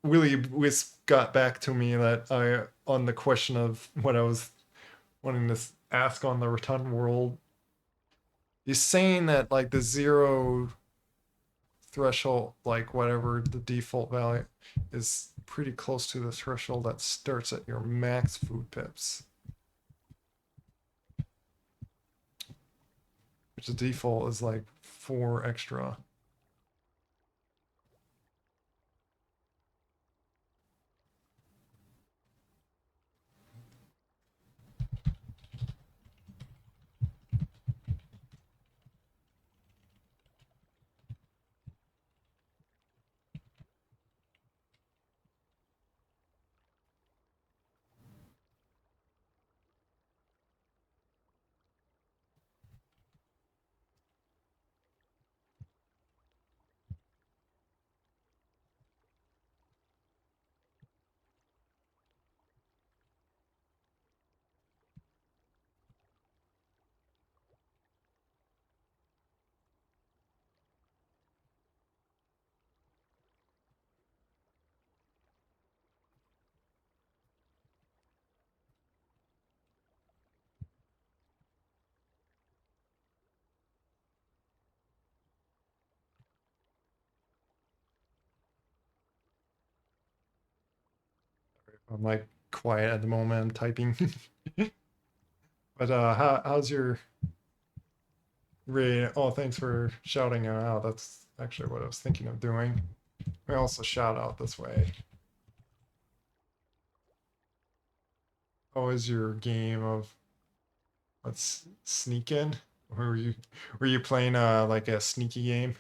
Willie Wisp got back to me that I on the question of what I was wanting to ask on the Rotund World. He's saying that like the 0 threshold, like whatever the default value, is pretty close to the threshold that starts at your max food pips, which the default is like 4 extra. I'm like quiet at the moment. I'm typing. But how's your raid? Oh, thanks for shouting it out. That's actually what I was thinking of doing. We also shout out this way. How is your game of what's sneaking? Were you playing like a sneaky game?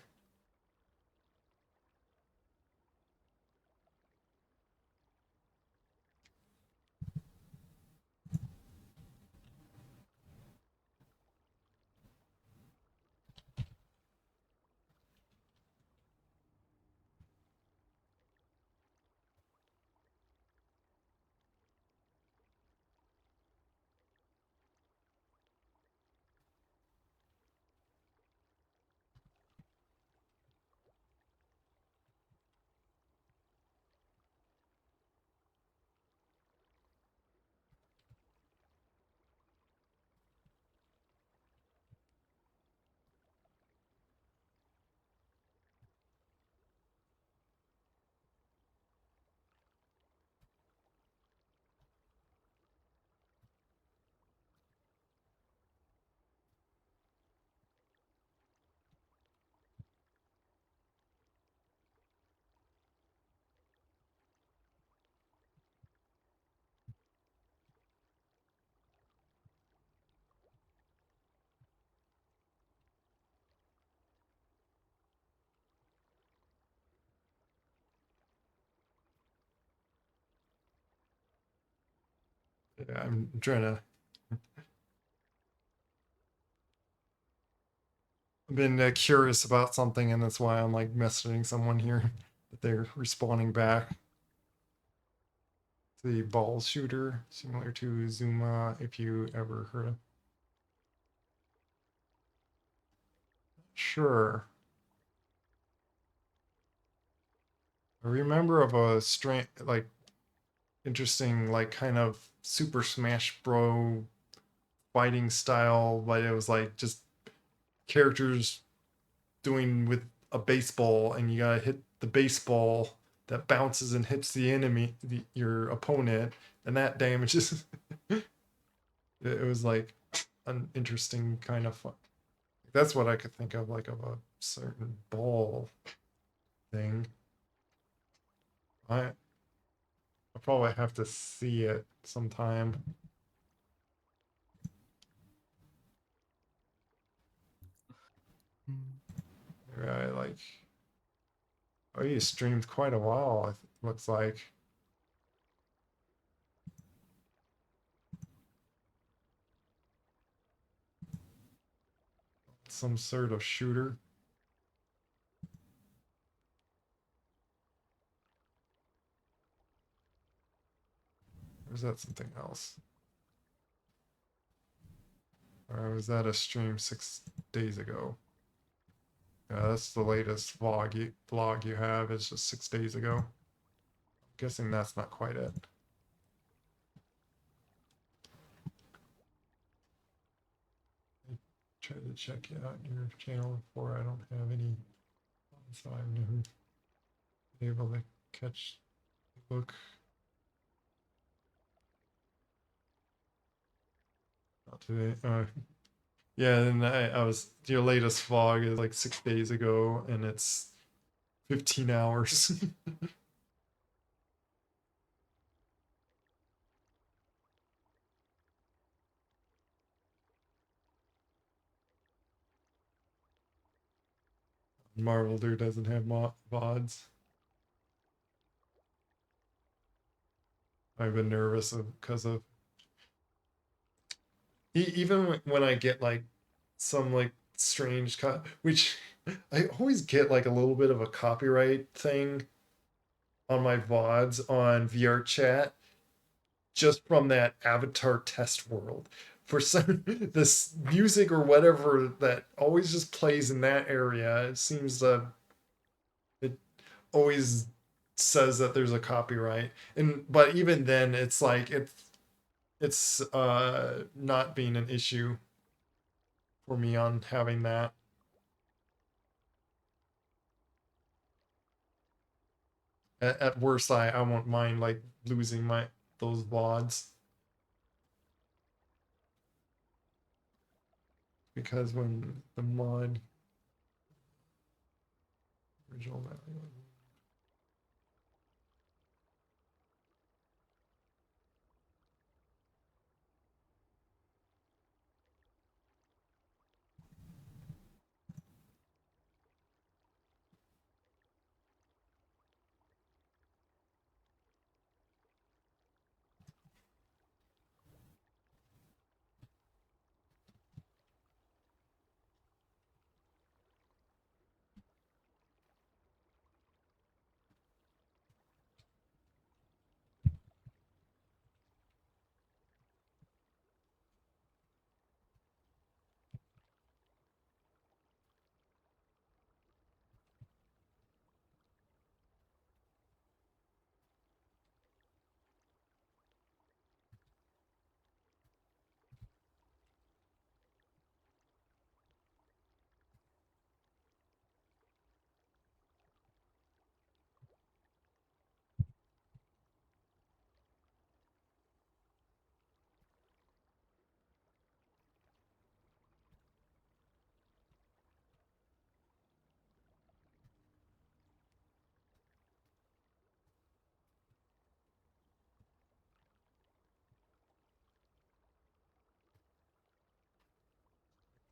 Yeah, I'm trying to. I've been curious about something, and that's why I'm like messaging someone here that they're responding back. The ball shooter, similar to Zuma, if you ever heard of. Sure. I remember of a like interesting, like kind of Super Smash Bro fighting style, but it was like just characters doing with a baseball, and you gotta hit the baseball that bounces and hits the enemy, your opponent, and that damages. It was like an interesting kind of fun. That's what I could think of, like of a certain ball thing. I'll probably have to see it sometime. Right, like, oh, you streamed quite a while. Looks like some sort of shooter. Or is that something else? Or was that a stream 6 days ago? Yeah, that's the latest vlog you have. It's just 6 days ago. I'm guessing that's not quite it. I tried to check out your channel before. I don't have any, so I've never been able to catch the look. Not today. Yeah, and I was your latest vlog is like 6 days ago, and it's 15 hours. Marvel Dude doesn't have VODs. I've been nervous because of even when I get like some like strange which I always get like a little bit of a copyright thing on my VODs on VR chat just from that Avatar test world. For some, this music or whatever that always just plays in that area, it seems it always says that there's a copyright. And but even then, it's like it's not being an issue for me on having that. At worst, I won't mind like losing my those VODs. Because when the mod original value.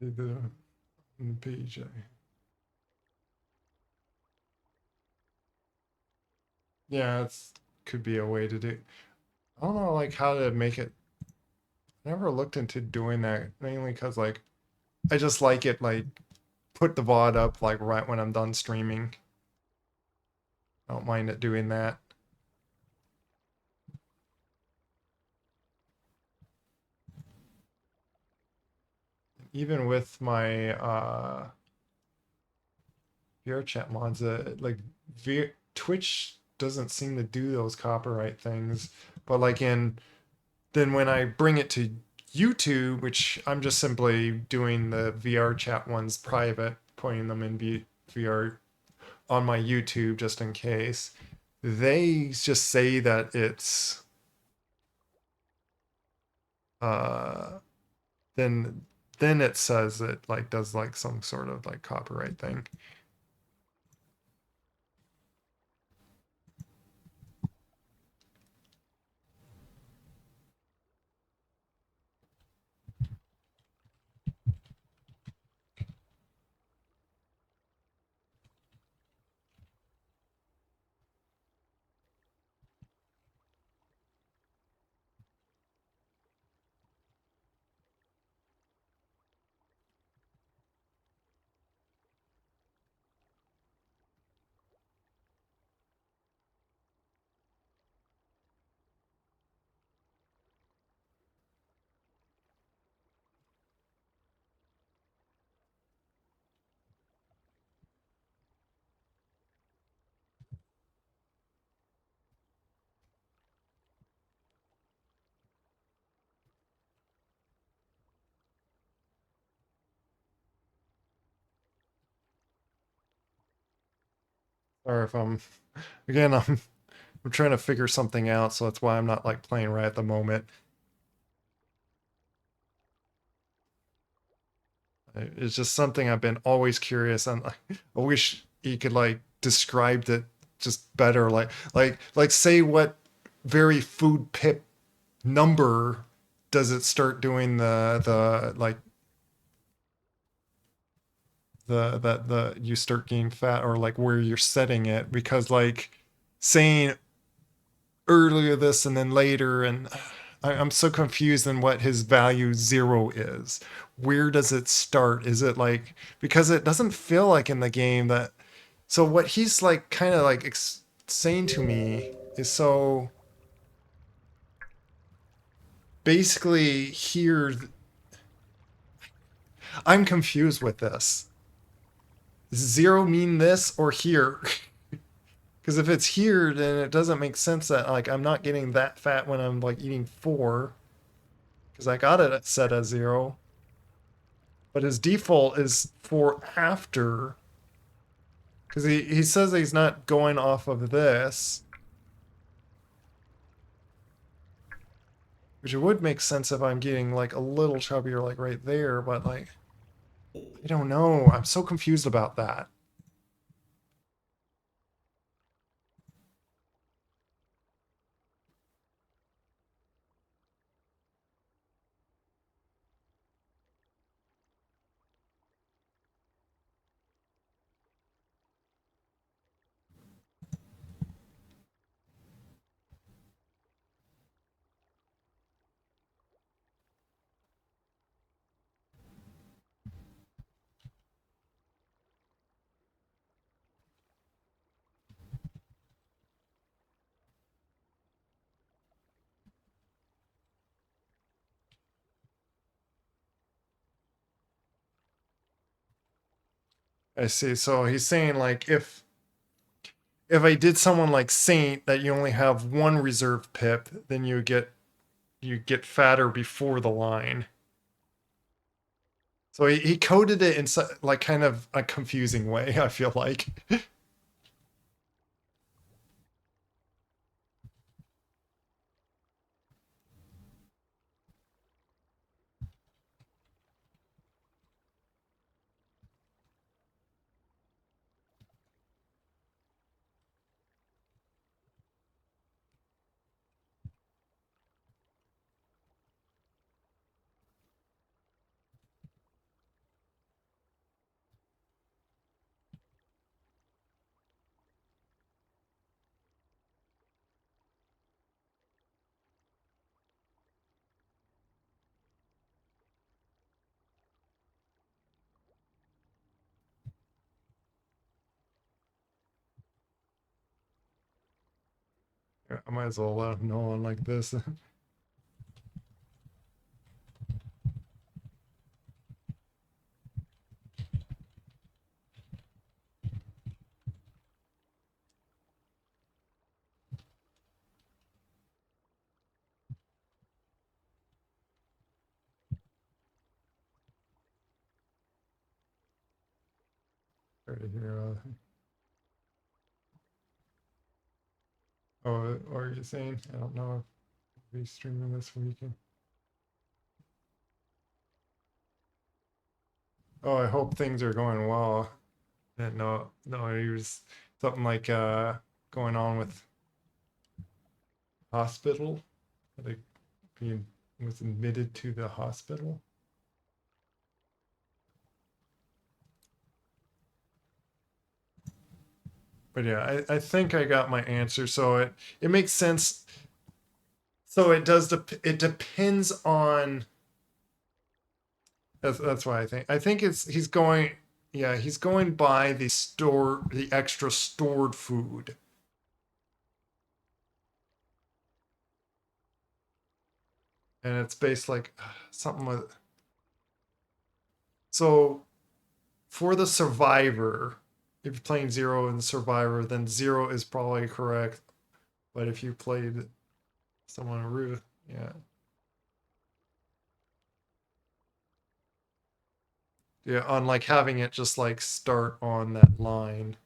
The PJ. Yeah, it's could be a way to do. I don't know like how to make it. I never looked into doing that mainly because like I just like it like put the VOD up like right when I'm done streaming. I don't mind it doing that. Even with my VR chat mods, Twitch doesn't seem to do those copyright things. But like in then when I bring it to YouTube, which I'm just simply doing the VR chat ones private, putting them in VR on my YouTube just in case, they just say that it's uh then then it says it like does like some sort of like copyright thing. Or if I'm again I'm trying to figure something out, so that's why I'm not like playing right at the moment. It's just something I've been always curious and I wish he could like describe it just better. Like say what very food pip number does it start doing the like the you start getting fat or like where you're setting it because like saying earlier this and then later and I'm so confused in what his value zero is. Where does it start? Is it like because it doesn't feel like in the game that so what he's like kind of like saying to me is so basically here I'm confused with this. Does zero mean this or here? Because if it's here, then it doesn't make sense that like I'm not getting that fat when I'm like eating four because I got it set as zero. But his default is for after because he says he's not going off of this. Which it would make sense if I'm getting like a little chubbier, like right there, but like, I don't know. I'm so confused about that. I see. So he's saying like if I did someone like Saint that you only have one reserve pip, then you get fatter before the line. So he coded it in like kind of a confusing way, I feel like. I might as well let him know on like this. Right here. Oh, what are you saying? I don't know if he's streaming this weekend. Oh, I hope things are going well. Yeah, no, no, he was something like going on with hospital. Like being was admitted to the hospital. But yeah, I think I got my answer. So it makes sense. So it does it depends on that's why I think it's he's going yeah, he's going by the extra stored food. And it's based like something with so for the survivor, if you're playing zero and survivor, then zero is probably correct. But if you played someone root, yeah. Yeah, on like having it just like start on that line.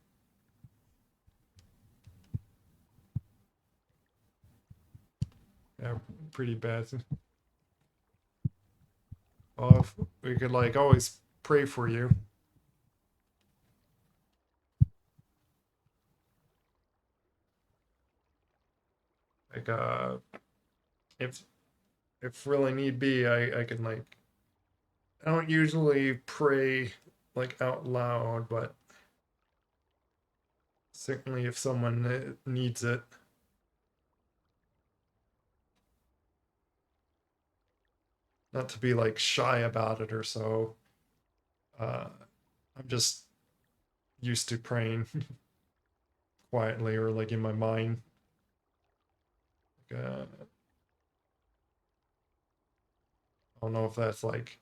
Yeah, pretty bad. Well, if we could like always pray for you. Like if if really need be, I can like I don't usually pray like out loud, but certainly if someone needs it, not to be like shy about it or so. Uh, I'm just used to praying quietly or like in my mind. I don't know if that's like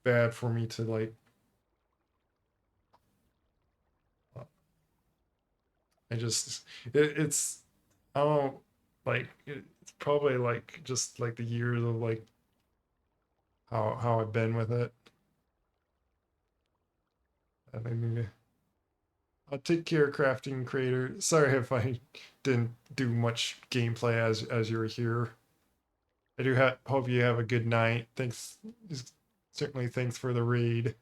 bad for me to like. uh, I just it's I don't like it's probably like just like the years of like how I've been with it. I think I'll take care, crafting creator. Sorry if I didn't do much gameplay as you were here. I do hope you have a good night. Thanks, certainly thanks for the raid.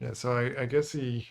Yeah, so I guess he.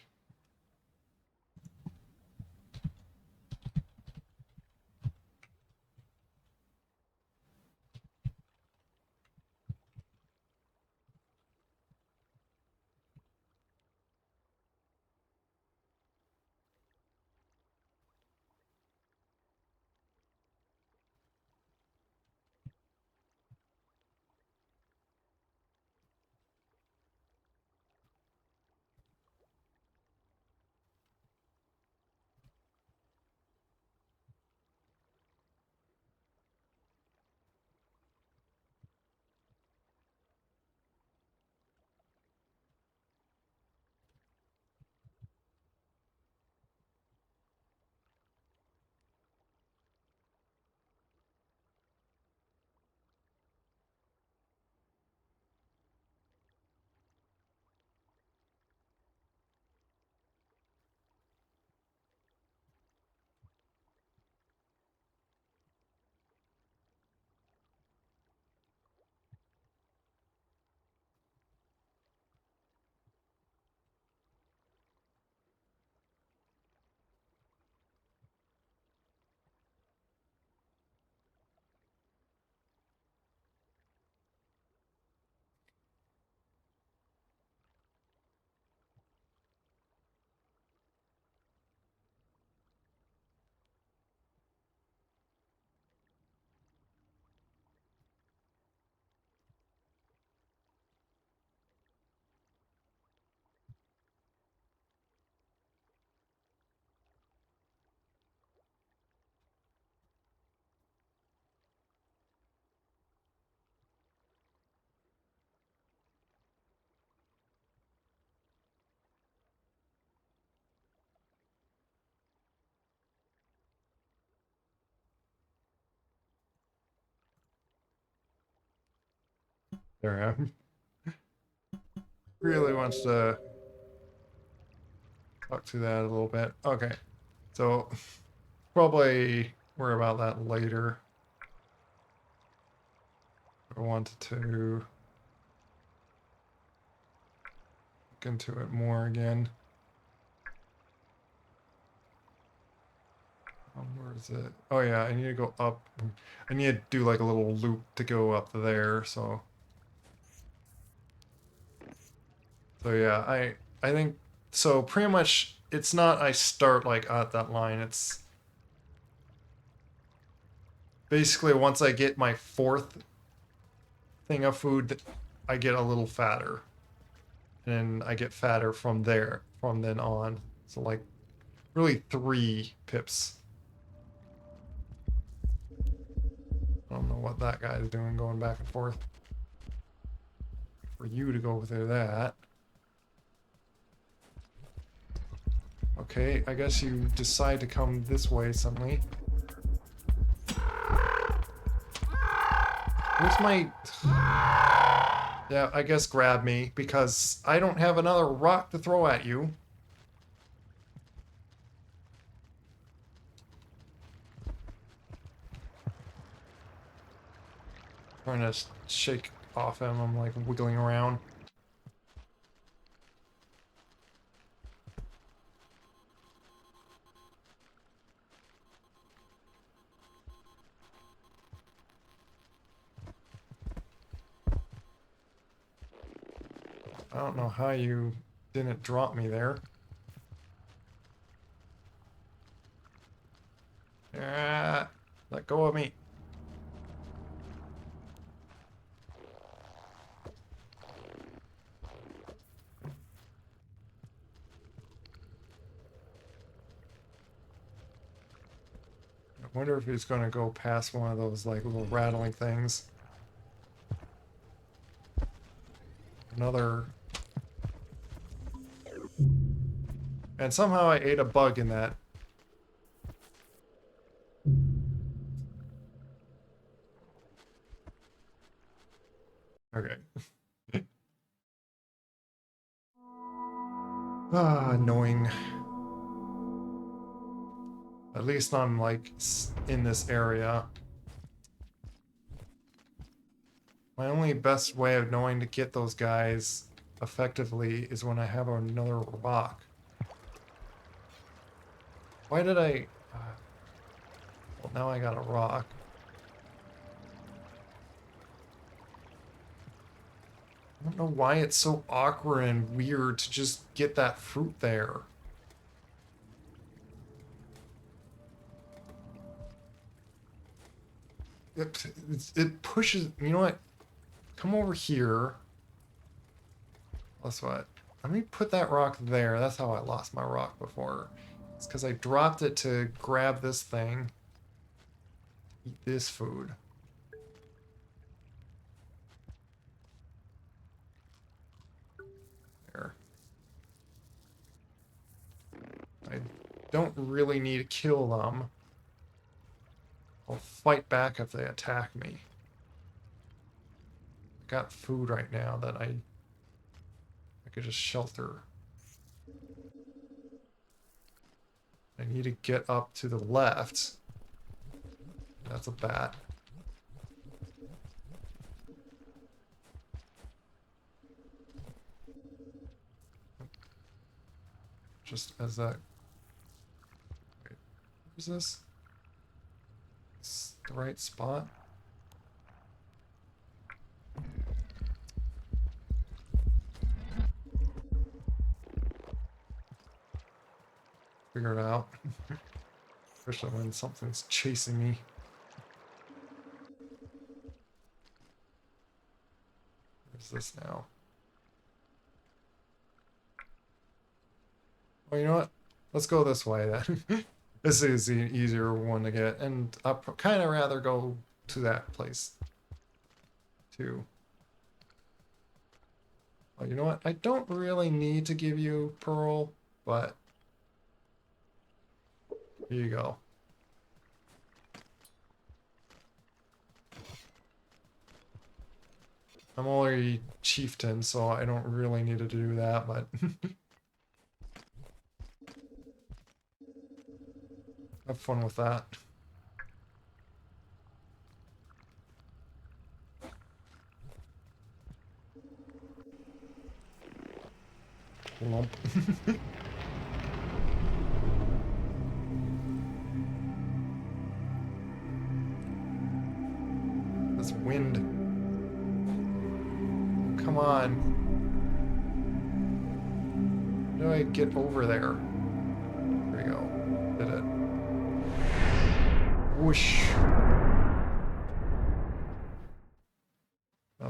There I am. Really wants to talk to that a little bit. Okay, so probably worry about that later. I wanted to look into it more again. Where is it? Oh yeah, I need to go up. I need to do like a little loop to go up there. So yeah, I think so. Pretty much, it's not I start like at that line. It's basically once I get my fourth thing of food, I get a little fatter, and I get fatter from there from then on. So like really 3 pips. I don't know what that guy is doing, going back and forth. For you to go through that. Okay, I guess you decide to come this way suddenly. Where's my... Yeah, I guess grab me, because I don't have another rock to throw at you. Trying to shake off him, I'm like wiggling around. I don't know how you didn't drop me there. Ah, let go of me. I wonder if he's gonna go past one of those like little rattling things. Another. And somehow I ate a bug in that. Okay. Ah, annoying. At least I'm like in this area. My only best way of knowing to get those guys effectively is when I have another rock. Why did I... well, now I got a rock. I don't know why it's so awkward and weird to just get that fruit there. It pushes... You know what? Come over here. That's what. Let me put that rock there. That's how I lost my rock before. It's because I dropped it to grab this thing. Eat this food. There. I don't really need to kill them. I'll fight back if they attack me. I got food right now that I could just shelter. I need to get up to the left. That's a bat. Just as that... Wait, where's this? It's the right spot? Figure it out. Especially when something's chasing me. Where's this now? Well, you know what? Let's go this way then. This is the easier one to get, and I'd kind of rather go to that place too. Well, you know what? I don't really need to give you Pearl, but here you go. I'm already chieftain, so I don't really need to do that, but have fun with that. Lump. This wind. Come on. How do I get over there? There we go. Did it. Whoosh.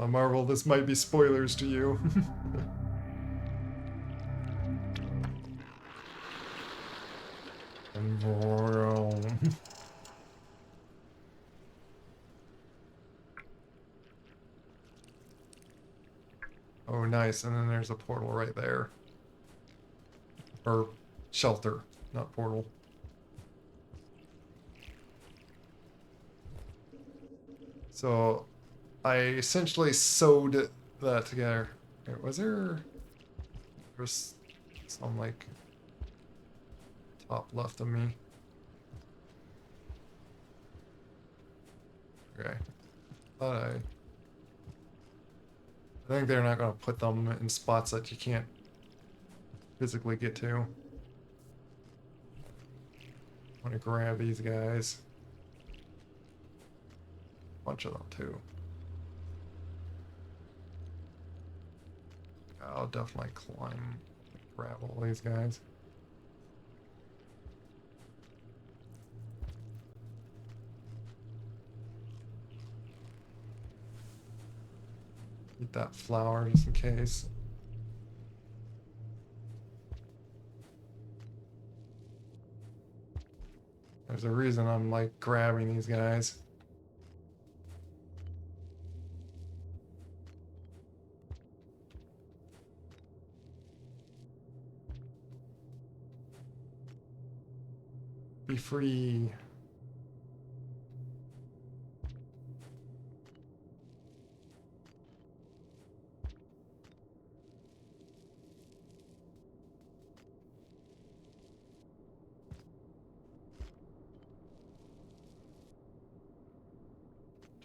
Marvel, this might be spoilers to you. Oh, nice. And then there's a portal right there. Or shelter, not portal. So I essentially sewed that together. Wait, was there some like top left of me? Okay. I think they're not going to put them in spots that you can't physically get to. I want to grab these guys. A bunch of them too. I'll definitely climb grab all these guys. Eat that flower just in case. There's a reason I'm like grabbing these guys. Be free.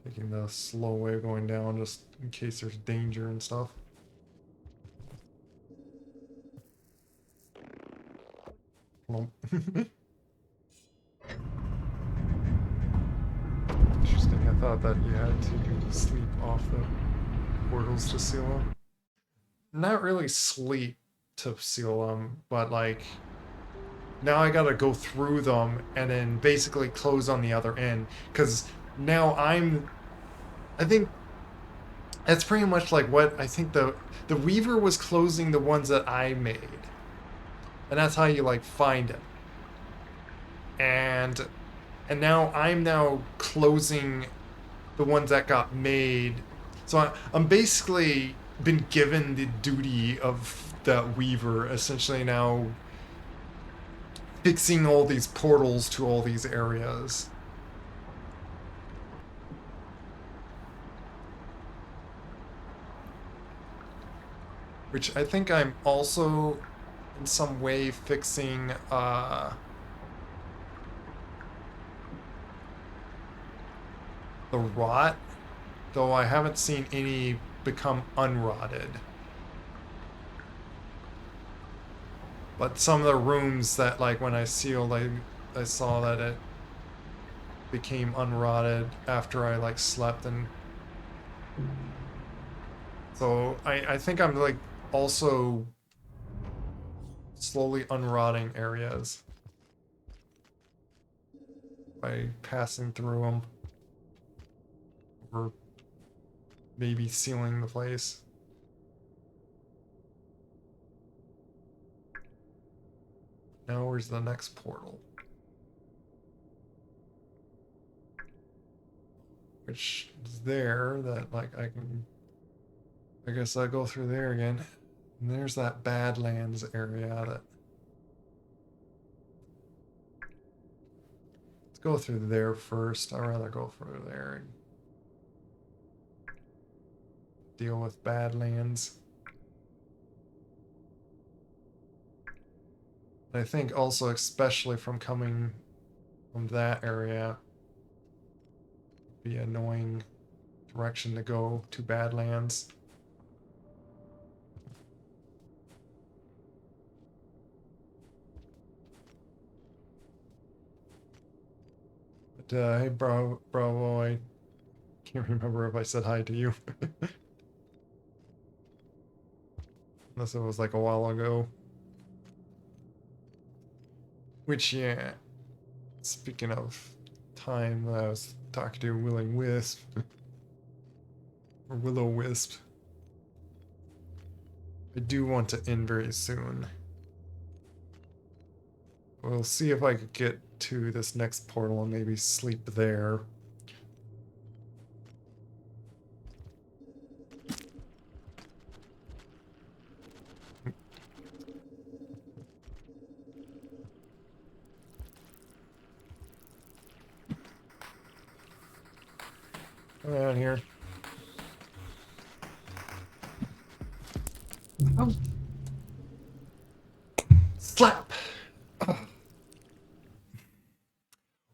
Taking the slow way going down just in case there's danger and stuff. Plump. Interesting, I thought that you had to sleep off the portals to seal them. Not really sleep to seal them, but like now I gotta go through them and then basically close on the other end, because now I think that's pretty much like what I think the Weaver was closing the ones that I made. And that's how you like find it. And now I'm now closing the ones that got made. So I'm basically been given the duty of that Weaver, essentially now fixing all these portals to all these areas. Which I think I'm also in some way fixing the rot, though I haven't seen any become unrotted. But some of the rooms that, like, when I sealed, I saw that it became unrotted after I, like, slept, and so I think I'm, like, also slowly unrotting areas by passing through them, or maybe sealing the place. Now where's the next portal? Which is there, that like I guess I'll go through there again. And there's that Badlands area that... Let's go through there first. I'd rather go through there and deal with Badlands. I think also, especially from coming from that area, be an annoying direction to go to Badlands. But hey, Bravo, I can't remember if I said hi to you. Unless it was like a while ago. Which, yeah, speaking of time, I was talking to Willing Wisp, or Will-O-Wisp. I do want to end very soon. We'll see if I could get to this next portal and maybe sleep there. Come on here. Oh. Slap! Ugh.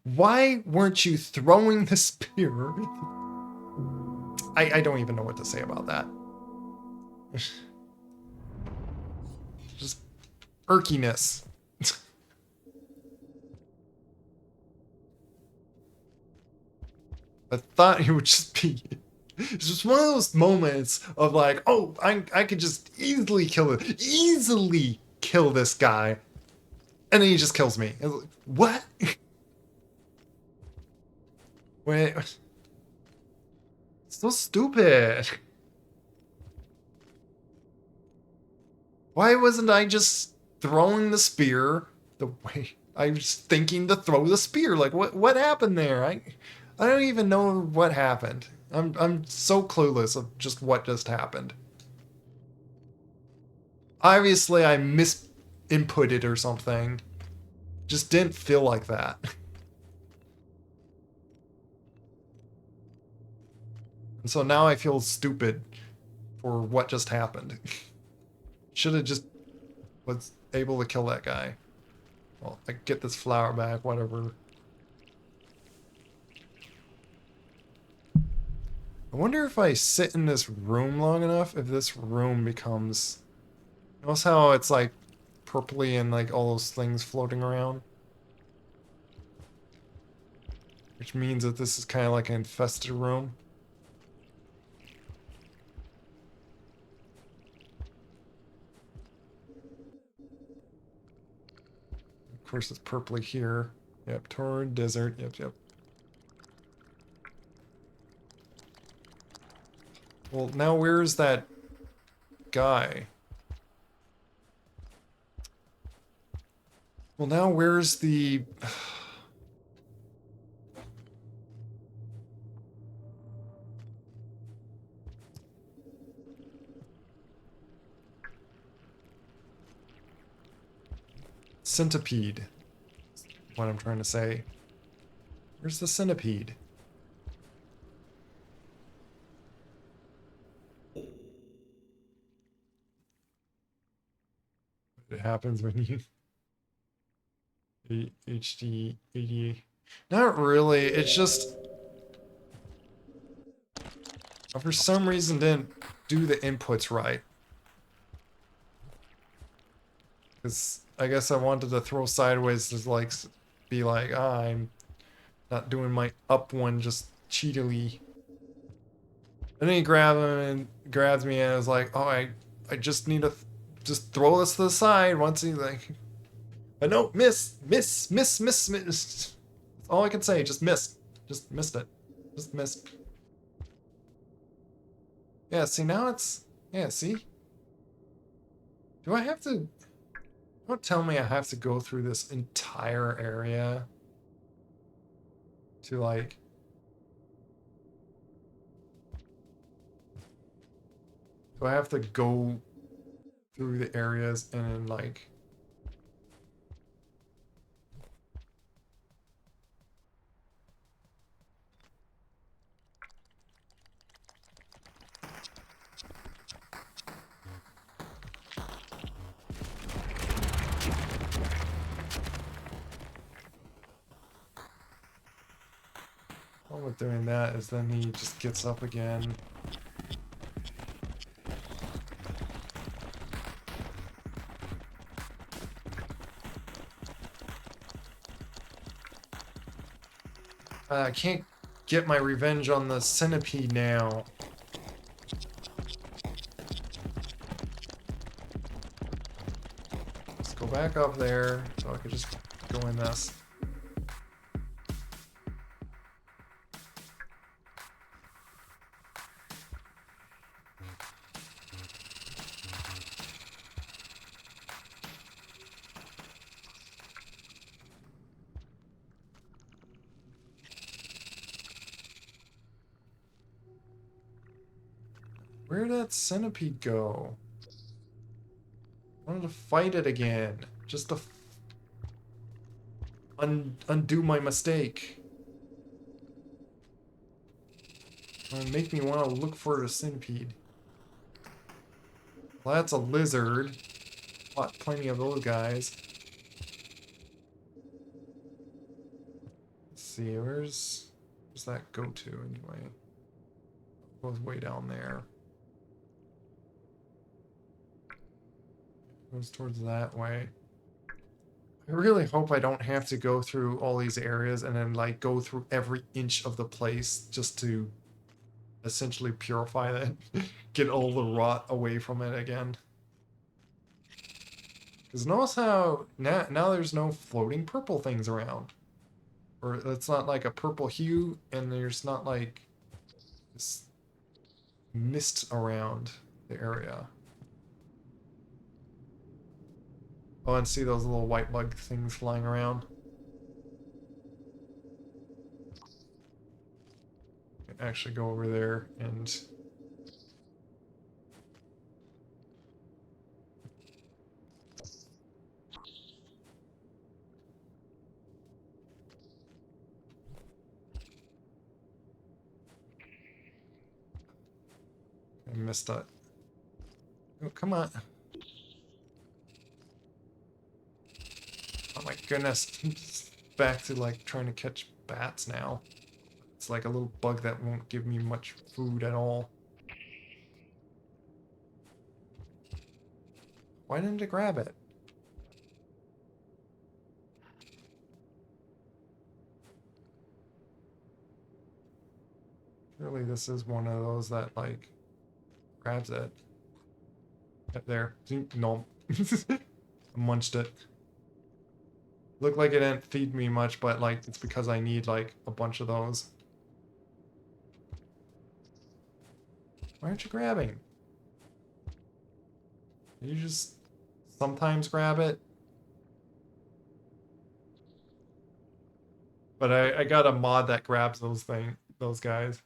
Why weren't you throwing the spear? I don't even know what to say about that. Just irkiness. I thought it would just be... It's just one of those moments of like, oh, I could just easily kill it. Easily kill kill this guy. And then he just kills me. Like, what? Wait. So stupid. Why wasn't I just throwing the spear the way I was thinking to throw the spear? Like what happened there? I don't even know what happened. I'm so clueless of just what just happened. Obviously I misinputted or something. Just didn't feel like that. And so now I feel stupid for what just happened. Should have just was able to kill that guy. Well, I get this flower back, whatever. I wonder if I sit in this room long enough, if this room becomes... Notice how it's like purpley and like all those things floating around? Which means that this is kind of like an infested room. Of course it's purpley here. Yep, torrid desert, yep. Well, now where's that guy? Well, now where's the... centipede. What I'm trying to say. Where's the centipede? It happens when you... HD, AD. Not really, it's just... I for some reason didn't do the inputs right. Because I guess I wanted to throw sideways to like be like, ah, I'm not doing my up one just cheatily. And then he grabs me and I was like, oh, I just need to just throw this to the side once he like... I know, miss. That's all I can say, just missed. Just missed it. Just missed. Yeah, see, now it's... Yeah, see? Do I have to... Don't tell me I have to go through this entire area to, like... Do I have to go through the areas and, like... All with doing that is then he just gets up again. I can't get my revenge on the centipede now. Let's go back up there so I could just go in this. Where'd that centipede go? I wanted to fight it again. Just to undo my mistake. It'll make me want to look for a centipede. Well, that's a lizard. Plenty of those guys. Let's see, where's that go to anyway? It goes way down there. Goes towards that way. I really hope I don't have to go through all these areas and then like go through every inch of the place just to essentially purify that, get all the rot away from it again. Because notice how now there's no floating purple things around. Or it's not like a purple hue, and there's not like this mist around the area. Oh, and see those little white bug things flying around? I can actually go over there and... I missed that. Oh, come on. Oh my goodness. Back to like trying to catch bats now. It's like a little bug that won't give me much food at all. Why didn't it grab it? Surely this is one of those that like grabs it. Up there. No. I munched it. Looked like it didn't feed me much, but like it's because I need like a bunch of those. Why aren't you grabbing? You just sometimes grab it. But I got a mod that grabs those guys.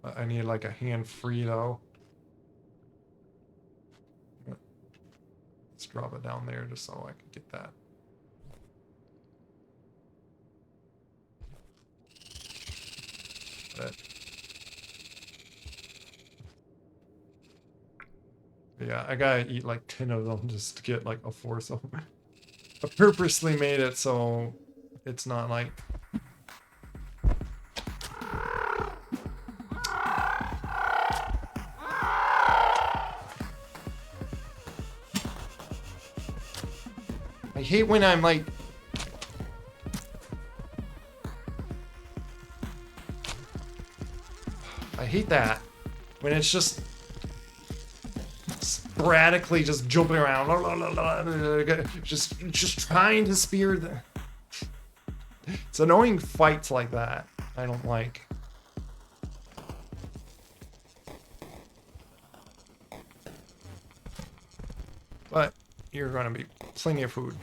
I need like a hand free though. Let's drop it down there just so I can get that. But yeah, I gotta eat like 10 of them just to get like a force of them. I purposely made it so it's not like... I hate when I'm like... I hate that. When it's just... sporadically just jumping around. Just trying to spear the... It's annoying fights like that. I don't like. But you're gonna be plenty of food.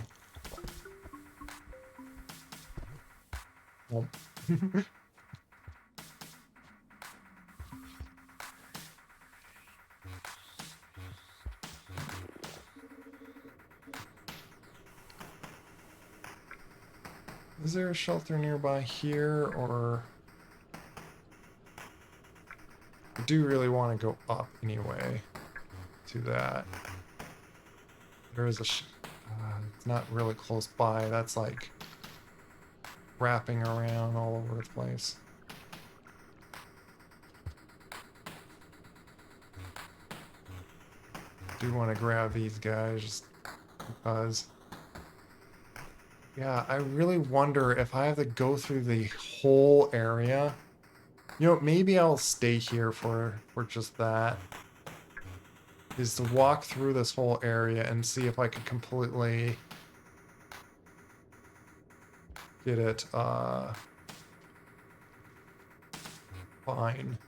Well. Is there a shelter nearby here, or... I do really want to go up anyway to that. There is a... it's not really close by. That's like wrapping around all over the place. I do want to grab these guys just because... Yeah, I really wonder if I have to go through the whole area. You know, maybe I'll stay here for just that. Is to walk through this whole area and see if I can completely get it, fine.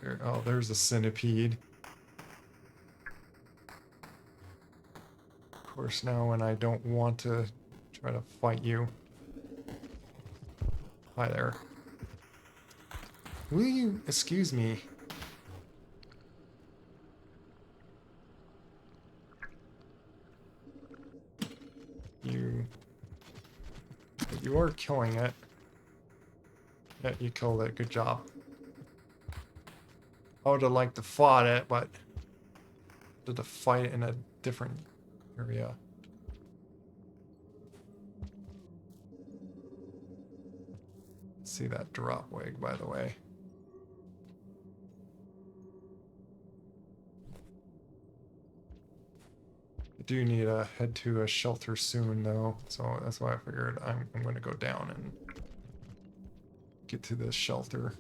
There, oh, there's a centipede. Of course, now when I don't want to try to fight you. Hi there. Will you excuse me? You are killing it. Yeah, you killed it. Good job. I would have liked to fought it, but did to fight it in a different area. See that drop wig, by the way. I do need to head to a shelter soon, though, so that's why I figured I'm going to go down and get to this shelter.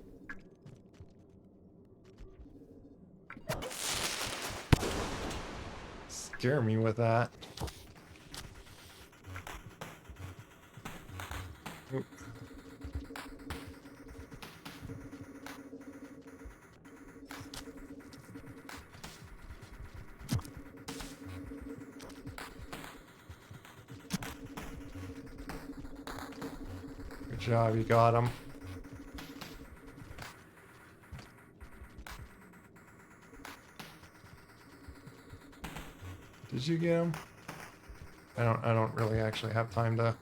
Scare me with that. Oop. Good job, you got him. Did you get him? I don't really actually have time to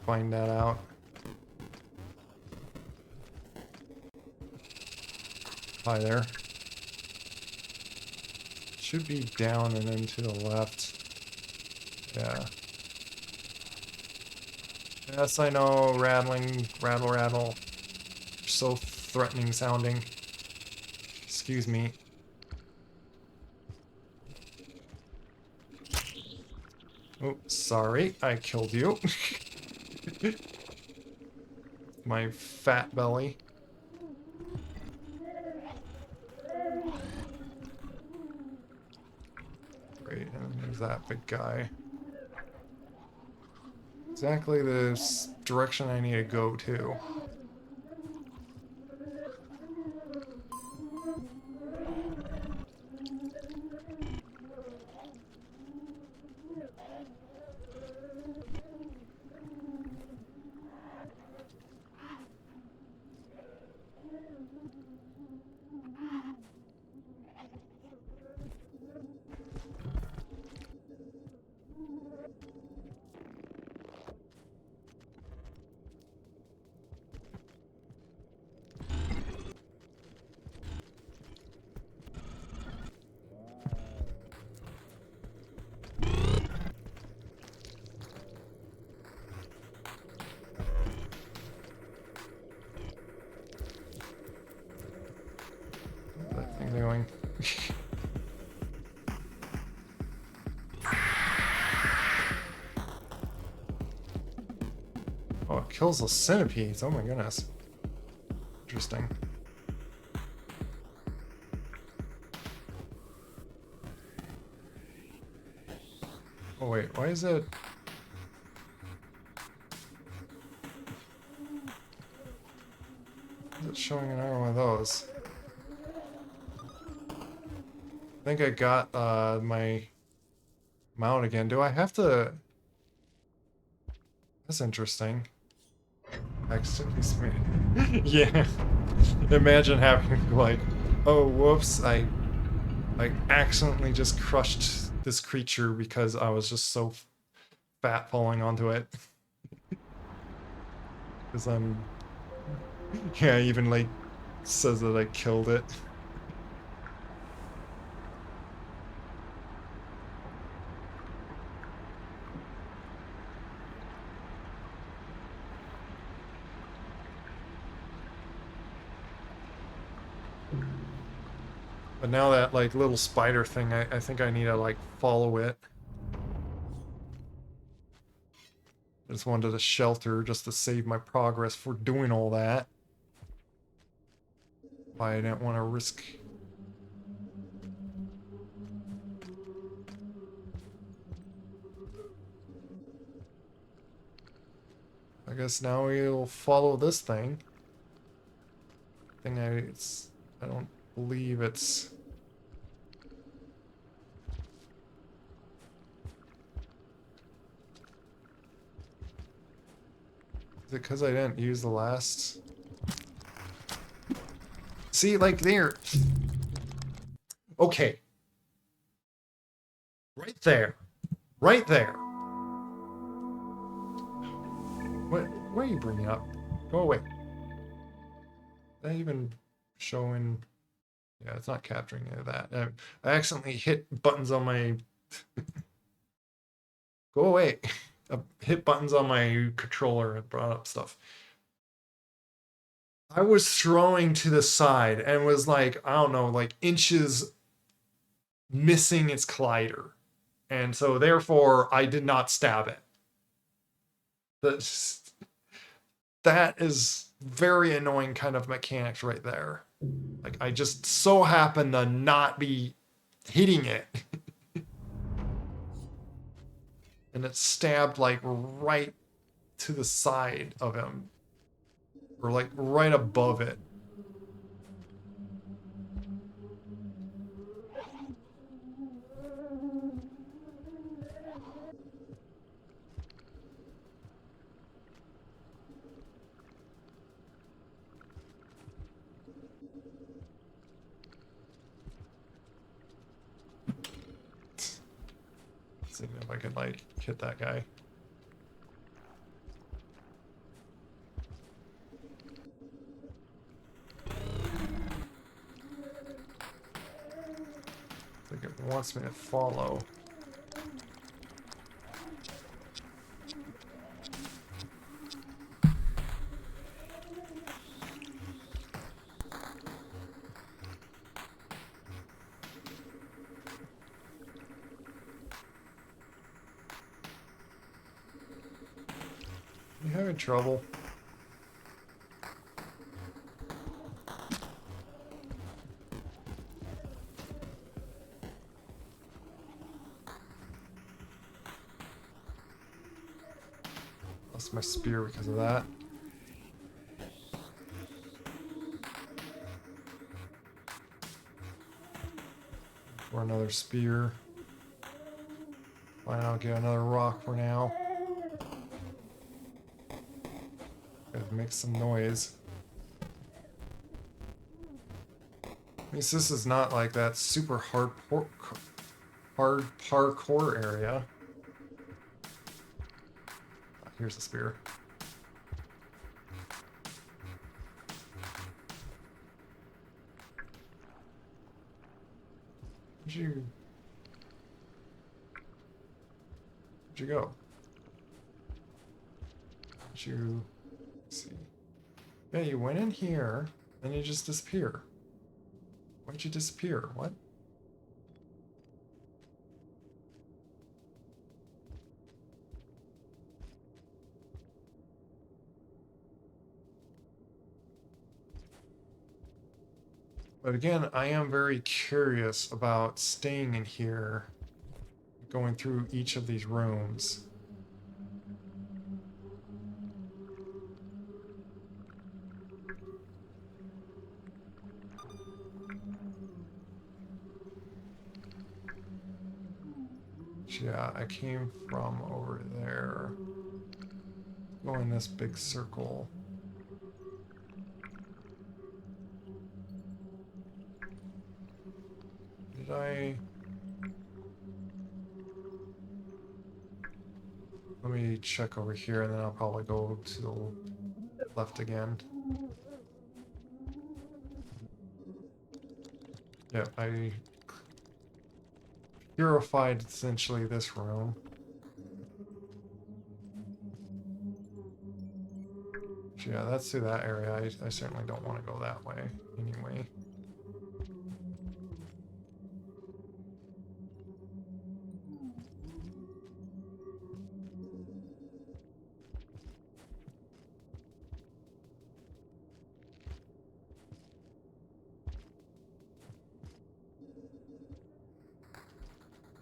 find that out. Hi there. Should be down and then to the left. Yeah. Yes, I know, rattling, rattle. So threatening sounding. Excuse me. Oh, sorry, I killed you. My fat belly. Great, and there's that big guy. Exactly the direction I need to go to. That thing doing. Oh, it kills the centipedes. Oh my goodness. Interesting. Oh wait, why is it... Is it showing another one of those? I think I got my mount again. Do I have to... That's interesting. Accidentally smeared. Yeah. Imagine having like, oh whoops, I accidentally just crushed this creature because I was just so fat falling onto it. Because I'm... Yeah, even like says that I killed it. But now that like little spider thing, I think I need to like follow it. I just wanted a shelter just to save my progress for doing all that. I didn't want to risk... I guess now we'll follow this thing. I don't believe it's... Is it because I didn't use the last... See, like there. Okay. Right there. Right there. What are you bringing up? Go away. Is that even showing... Yeah, it's not capturing any of that. I accidentally hit buttons on my... Go away. I hit buttons on my controller and brought up stuff. I was throwing to the side and was like, I don't know, like inches missing its collider. And so therefore I did not stab it. That's, that is very annoying kind of mechanics right there. Like I just so happen to not be hitting it. And it stabbed like right to the side of him. Or like right above it. See if I can like hit that guy. I think it wants me to follow. You having trouble? Lost my spear because of that. Or another spear. Fine, I'll get another rock for now. Gotta make some noise. At least this is not like that super hard parkour area. Here's the spear. Where'd you go? Did you... Let's see. Yeah, you went in here, then you just disappear. Why'd you disappear? What? But again, I am very curious about staying in here, going through each of these rooms. Yeah, I came from over there. Go in this big circle. Did I... Let me check over here and then I'll probably go to the left again. Yeah, I purified essentially this room. Yeah, that's through that area. I certainly don't want to go that way anyway.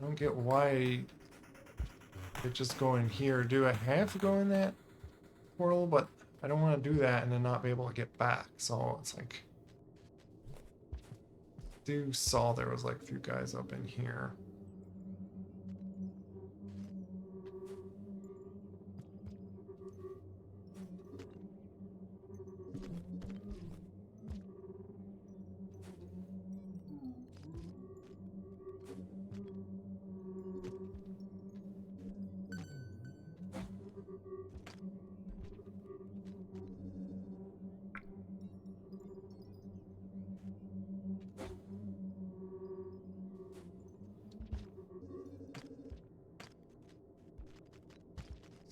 I don't get why it just go in here. Do I have to go in that portal? But I don't want to do that and then not be able to get back. So it's like... I saw there was like a few guys up in here.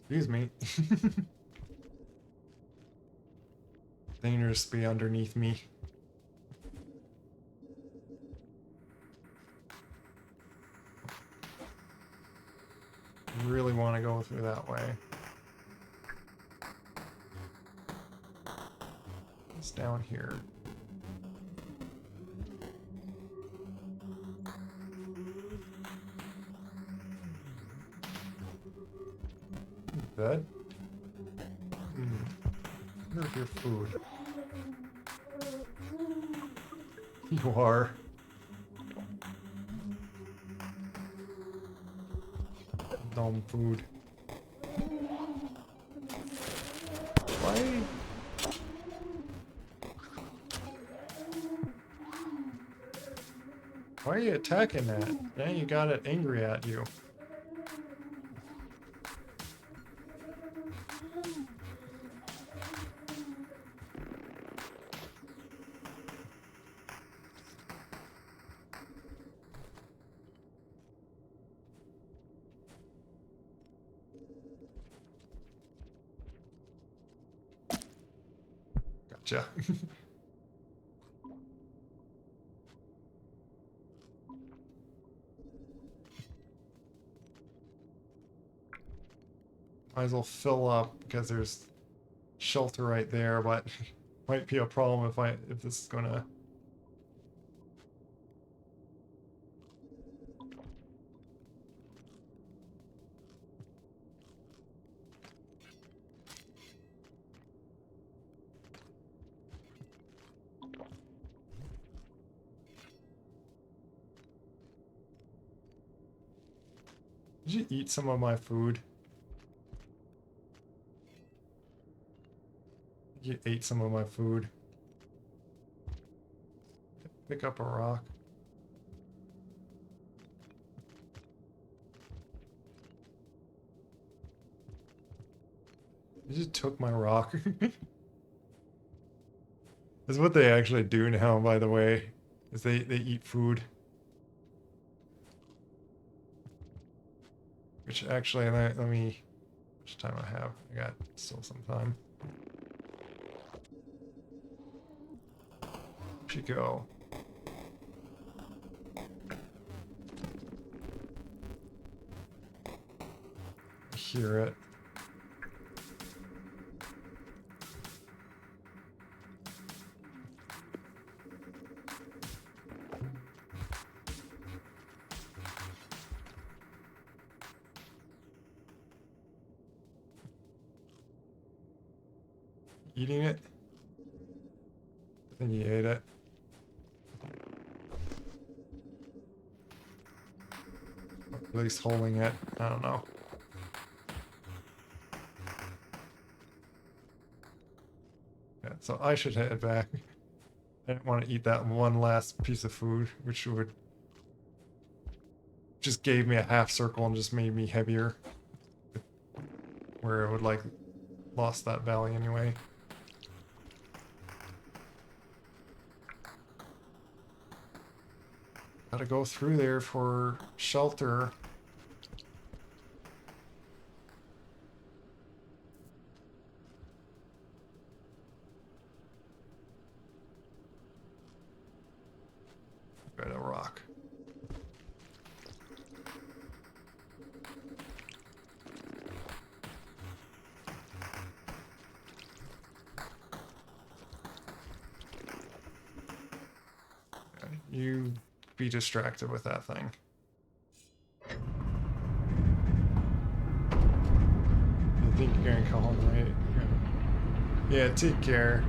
Excuse me. Dangerous to be underneath me. Really want to go through that way. It's down here. Good. Where's your food? You are. Dumb food. Why? Why are you attacking that? Now you got it angry at you. Gotcha. Might as well fill up because there's shelter right there, but might be a problem if this is gonna. Did you eat some of my food? You ate some of my food. Pick up a rock. You just took my rock. That's what they actually do now, by the way. Is they eat food. Which actually, let me... How much time I have? I got still some time. Should go. Hear it. Eating it? I think you ate it. Or at least holding it. I don't know. Yeah, so I should head back. I didn't want to eat that one last piece of food, which would just gave me a half circle and just made me heavier. Where it would like lost that valley anyway. Gotta go through there for shelter. Got a rock. You be distracted with that thing. I think you're gonna call him, right? Yeah, take care.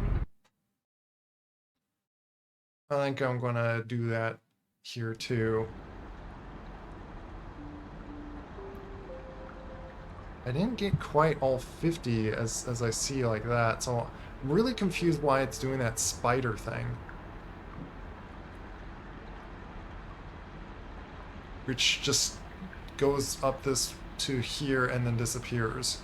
I think I'm gonna do that here too. I didn't get quite all 50 as I see like that, so I'm really confused why it's doing that spider thing. Which just goes up this to here and then disappears.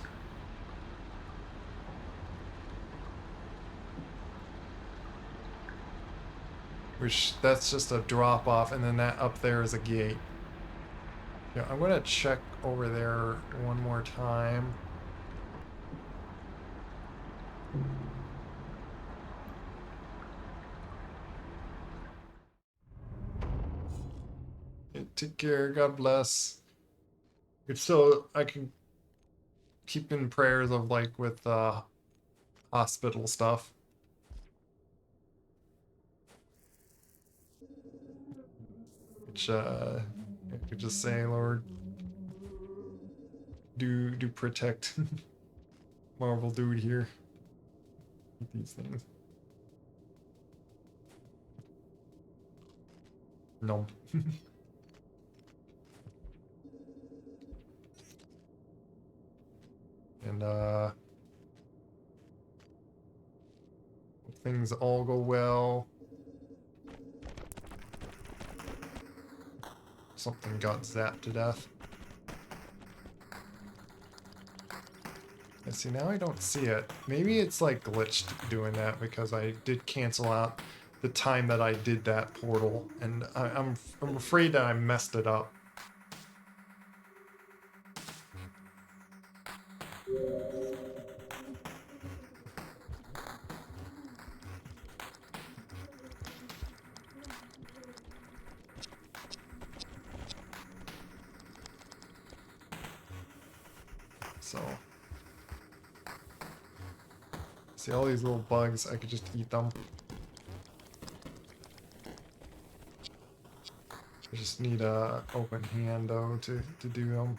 Which, that's just a drop off, and then that up there is a gate. Yeah, I'm gonna check over there one more time. Take care. God bless. It's still, I can keep in prayers of like with hospital stuff. Which I could just say, Lord, do protect Marvel dude here with these things. No. And things all go well. Something got zapped to death. And see, now I don't see it. Maybe it's like glitched doing that because I did cancel out the time that I did that portal, and I'm afraid that I messed it up. So, see all these little bugs, I could just eat them. I just need a open hand though to do them.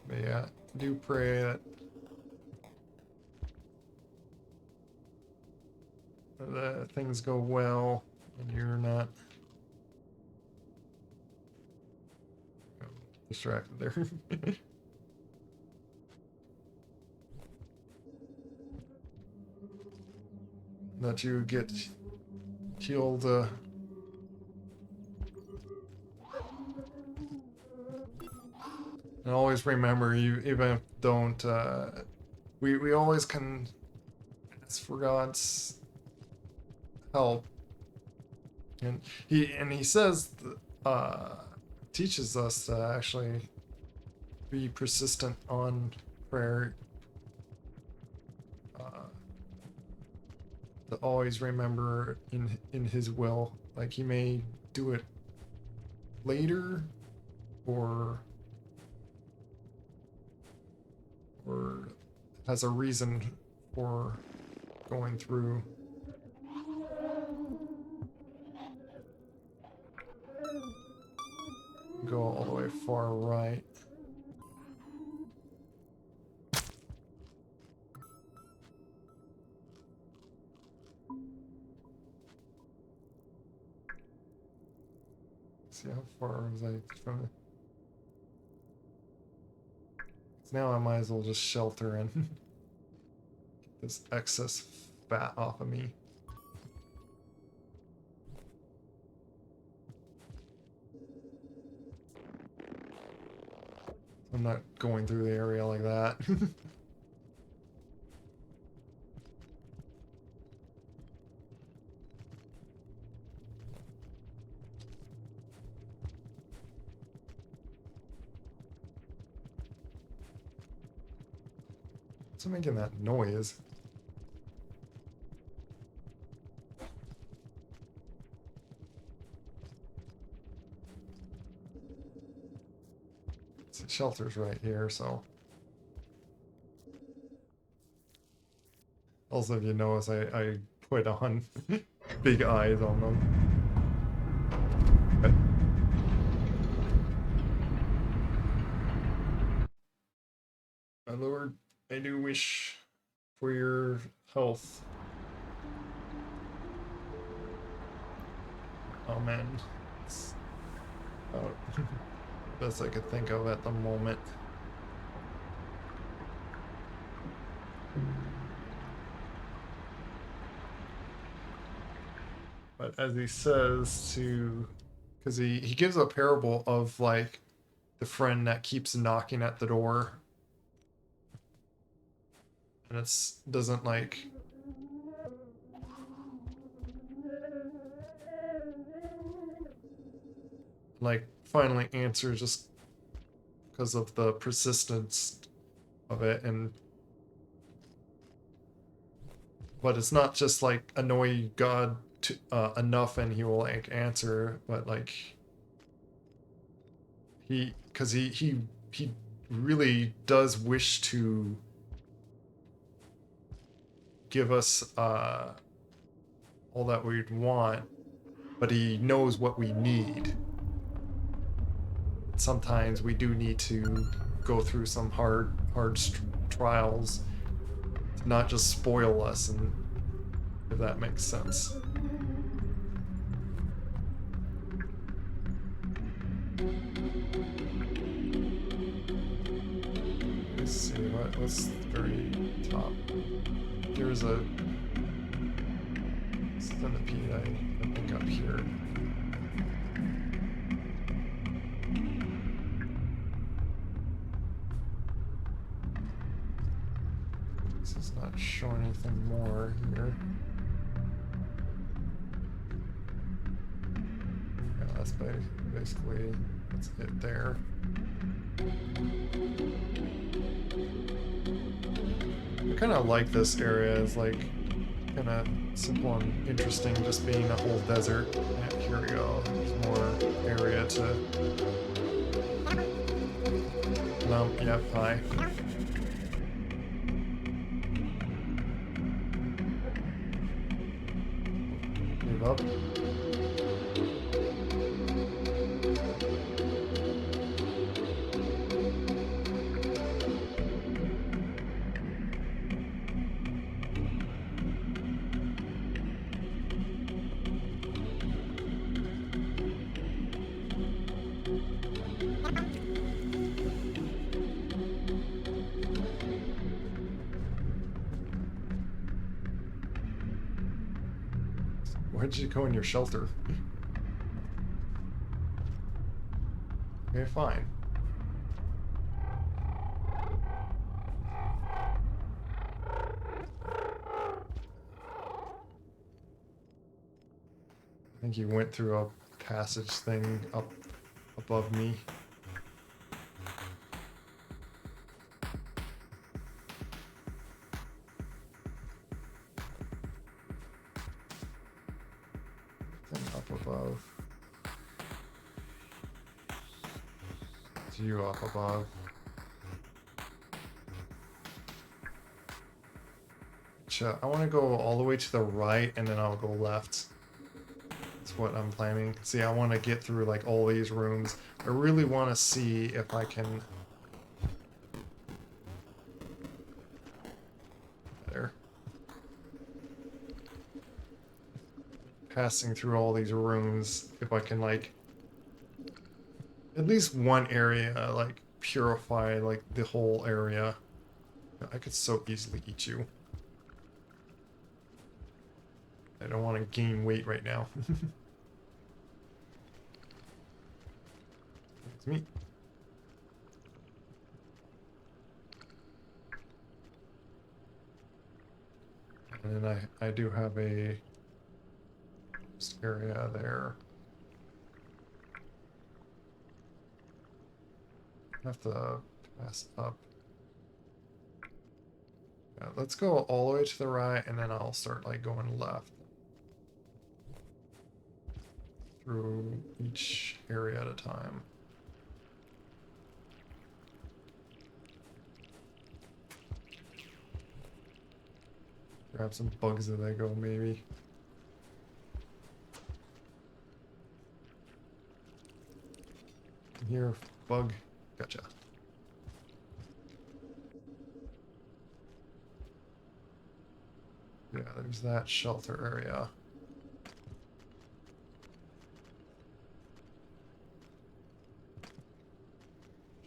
But yeah, do pray that things go well and you're not distracted there. That you get healed. And always remember, you even if don't. We always can ask for God's help, and he says, teaches us to actually be persistent on prayer. To always remember in His will, like He may do it later, or has a reason for going through. Go all the way far right. See how far was I from it? So now I might as well just shelter and get this excess fat off of me. I'm not going through the area like that. What's making that noise? The shelter's right here, so. Also, if you notice, I put on big eyes on them. Okay. My lord, I do wish for your health. Amen. It's about best I could think of at the moment. But as he says to, because he gives a parable of like the friend that keeps knocking at the door, and it's doesn't like like finally answer just because of the persistence of it. And but it's not just like annoy God to, enough and he will like answer, but like because he really does wish to give us all that we want, but he knows what we need. Sometimes we do need to go through some hard trials to not just spoil us, and if that makes sense. Let's see what's the very top. There's a centipede, I think, up here. This is not showing anything more here. Yeah, that's basically that's it there. I kind of like this area. It's like kind of simple and interesting, just being a whole desert. Yeah, here we go. There's more area to. No, yep, hi. Move up. Why did you go in your shelter? Okay, fine. I think he went through a passage thing up above me. Up above. It's you up above. I want to go all the way to the right and then I'll go left. That's what I'm planning. See, I want to get through like all these rooms. I really want to see if I can... There. Passing through all these rooms, if I can like... At least one area, like, purify like the whole area. I could so easily eat you. I don't want to gain weight right now. It's me. And then I do have a area there. I have to pass up. Yeah, let's go all the way to the right and then I'll start like going left. Through each area at a time. Grab some bugs as I go, maybe. Here, bug. Gotcha. Yeah, there's that shelter area.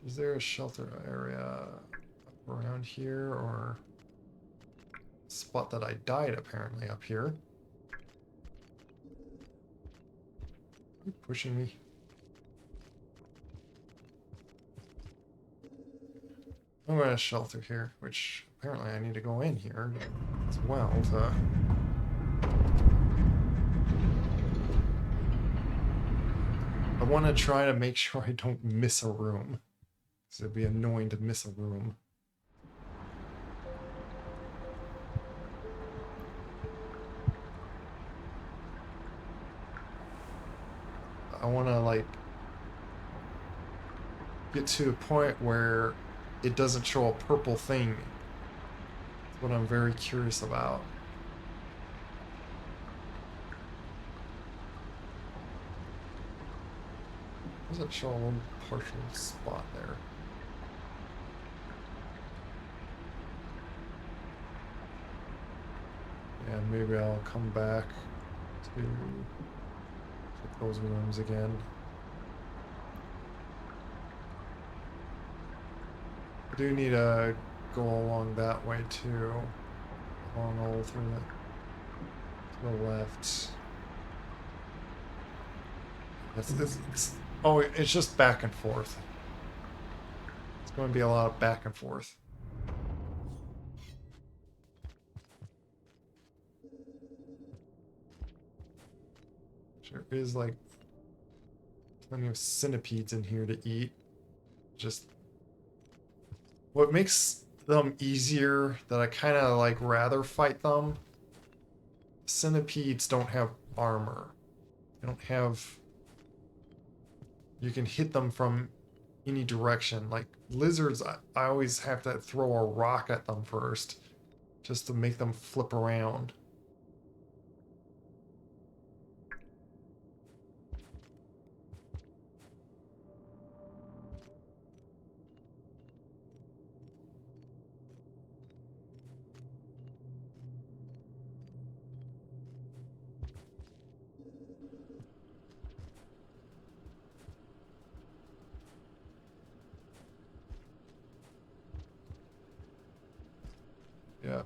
Is there a shelter area around here, or spot that I died apparently up here? Are you pushing me? I'm going to shelter here, which apparently I need to go in here as well to... I want to try to make sure I don't miss a room. Because it'd be annoying to miss a room. I want to, like, get to a point where it doesn't show a purple thing. That's what I'm very curious about. Doesn't show a little partial spot there. And maybe I'll come back to those rooms again. I do need to go along that way too. Along all through to the left. Oh, it's just back and forth. It's going to be a lot of back and forth. There is, like, plenty of centipedes in here to eat. Just what makes them easier, that I kind of like rather fight them. Centipedes don't have armor. They don't have. You can hit them from any direction. Like lizards, I always have to throw a rock at them first, just to make them flip around. Yeah.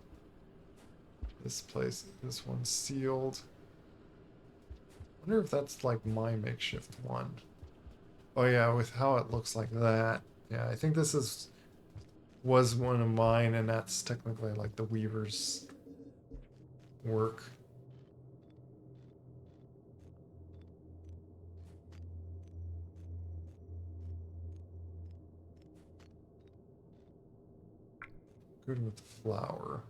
This place, this one's sealed. I wonder if that's like my makeshift one. Oh yeah, with how it looks like that. Yeah, I think this was one of mine, and that's technically like the weaver's work. Good with flour.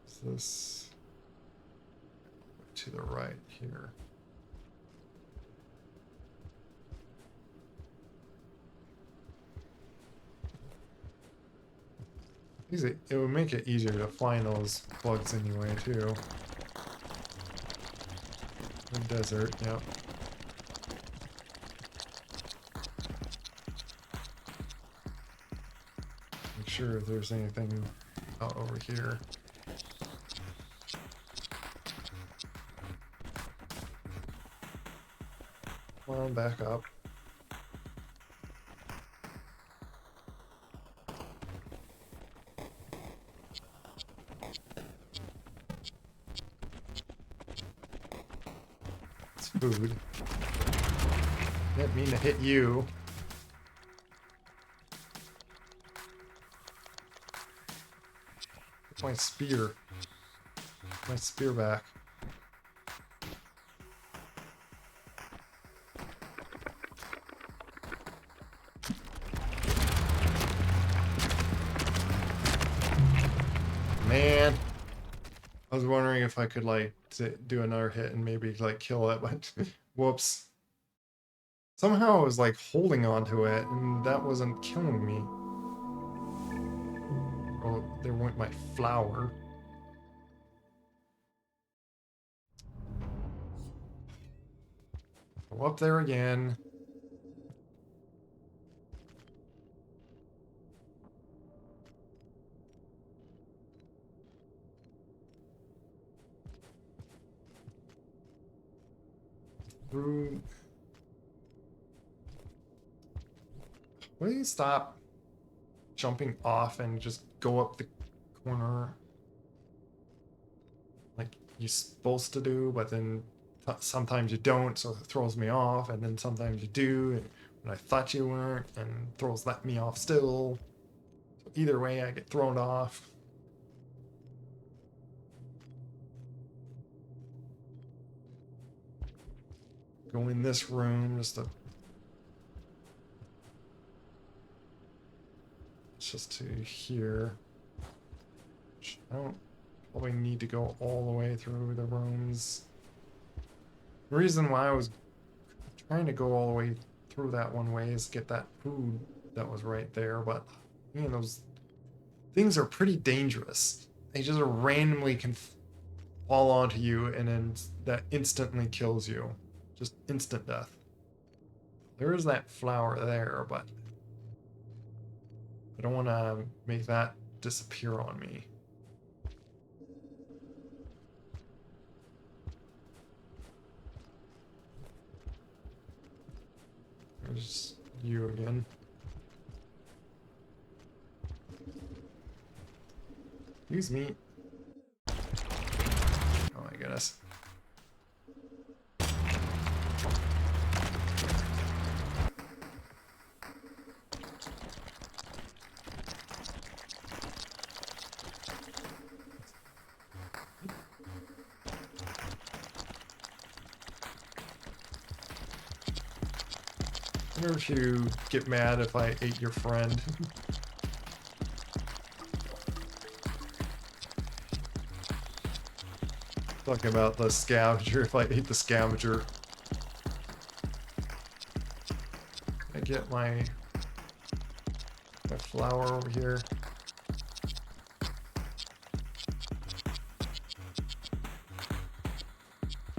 Is this to the right here? Easy. It would make it easier to find those plugs anyway, too. The desert, yep. Make sure if there's anything out over here. Come on, back up. It's food. Didn't mean to hit you. My spear. My spear back. Man. I was wondering if I could like do another hit and maybe like kill it, but whoops. Somehow I was like holding onto it and that wasn't killing me. Oh, there went my flower. Go up there again. Through. Will you stop jumping off and just go up the corner like you're supposed to do, but then sometimes you don't, so it throws me off, and then sometimes you do, and when I thought you weren't, and throws me off still. So either way, I get thrown off. go in this room just to here. I don't probably need to go all the way through the rooms. The reason why I was trying to go all the way through that one way is get that food that was right there, but man, those things are pretty dangerous. They just randomly can fall onto you, and then that instantly kills you. Just instant death. There is that flower there, but I don't want to make that disappear on me. There's you again. Use me. Oh my goodness. I wonder if you get mad if I ate your friend. Talking about the scavenger, if I ate the scavenger. I get my flower over here.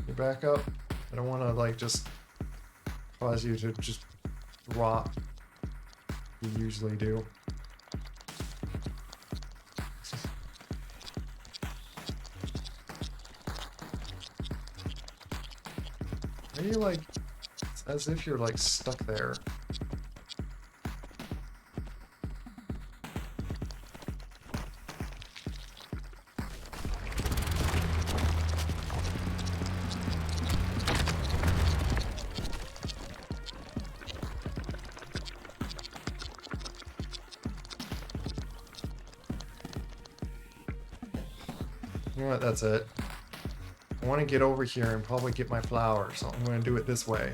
You back up. I don't want to like just cause you to just drop. You usually do. Are you like, it's as if you're like stuck there. You know what, that's it. I want to get over here and probably get my flower, so I'm going to do it this way.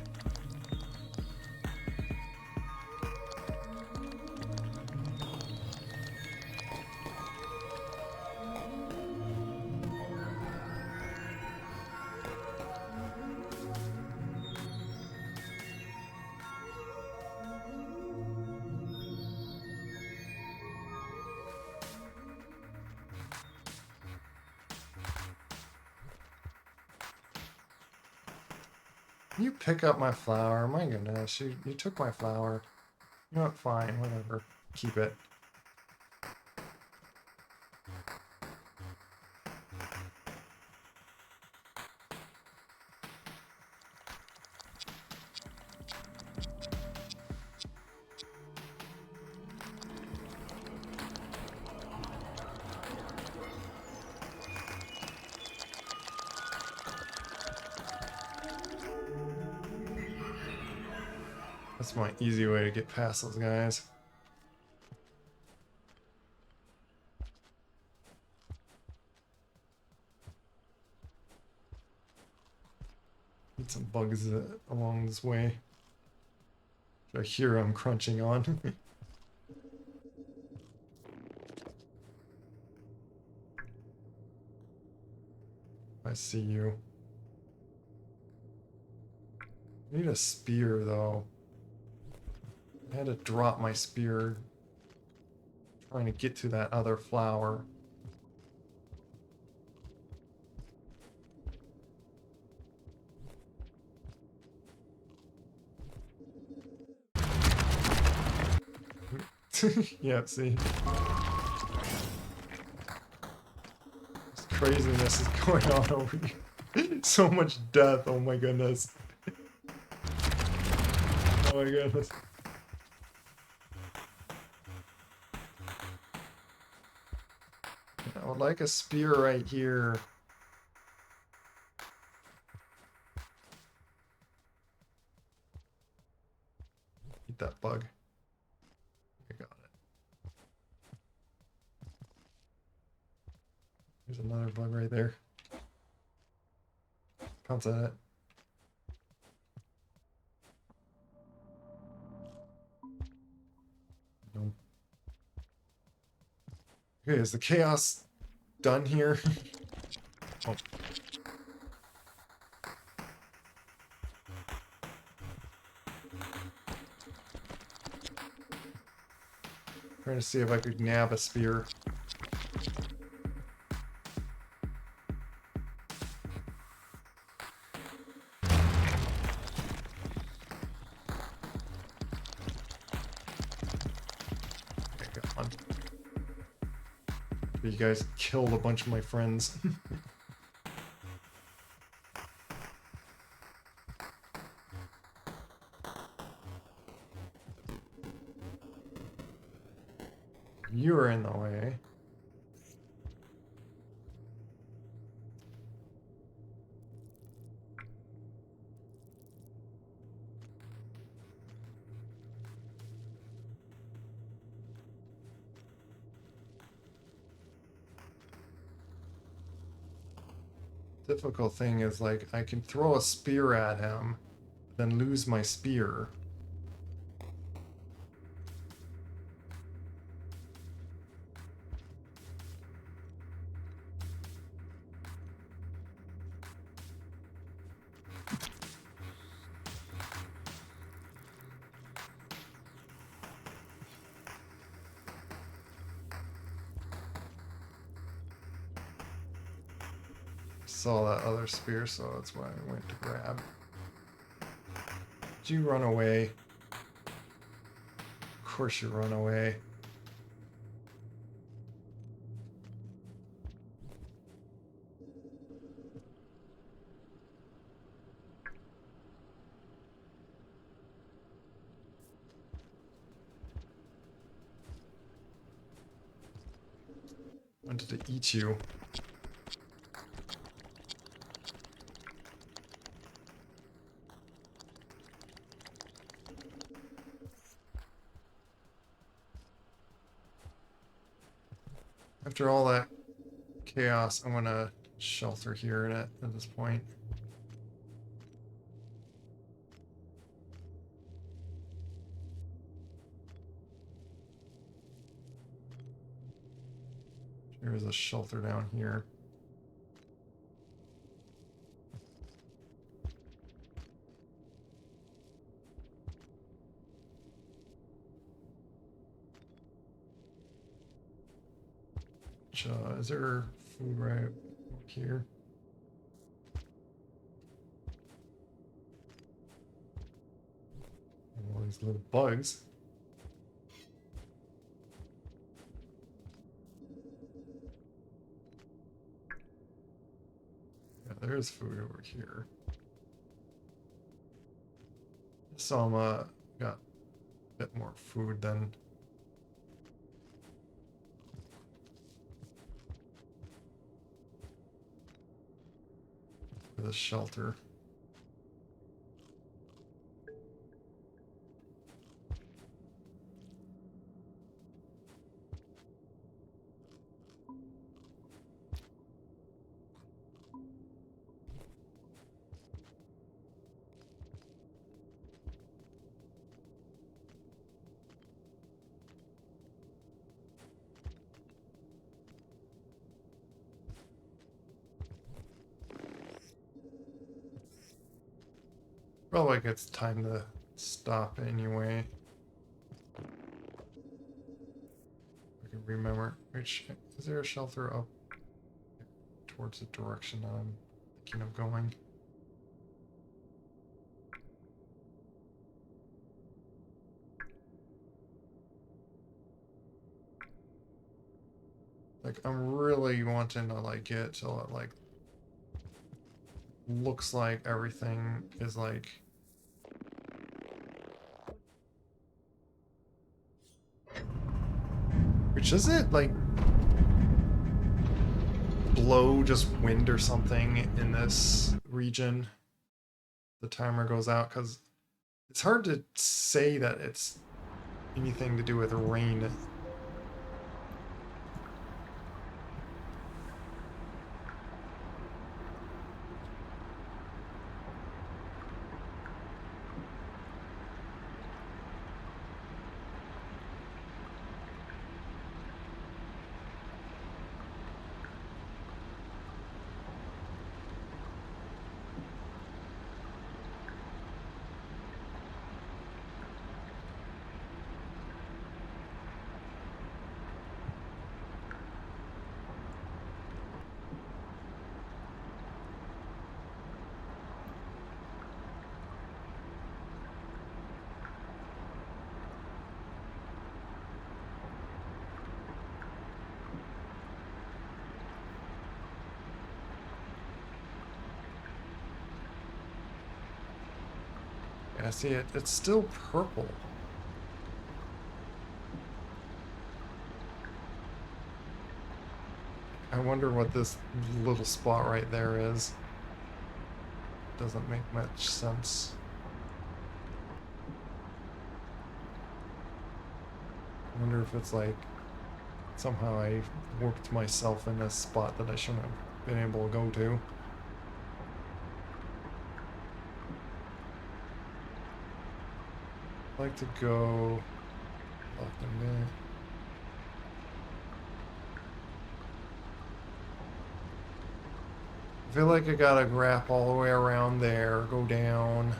You pick up my flower. My goodness, you took my flower. You know what, fine, whatever. Keep it. That's my easy way to get past those guys. Need some bugs along this way. I hear I'm crunching on. I see you. I need a spear though. I had to drop my spear trying to get to that other flower. Yeah, see? This craziness is going on over here. So much death, oh my goodness. Oh my goodness. I would like a spear right here. Eat that bug. I got it. There's another bug right there. Pounce at it. Okay, is the chaos done here? Oh. Trying to see if I could nab a spear. Okay, got one. You guys killed a bunch of my friends. You are in the way. Difficult thing is, like, I can throw a spear at him, then lose my spear. Saw that other spear, so that's why I went to grab. Did you run away? Of course you run away. Wanted to eat you. After all that chaos, I'm gonna shelter here at this point. There's a shelter down here. Is there food right up here? All these little bugs. Yeah, there is food over here. Some got a bit more food than the shelter. Well, like it's time to stop anyway. I can remember which. Is there a shelter up towards the direction that I'm thinking of going? Like, I'm really wanting to like get till it like looks like everything is like which is it like blow just wind or something in this region? The timer goes out because it's hard to say that it's anything to do with rain. Yeah, see, it's still purple. I wonder what this little spot right there is. Doesn't make much sense. I wonder if it's like somehow I warped myself in a spot that I shouldn't have been able to go to. I'd like to go left a minute. I feel like I gotta wrap all the way around there, go down.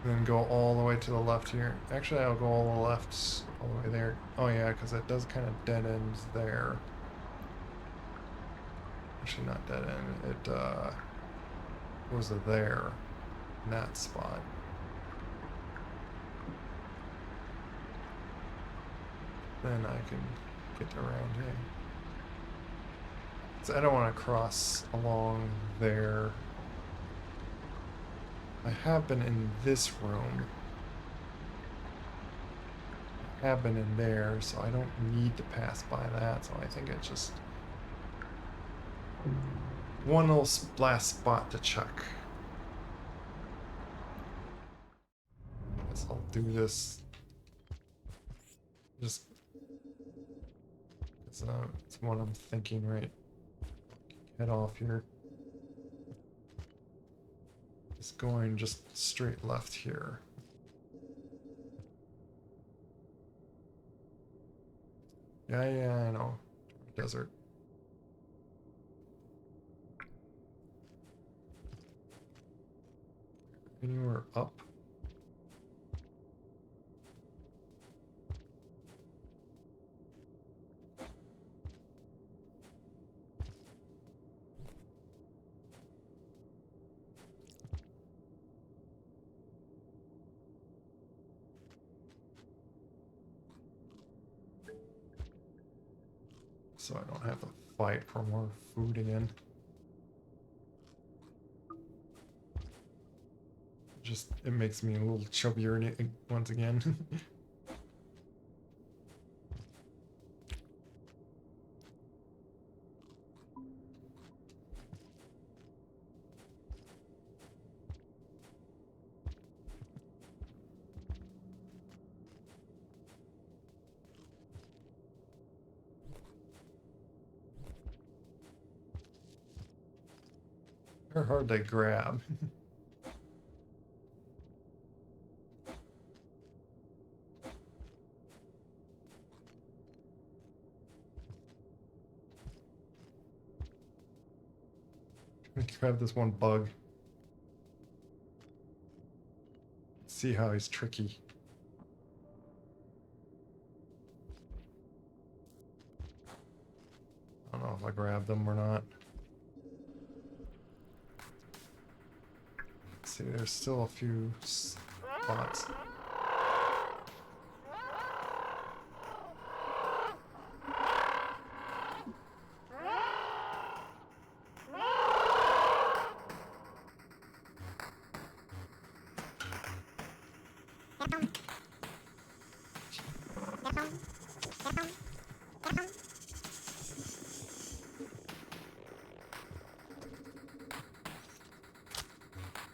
And then go all the way to the left here. Actually, I'll go all the left, all the way there. Oh yeah, because it does kind of dead ends there. Actually, not dead end. It goes to there, in that spot. Then I can get around here. So I don't want to cross along there. I have been in this room. I have been in there, so I don't need to pass by that. So I think it's just one little last spot to check. I guess I'll do this. Just it's what I'm thinking, right? Head off here. Just going just straight left here. Yeah, I know. Desert. Anywhere up? So I don't have to fight for more food again. Just, it makes me a little chubbier once again. They're hard to grab. Grab this one bug. See how he's tricky. I don't know if I grabbed them or not. Let's see, there's still a few spots.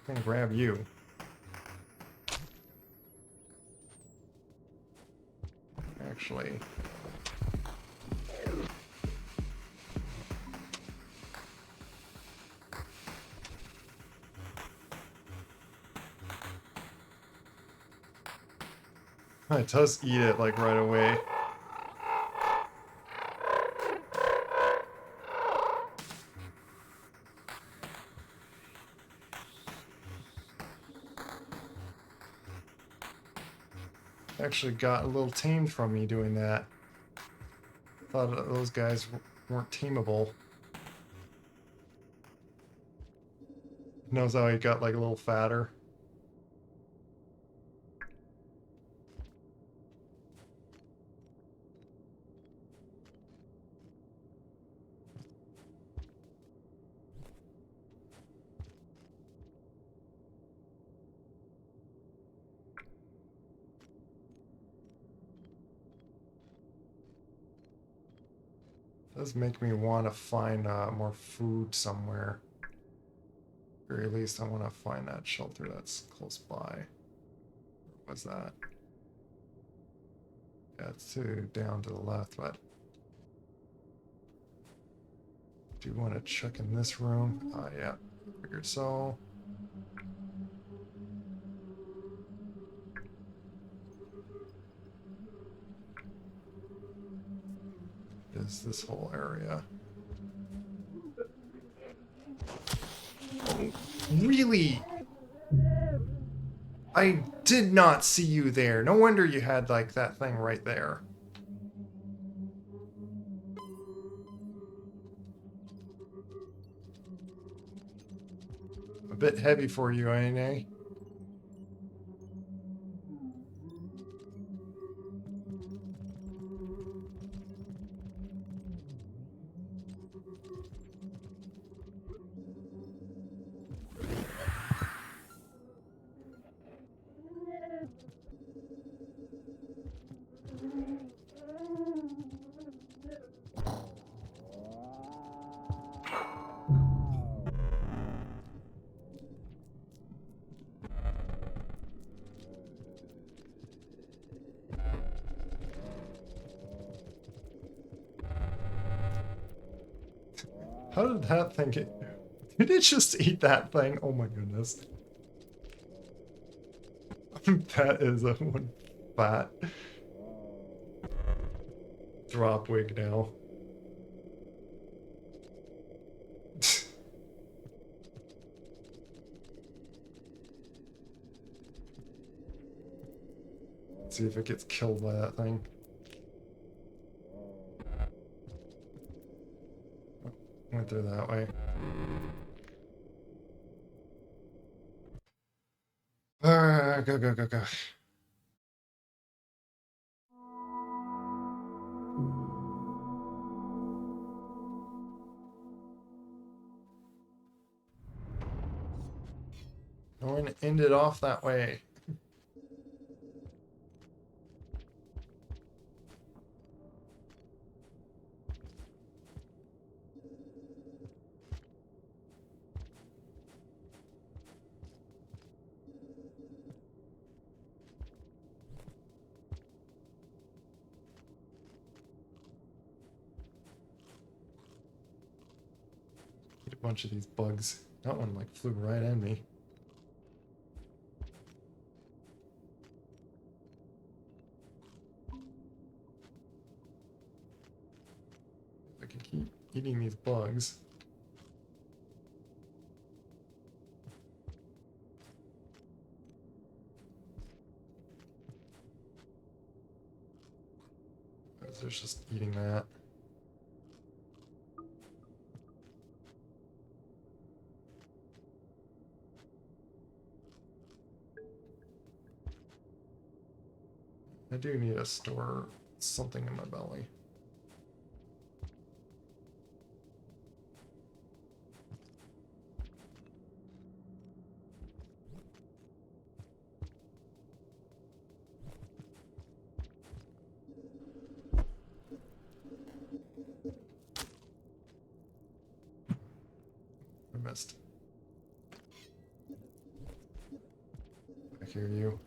I'm gonna grab you. Actually. It does eat it like right away. Actually got a little tamed from me doing that. Thought those guys weren't teamable. Knows how he got like a little fatter. Does make me want to find more food somewhere. At the very least, I want to find that shelter that's close by. What's that? Yeah, it's down to the left, but do you want to check in this room? Yeah, figured so. Is this whole area? Oh, really? I did not see you there. No wonder you had like that thing right there. A bit heavy for you, ain't eh? How did that thing get... Did it just eat that thing? Oh my goodness. That is a one fat drop wig now. Let's see if it gets killed by that thing. Oh, went through that way. Go, go, go, go. I want to end it off that way. Eat a bunch of these bugs. That one like flew right at me. I can keep eating these bugs. There's just eating that. I do need to store something in my belly. I missed. I hear you.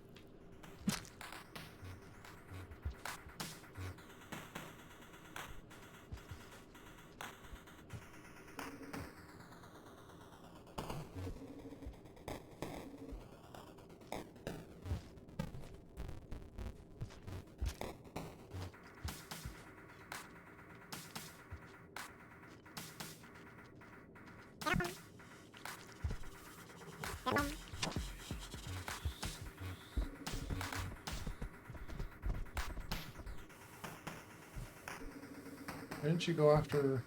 Why didn't you go after...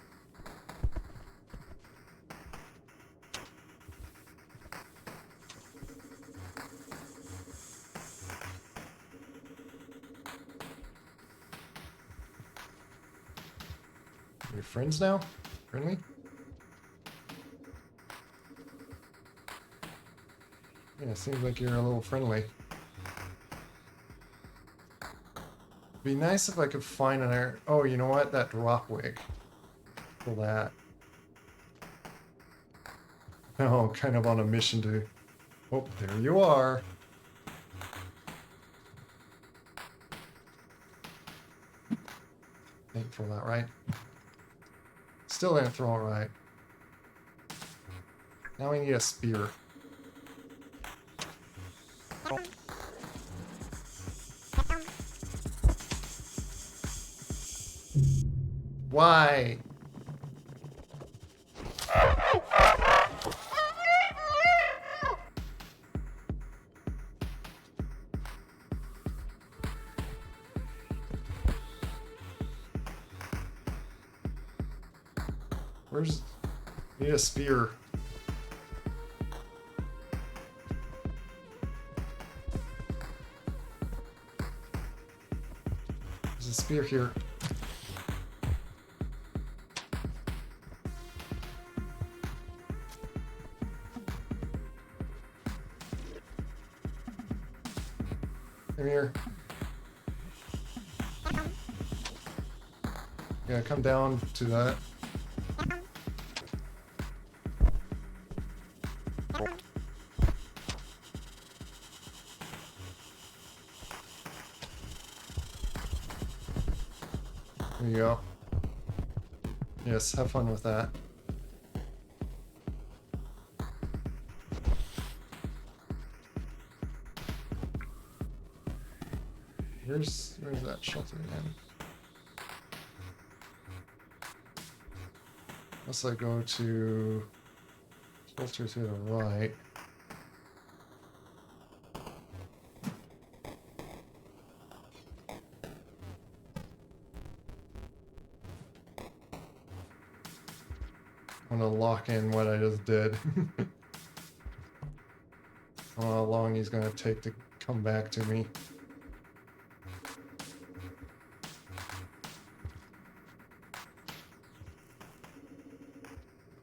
Your friends now? Friendly? Yeah, seems like you're a little friendly. Be nice if I could find an air... Oh, you know what? That drop wig. for that. No, kind of on a mission to... Oh, there you are. Didn't throw that right. Still didn't throw it right. Now we need a spear. Why? Where's... Need a spear. There's a spear here. Come here. Yeah, come down to that. There you go. Yes, have fun with that. Where's that shelter again? Unless I go to shelter to the right. I'm gonna lock in what I just did. I don't know how long he's gonna take to come back to me.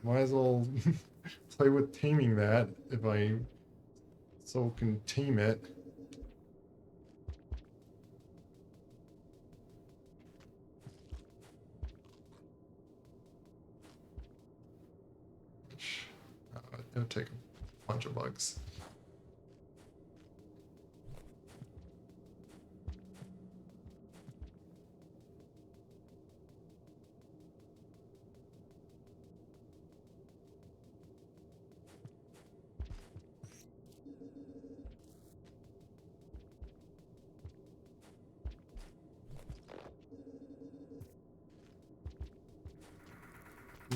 Might as well play with taming that if I so can tame it. It'll take a bunch of bugs.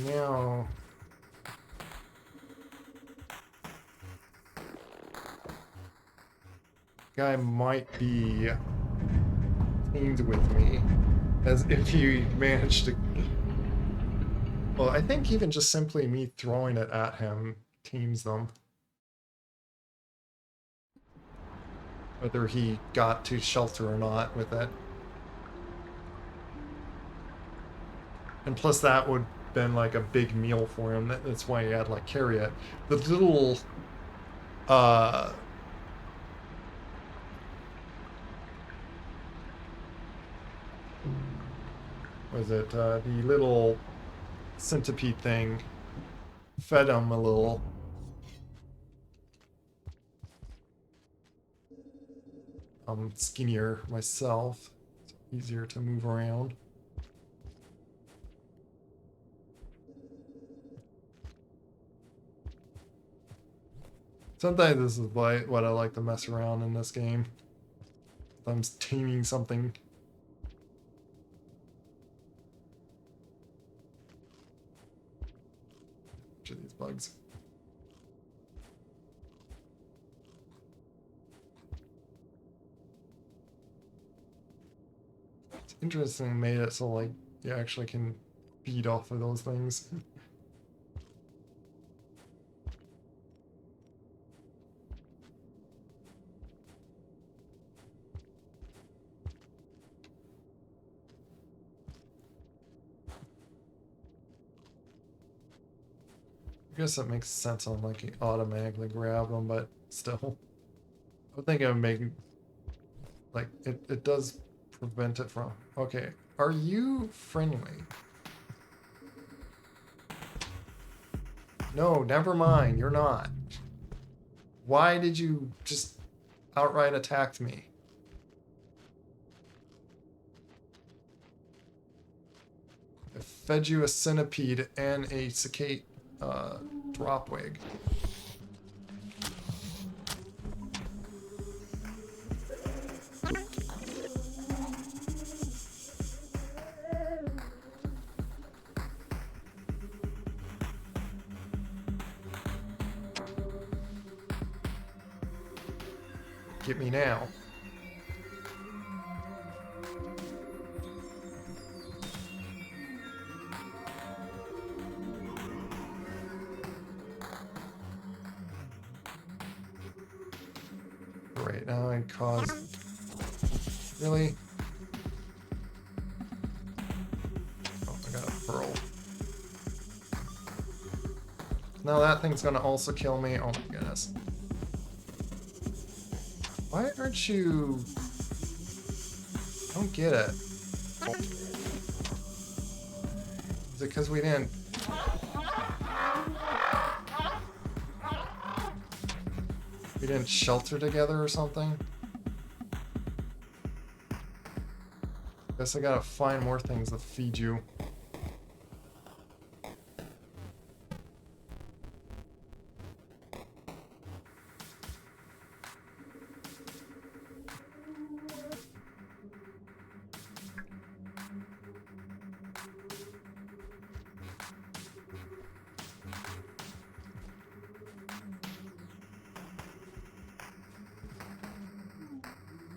Now, guy might be teamed with me, as if he managed to. Well, I think even just simply me throwing it at him teams them. Whether he got to shelter or not with it. And plus that would have been like a big meal for him. That's why he had like carry it. The little was it the little centipede thing fed him a little. I'm skinnier myself. It's easier to move around. Sometimes this is what I like to mess around in this game. I'm taming something. Each of these bugs. It's interesting they made it so like you actually can feed off of those things. I guess that makes sense on like you automatically grab them, but still. I would think it would make like it does prevent it from. Okay, are you friendly? No, never mind. You're not. Why did you just outright attack me? I fed you a centipede and a cicada drop wig. Get me now. Great, now I caused... Really? Oh, I got a pearl. Now that thing's gonna also kill me. Oh my goodness. Why aren't you... I don't get it. Is it because we didn't... We didn't shelter together or something? Guess I gotta find more things to feed you.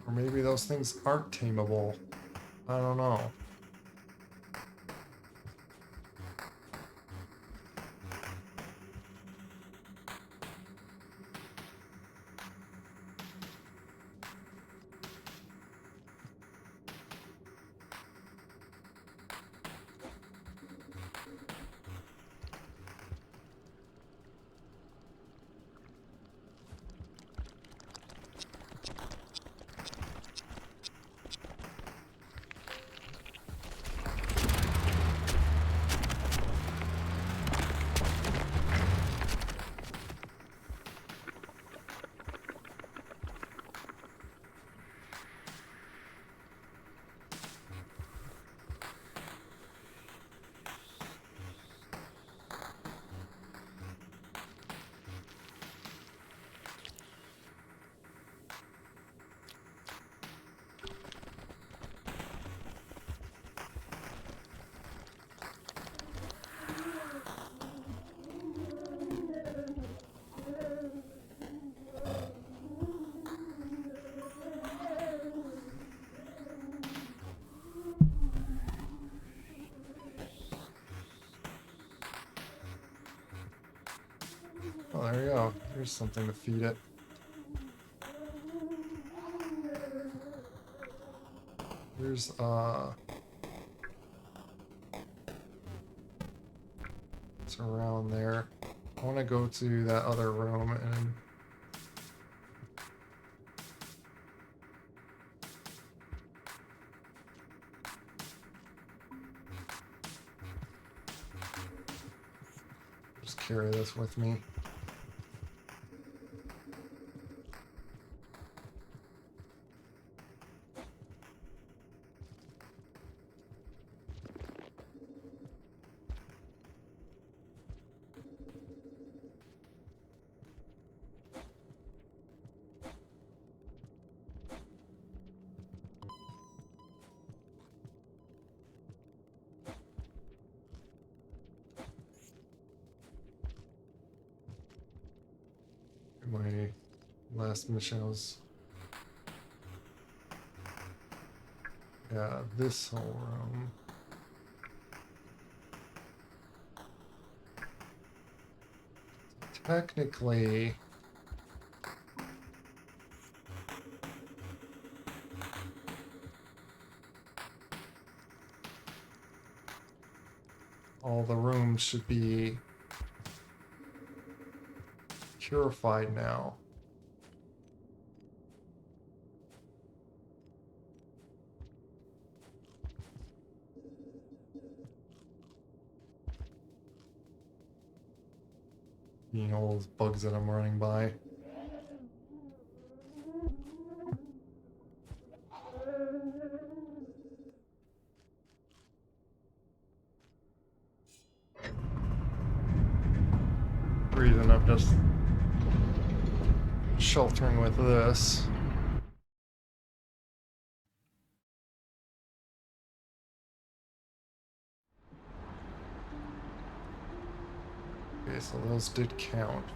Or maybe those things aren't tameable. I don't know. Oh, there you go. Here's something to feed it. Here's, it's around there. I want to go to that other room and... just carry this with me. My last mission was... yeah, this whole room. Technically... all the rooms should be purified now. Seeing all those bugs that I'm running by. Reason I'm just sheltering with this. Okay, so those did count.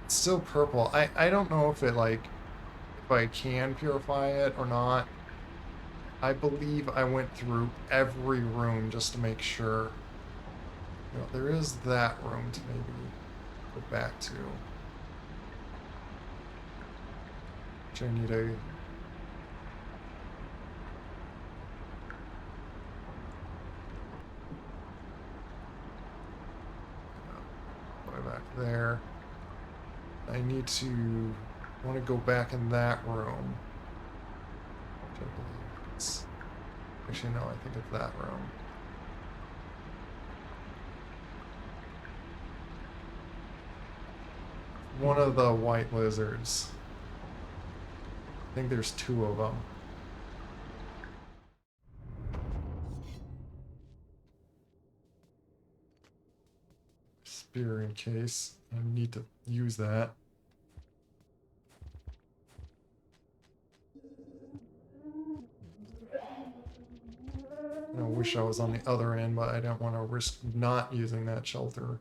It's still purple. I don't know if it like if I can purify it or not. I believe I went through every room just to make sure. You know, there is that room to maybe go back to. Which I need a... Go back there. I need to... I want to go back in that room. Which I believe it's... Actually, no, I think it's that room. One of the white lizards. I think there's 2 of them. Spear in case I need to use that. I wish I was on the other end, but I don't want to risk not using that shelter.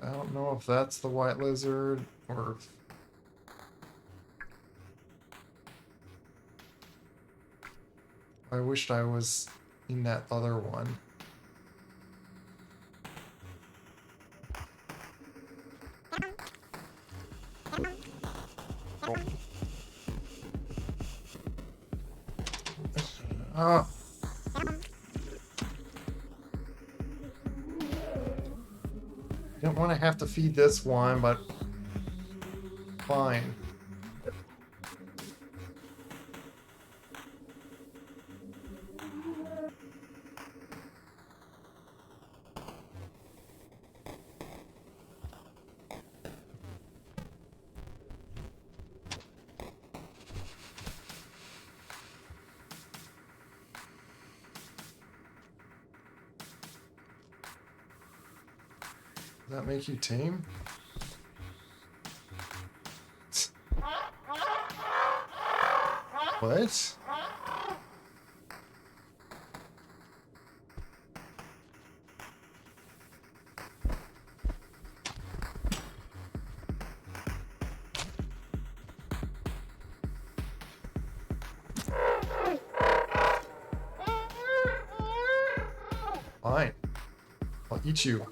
I don't know if that's the white lizard or if... I wished I was in that other one. Oh. Don't want to have to feed this one, but fine. Does that make you tame? What? Fine. I'll eat you.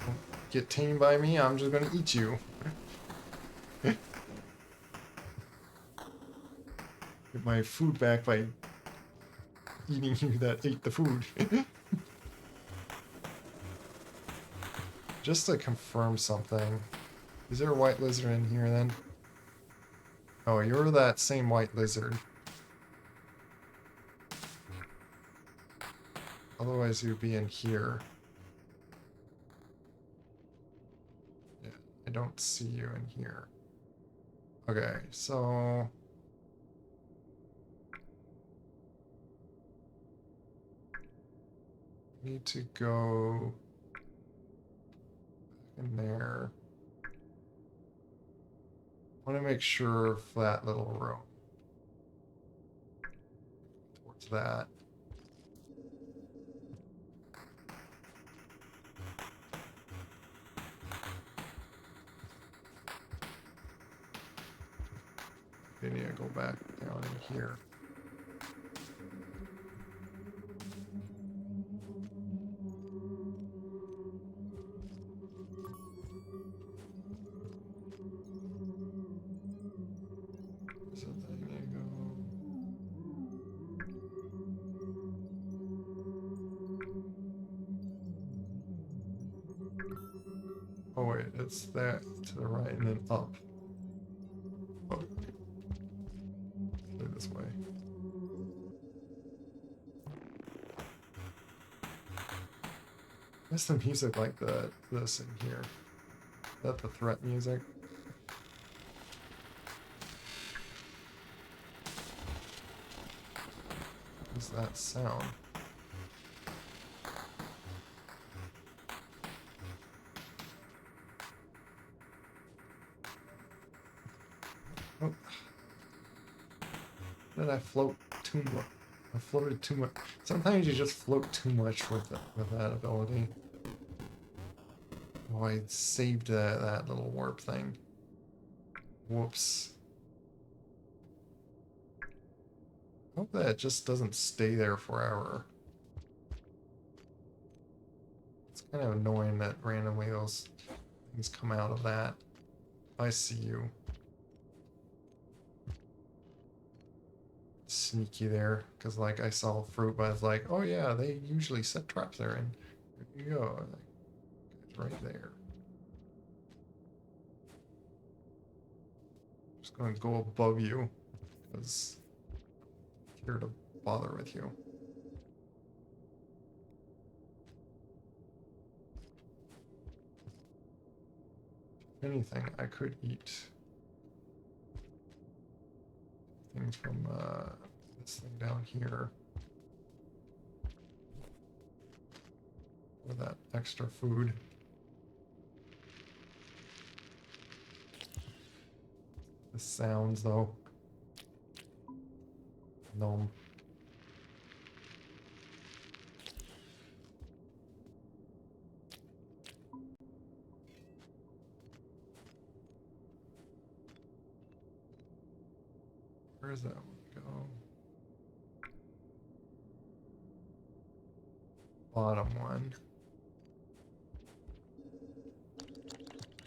Don't get tamed by me, I'm just gonna eat you. Get my food back by eating you that ate the food. Just to confirm something. Is there a white lizard in here then? Oh, you're that same white lizard. Otherwise you'd be in here. Yeah, I don't see you in here. Okay, so... need to go in there. I want to make sure of that little room. Towards collect that. I need to go back down in here. So then I need to go. Oh wait, it's that to the right and then up. Oh, go this way. There's some music like this in here. Is that the threat music? What's that sound? Oh. Did I float too much? I floated too much. Sometimes you just float too much with that ability. Oh, I saved that little warp thing. Whoops. Hope that it just doesn't stay there forever. It's kind of annoying that randomly those things come out of that. I see you. Sneaky there, because like I saw fruit, but I was like, oh yeah, they usually set traps there, and there you go. Like, it's right there. Just gonna go above you, because I'm here to bother with you. If anything, I could eat things from this thing down here. For that extra food. The sounds though. Gnome. Where does that one go? Bottom one.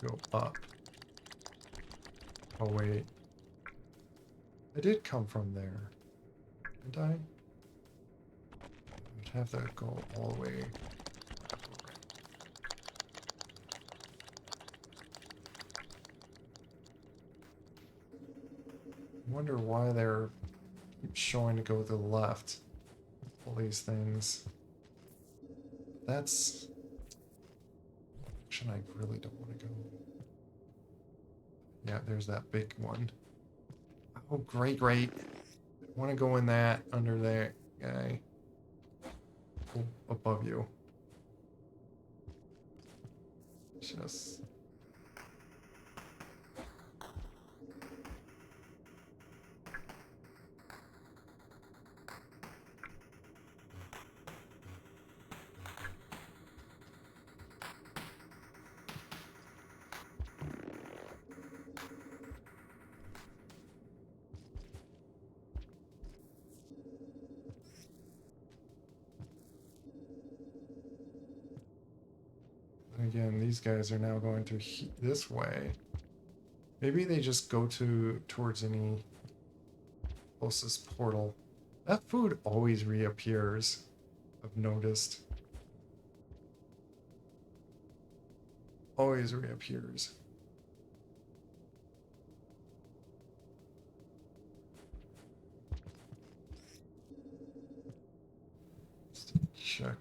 Go up. Oh wait. I did come from there. Didn't I? I'd have to go all the way. I wonder why they're showing to go to the left. All these things. That's... I really don't want to go. Yeah, there's that big one. Oh, great. I want to go in that under there guy. Oh, above you. Just... Again, these guys are now going to this way. Maybe they just go towards any closest portal. That food always reappears. I've noticed. Always reappears. Just to check.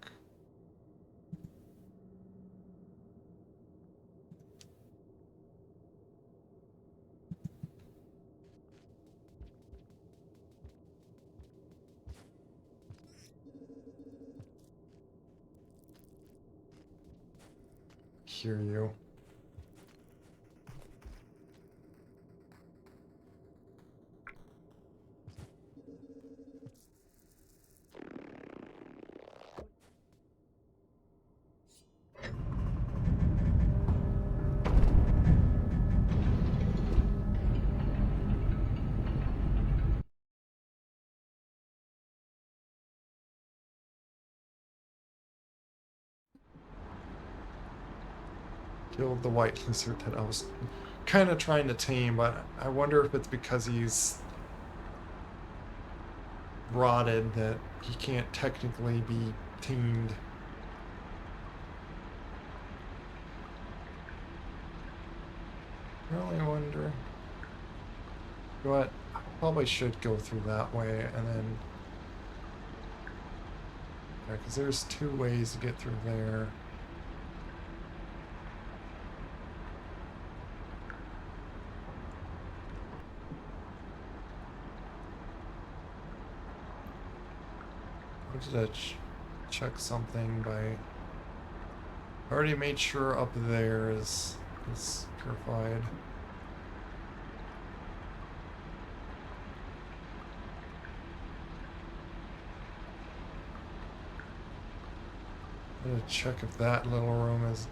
Hear you. Killed the white lizard that I was kind of trying to tame, but I wonder if it's because he's rotted that he can't technically be tamed. Really wonder. You know what? I probably should go through that way and then. Yeah, because there's two ways to get through there. I wanted to check something by. I already made sure up there is purified. I'm gonna check if that little room is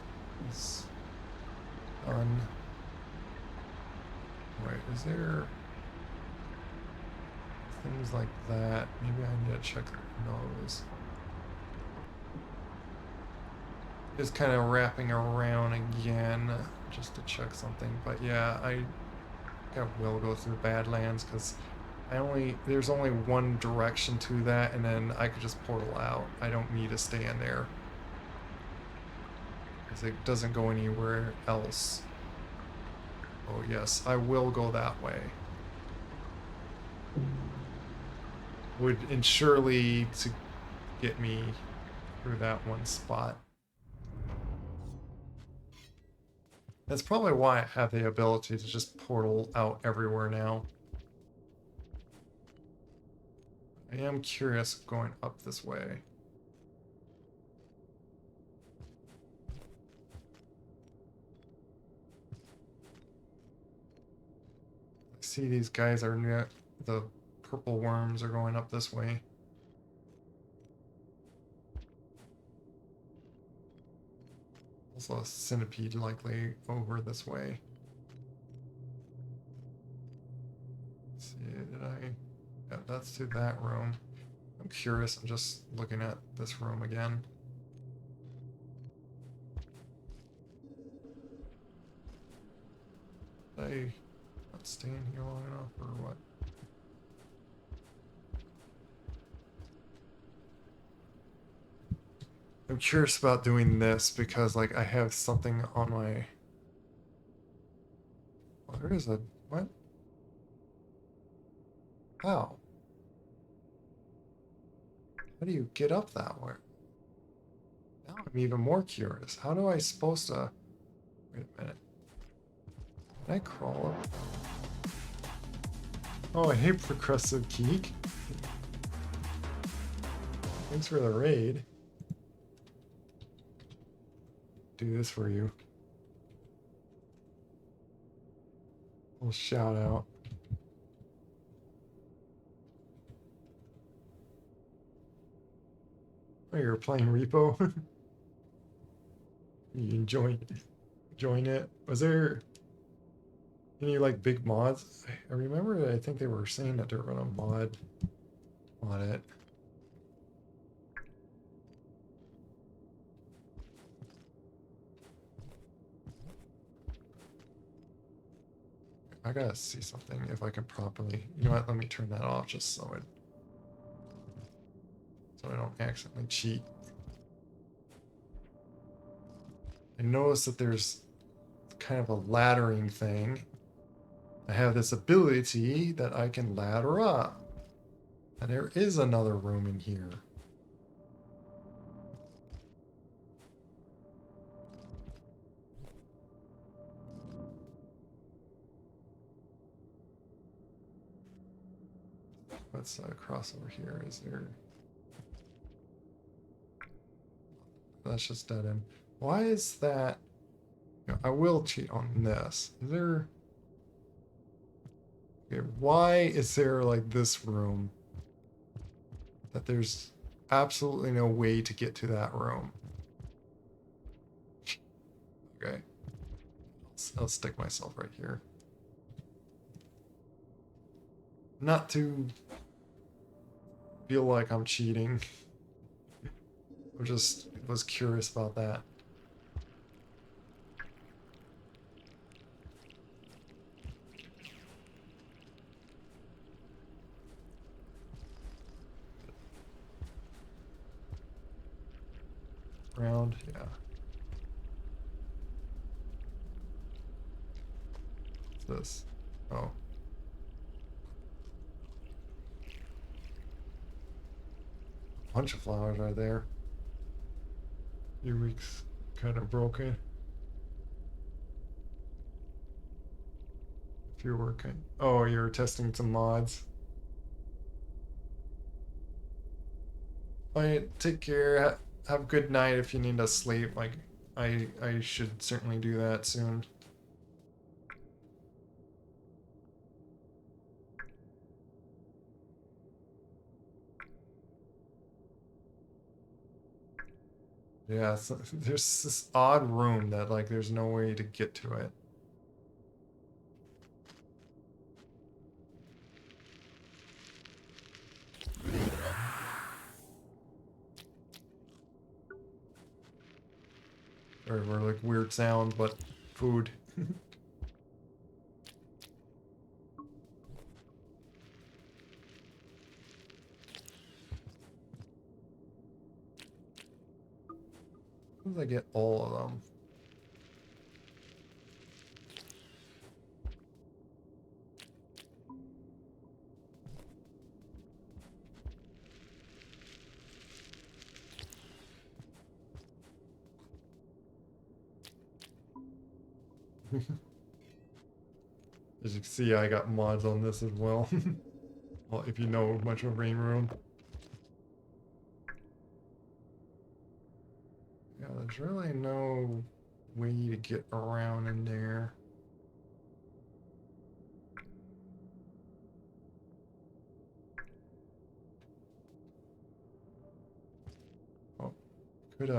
done. Right, is there things like that? Maybe I need to check those. Just kind of wrapping around again just to check something. But yeah, I will go through Badlands because there's only one direction to that, and then I could just portal out. I don't need to stay in there because it doesn't go anywhere else. Oh yes, I will go that way. Would surely to get me through that one spot. That's probably why I have the ability to just portal out everywhere now. I am curious going up this way. I see these guys are near the purple worms are going up this way. Also a centipede likely over this way. Let's see, did I? Yeah, that's to that room. I'm curious, I'm just looking at this room again. Did I not stand here long enough or what? I'm curious about doing this because like I have something on my. Oh, there is a what? How? How do you get up that way? Now I'm even more curious. How do I supposed to? Wait a minute. Can I crawl up? Oh, hey, Progressive Geek. Thanks for the raid. Do this for you. Little shout out. Oh, you're playing Repo? You enjoying it? Was there any like big mods? I remember I think they were saying that they're gonna mod it. I gotta see something if I can properly. You know what? Let me turn that off just so I don't accidentally cheat. I noticed that there's kind of a laddering thing. I have this ability that I can ladder up. And there is another room in here. What's across over here? Is there? That's just dead end. Why is that? I will cheat on this. Is there? Okay, why is there like this room that there's absolutely no way to get to that room? Okay, I'll stick myself right here. Not to feel like I'm cheating. I just was curious about that. Round, yeah. What's this? Oh. Bunch of flowers right there. Your week's kind of broken. If you're working. Oh, you're testing some mods. Alright, take care. Have a good night if you need to sleep. Like, I should certainly do that soon. Yeah, so there's this odd room that, like, there's no way to get to it. Or like weird sounds, but food. How did I get all of them? As you can see, I got mods on this as well. Well, if you know much of Rain Room. Yeah, there's really no way to get around in there. Oh, could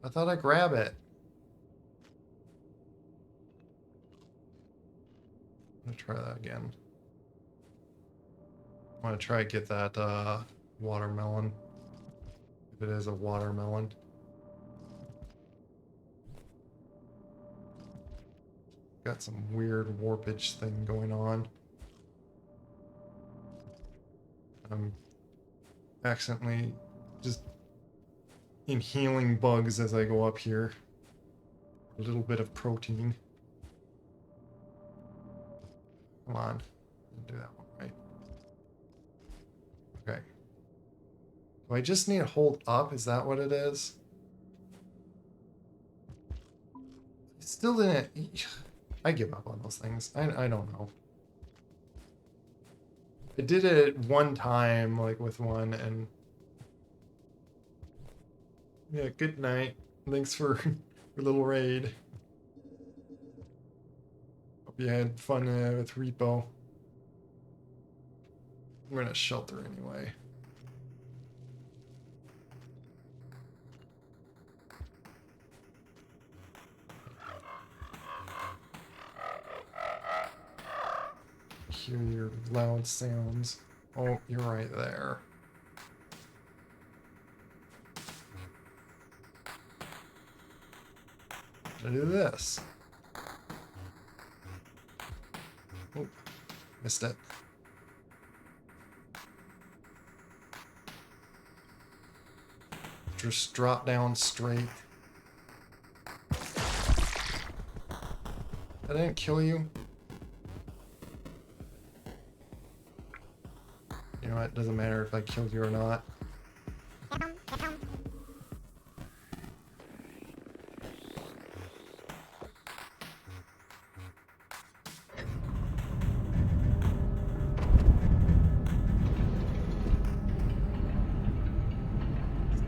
I thought I'd grab it. Let's try that again. I want to try to get that watermelon. If it is a watermelon. Got some weird warpage thing going on. I'm accidentally just inhaling bugs as I go up here. A little bit of protein. Come on. Do that one, right? Okay. Do I just need to hold up? Is that what it is? It still didn't... I give up on those things. I don't know. I did it one time, like with one, and... Yeah, good night. Thanks for your little raid. Hope you had fun with Repo. I'm gonna shelter anyway. Hear your loud sounds. Oh, you're right there. I do this. Oh, missed it. Just drop down straight. I didn't kill you. You know what? It doesn't matter if I killed you or not.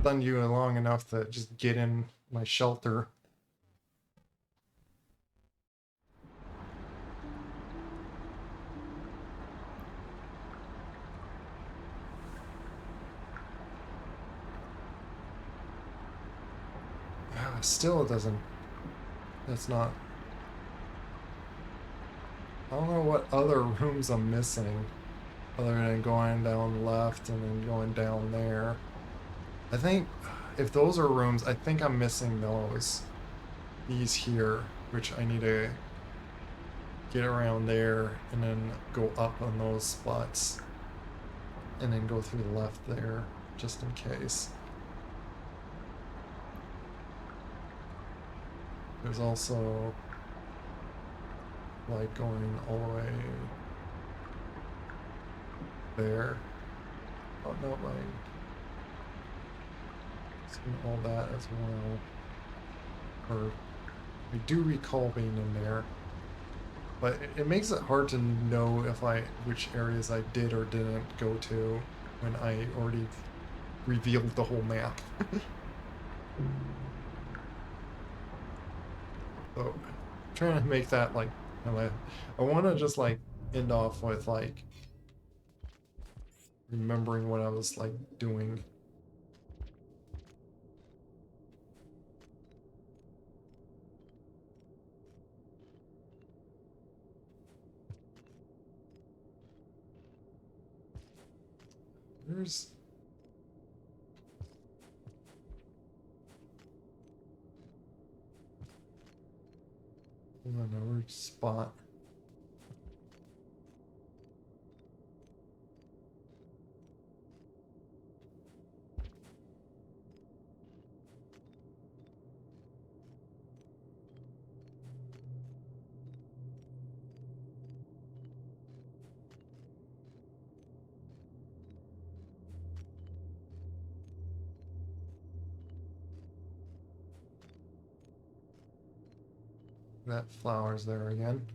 Stunned you long enough to just get in my shelter. Still, it doesn't. That's not. I don't know what other rooms I'm missing, other than going down left and then going down there. I think if those are rooms, I think I'm missing those. These here, which I need to get around there and then go up on those spots. And then go through the left there, just in case. There's also like going all the way there. Oh no, like seeing all that as well. Or I do recall being in there, but it makes it hard to know if which areas I did or didn't go to when I already revealed the whole map. So trying to make that like, I want to just like end off with like remembering what I was like doing. There's another spot. That flower's there again.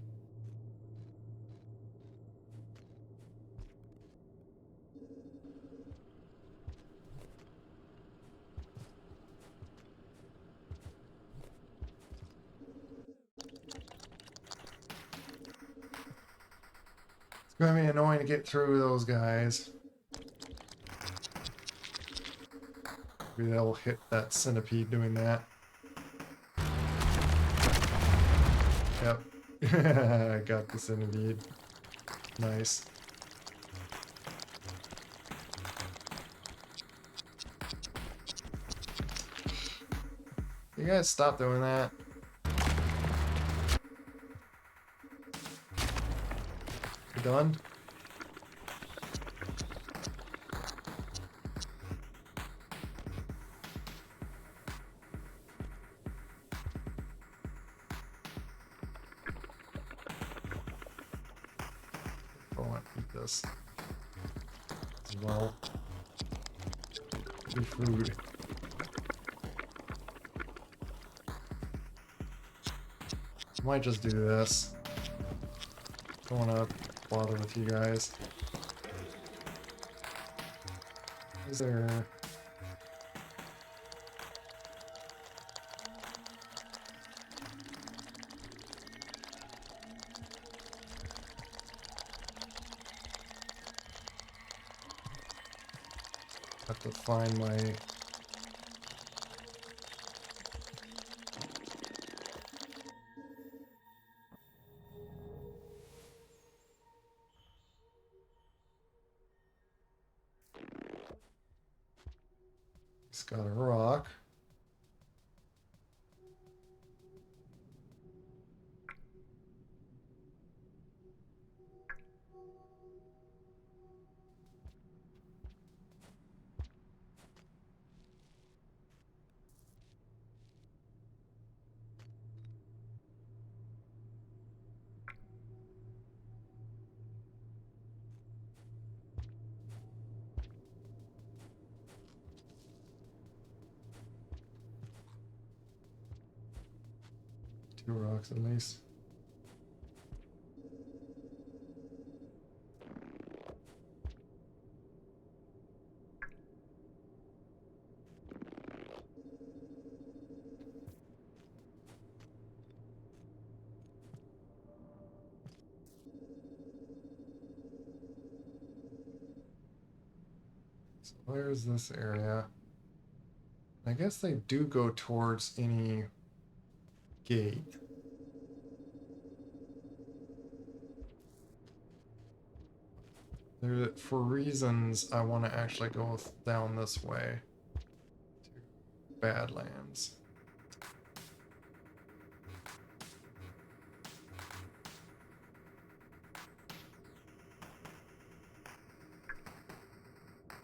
It's gonna be annoying to get through those guys. Maybe they'll hit that centipede doing that. Yep. I got the centipede. Nice. You guys stop doing that. You done? I want to eat this as well. Free food. Might just do this. Don't wanna bother with you guys. Is there... Have to find my... It's got a rock. Two rocks at least. So where's this area? I guess they do go towards any gate. For reasons, I want to actually go down this way to Badlands.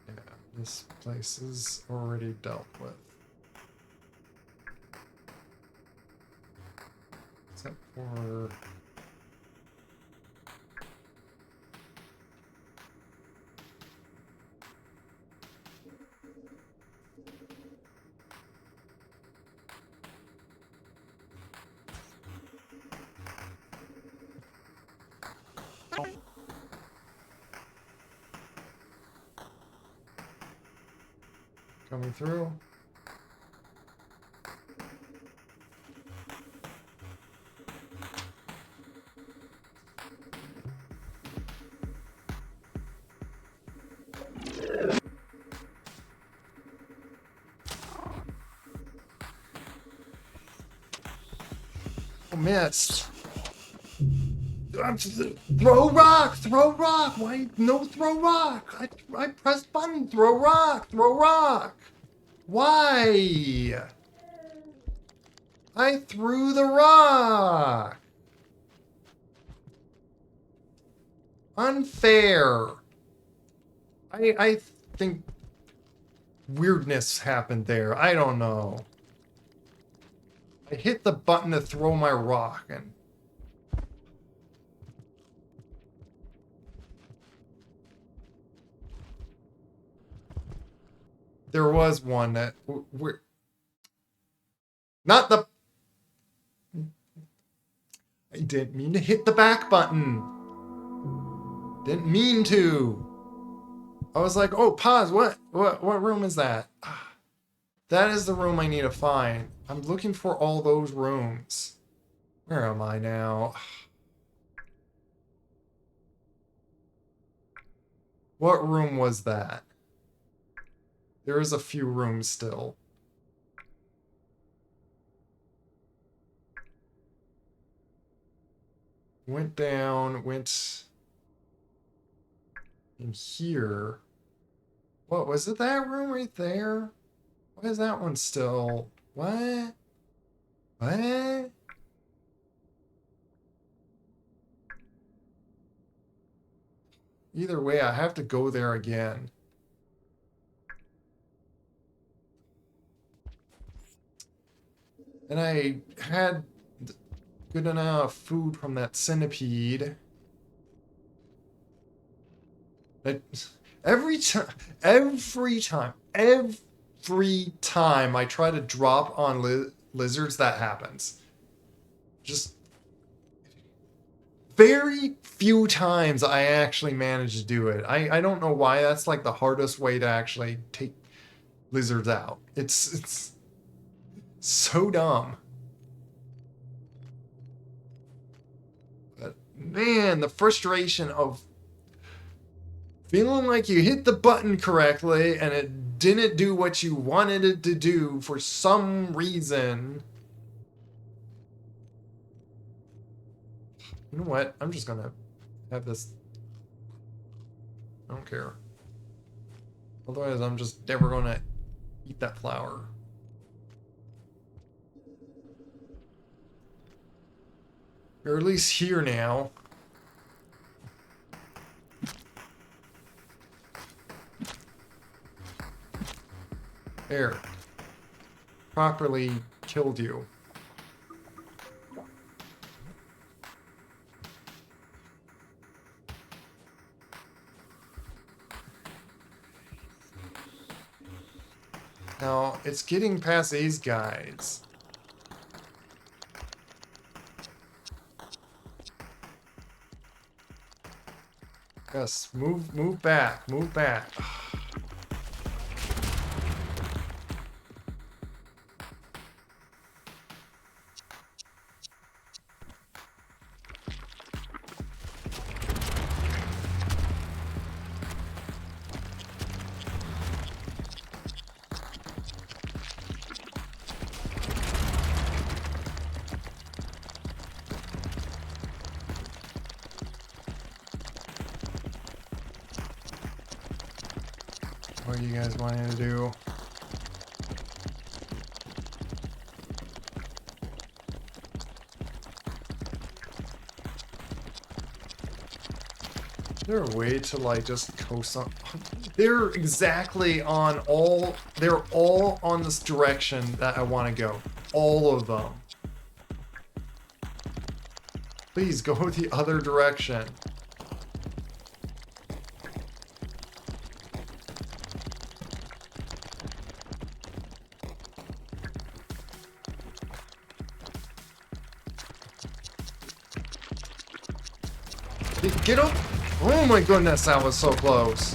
Yeah, this place is already dealt with. Except for... Coming through. Oh, missed. Throw rock! Throw rock! Why? No, throw rock! I pressed button! Throw rock! Throw rock! Why? I threw the rock! Unfair! I think weirdness happened there. I don't know. I hit the button to throw my rock and... There was one that... Not the... I didn't mean to hit the back button. Didn't mean to. I was like, oh, pause. What room is that? That is the room I need to find. I'm looking for all those rooms. Where am I now? What room was that? There is a few rooms still. Went down, went in here. What, was it that room right there? Why is that one still? What? What? Either way, I have to go there again. And I had good enough food from that centipede. Every time I try to drop on lizards, that happens. Just very few times I actually manage to do it. I don't know why. That's like the hardest way to actually take lizards out. It's so dumb. But man, the frustration of feeling like you hit the button correctly and it didn't do what you wanted it to do for some reason. You know what? I'm just gonna have this. I don't care. Otherwise, I'm just never gonna eat that flower. You're at least here now. There. Properly killed you. Now, it's getting past these guys. Yes, move back, move back. what you guys want me to do. Is there a way to like just coast on? They're exactly on all. They're all on this direction that I want to go. All of them. Please go the other direction. Get up! Oh my goodness, that was so close.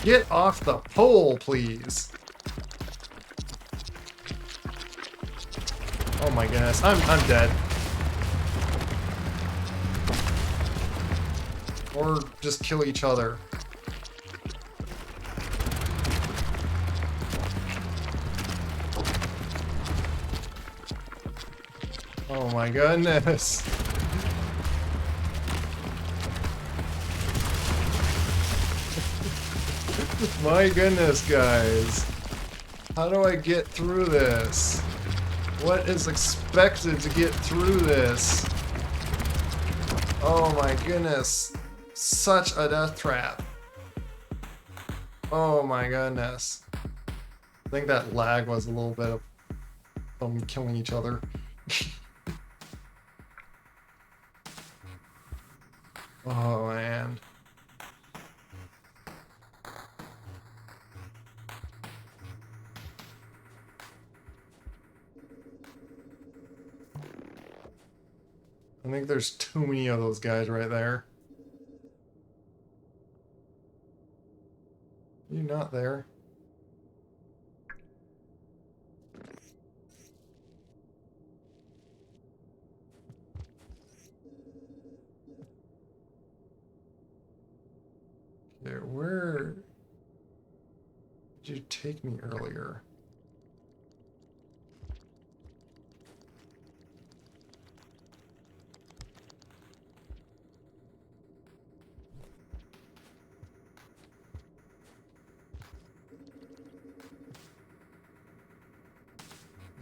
Get off the pole, please. Oh my goodness, I'm dead. Or just kill each other. Oh my goodness. My goodness, guys. How do I get through this? What is expected to get through this? Oh my goodness. Such a death trap. Oh my goodness. I think that lag was a little bit of them killing each other. Oh man. I think there's too many of those guys right there. You not there? Okay, where did you take me earlier?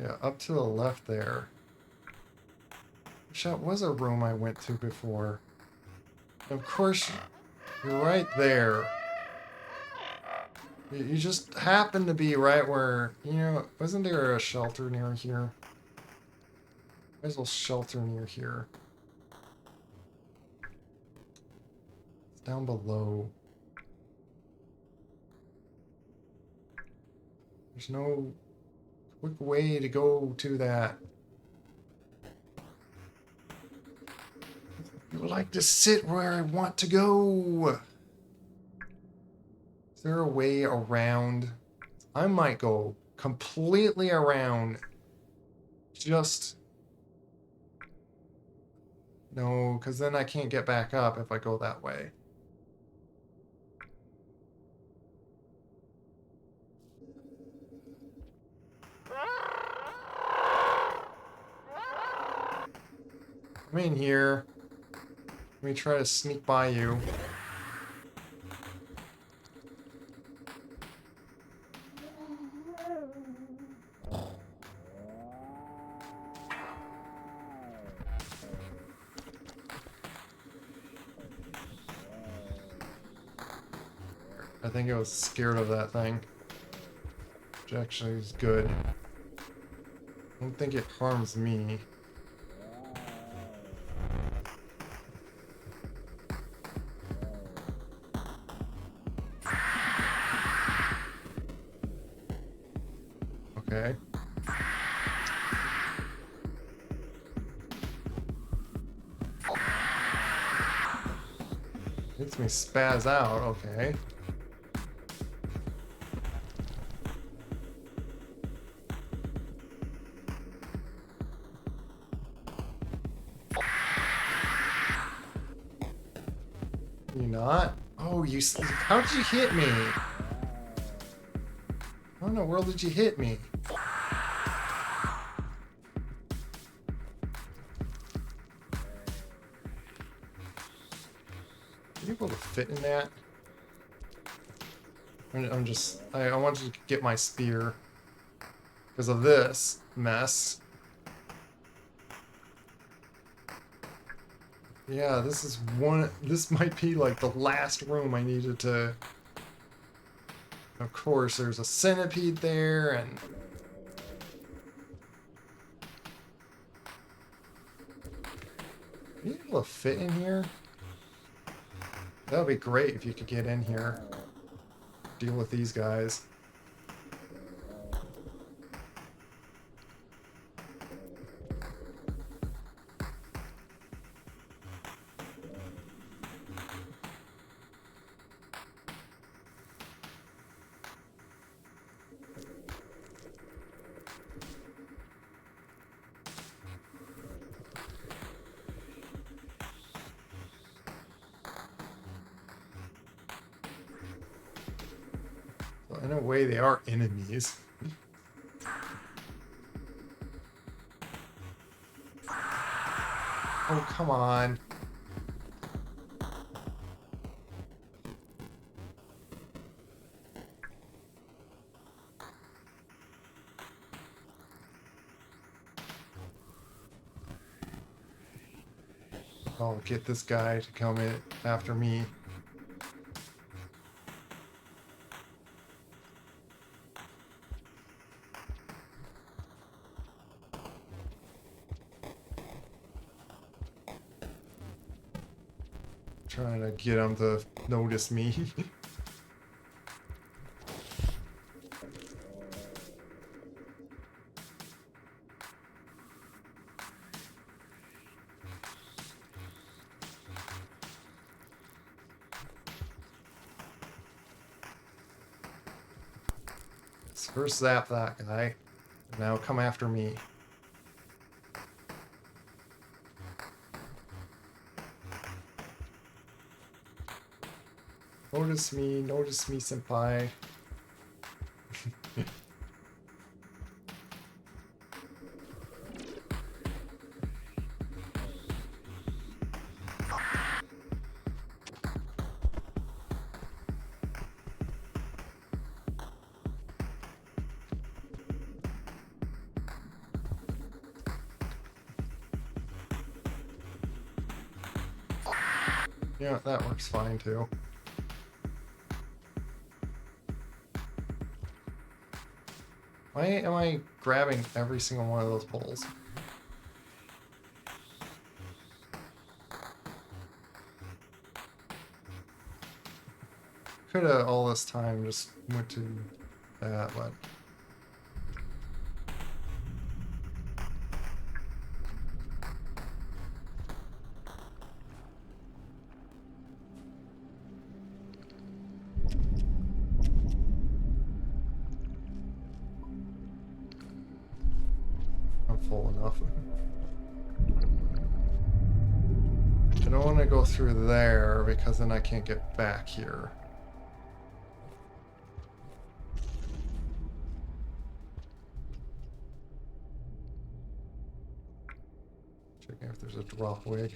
Yeah, up to the left there. That was a room I went to before. Of course, you're right there. You just happen to be right where, you know, wasn't there a shelter near here? Might as well shelter near here. It's down below. There's no quick way to go to that. I would like to sit where I want to go. Is there a way around? I might go completely around. Just... No, because then I can't get back up if I go that way. I'm in here. Let me try to sneak by you. I think I was scared of that thing. Which actually is good. I don't think it harms me. Okay. Makes me spaz out, okay. You not? Oh, you... How did you hit me? How in the world did you hit me? Are you able to fit in that? I wanted to get my spear because of this mess. Yeah, this might be like the last room I needed to. Of course, there's a centipede there, and are you able to fit in here? That would be great if you could get in here. Deal with these guys. So in a way, they are enemies. Oh, come on. I'll get this guy to come in after me. Trying to get him to notice me. Let's first zap that guy. Now come after me. Notice me, senpai. Yeah, that works fine too. Why am I grabbing every single one of those poles? Could have all this time just went to that, but I'm full enough. I don't want to go through there because then I can't get back here. Checking if there's a drop wig.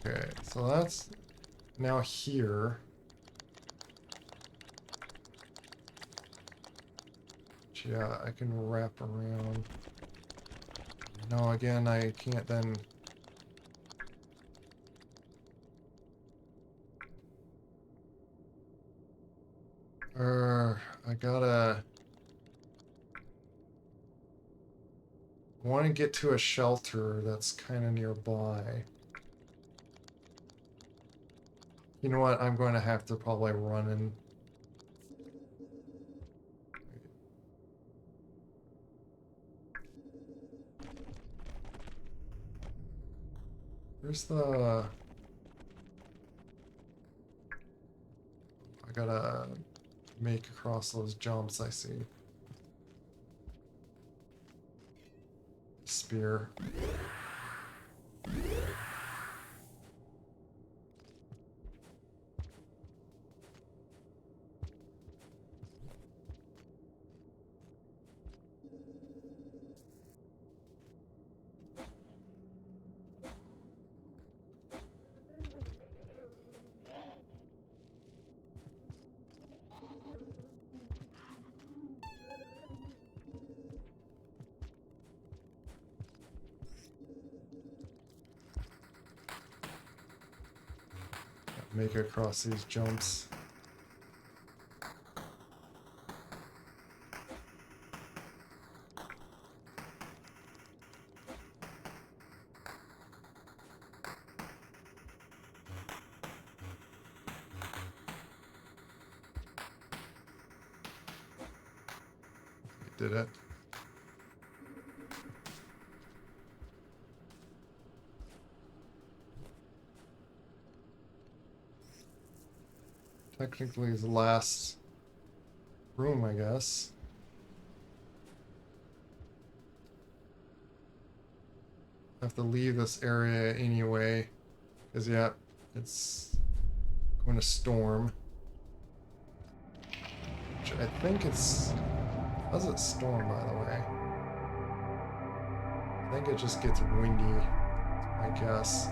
Okay, so that's now here. Yeah, I can wrap around. No, again, I can't then. I gotta. I want to get to a shelter that's kind of nearby. You know what? I'm going to have to probably run and. Where's the... I gotta make across those jumps, I see. Spear. make it across these jumps. Did it. Technically the last room, I guess. I have to leave this area anyway, because yeah, it's going to storm. Which I think it's... How does it storm, by the way? I think it just gets windy, I guess.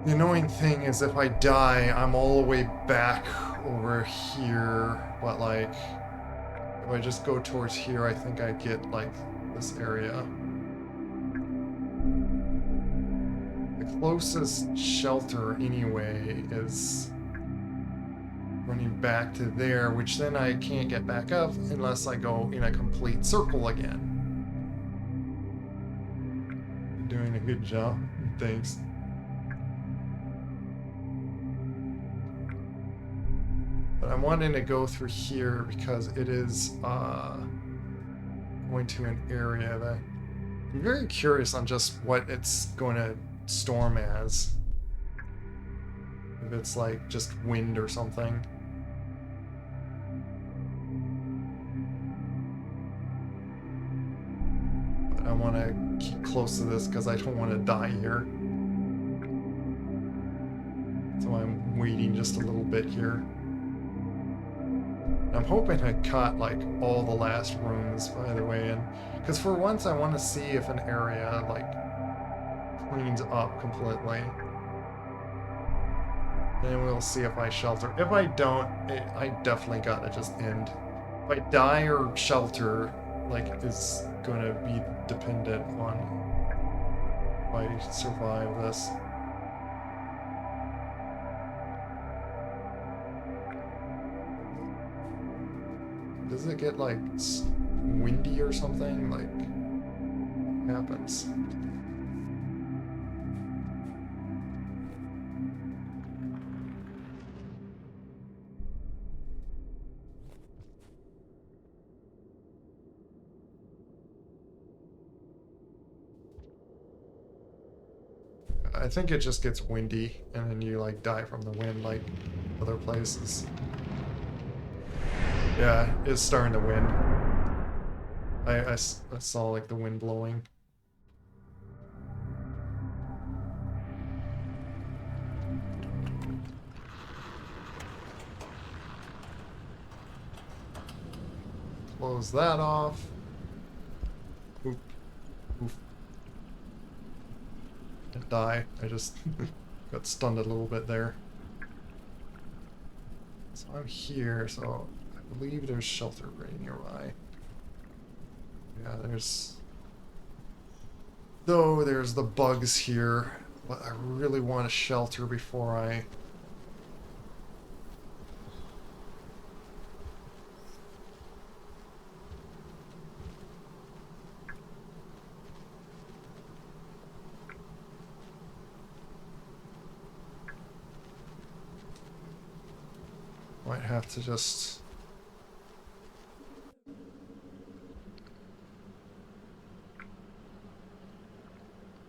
The annoying thing is if I die, I'm all the way back over here, but like, if I just go towards here, I think I get like this area. The closest shelter anyway is running back to there, which then I can't get back up unless I go in a complete circle again. You're doing a good job. Thanks. But I'm wanting to go through here because it is going to an area that I'm very curious on just what it's going to storm as. If it's like just wind or something. But I want to keep close to this because I don't want to die here. So I'm waiting just a little bit here. I'm hoping I caught like all the last rooms, by the way, and because for once I want to see if an area like cleans up completely. Then we'll see if I shelter. If I don't, I definitely gotta just end. If I die or shelter, like, is gonna be dependent on if I survive this. Does it get like windy or something? Like, what happens? I think it just gets windy and then you like die from the wind like other places. Yeah, it's starting to wind. I saw like the wind blowing. Close that off. Oop. Oof. Didn't die. I just got stunned a little bit there. So I'm here, so I believe there's shelter right nearby. Yeah, there's... Though there's the bugs here, but I really want a shelter before I... Might have to just...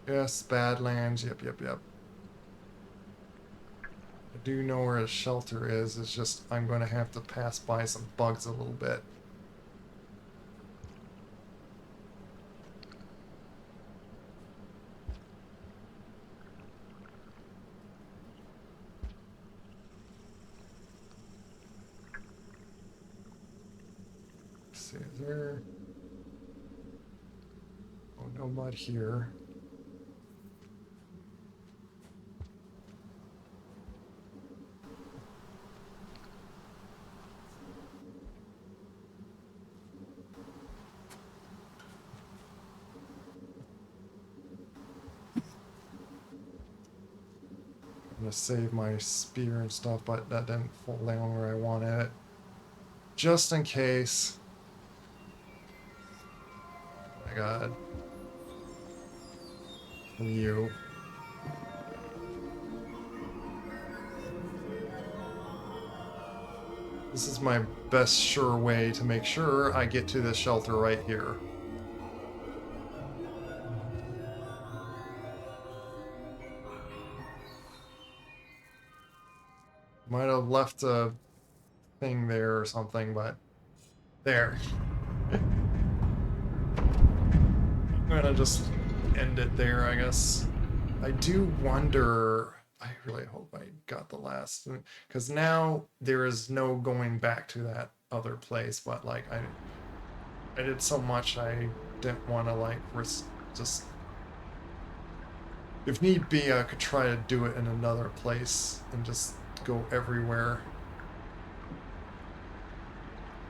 Yes, Badlands, yep. I do know where a shelter is, it's just I'm going to have to pass by some bugs a little bit. Let's see, is there... Oh, no mud here. to save my spear and stuff, but that didn't fall down where I wanted it. Just in case. Oh my god. From you. This is my best sure way to make sure I get to the shelter right here. Might have left a thing there or something, but there. I'm gonna just end it there, I guess. I do wonder. I really hope I got the last, because now there is no going back to that other place. But like I did so much, I didn't want to like risk just. If need be, I could try to do it in another place and just go everywhere.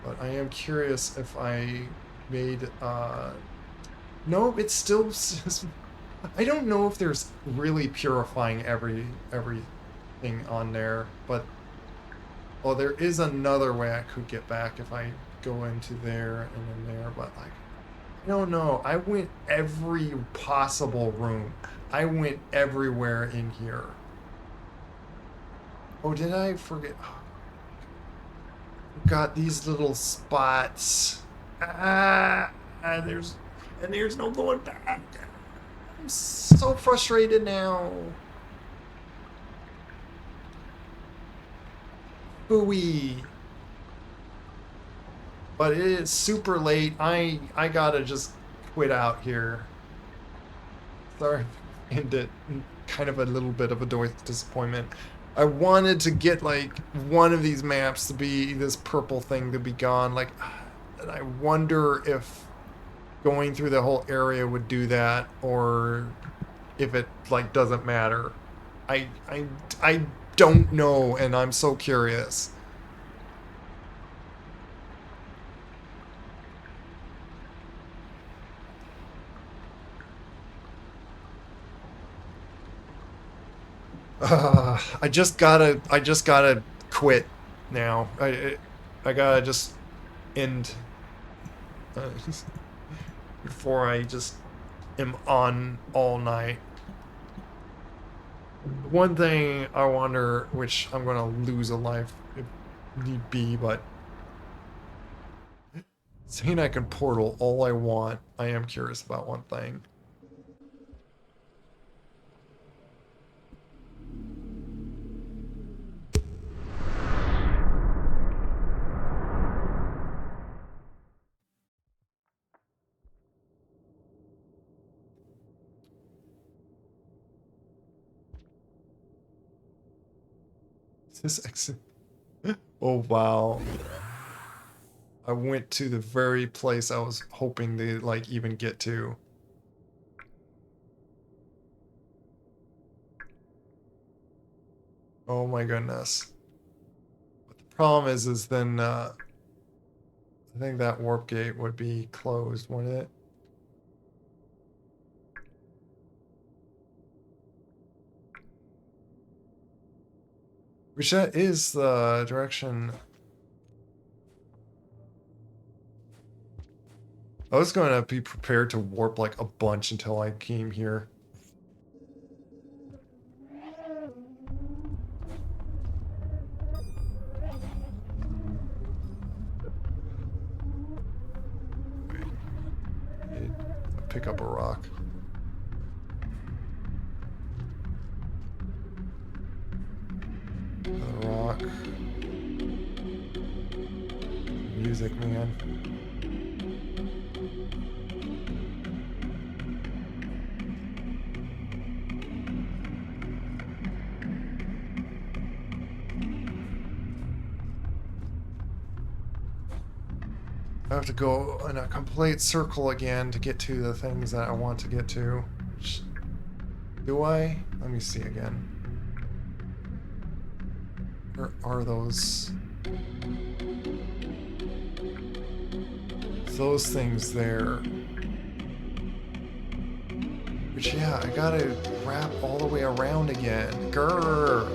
But I am curious if I made no, it's still I don't know if there's really purifying everything on there, but well, there is another way I could get back if I go into there and then there, but like I don't know. I went every possible room. I went everywhere in here. Oh, did I forget? Oh, got these little spots. There's no going back. I'm so frustrated now. Booey. But it is super late. I gotta just quit out here. Sorry, end it. Kind of a little bit of a disappointment. I wanted to get like one of these maps to be this purple thing to be gone. Like, and I wonder if going through the whole area would do that, or if it like doesn't matter. I don't know, and I'm so curious. I just gotta quit now. I gotta just end before I just am on all night. One thing I wonder, which I'm gonna lose a life if need be, but saying I can portal all I want, I am curious about one thing. This exit. Oh wow. I went to the very place I was hoping to like even get to. Oh my goodness. But the problem is then I think that warp gate would be closed, wouldn't it? Which that is the direction. I was going to be prepared to warp like a bunch until I came here. Pick up a rock. A rock. Music, man. I have to go in a complete circle again to get to the things that I want to get to. Do I? Let me see again. Where are those? Those things there. But yeah, I gotta wrap all the way around again. Grrr!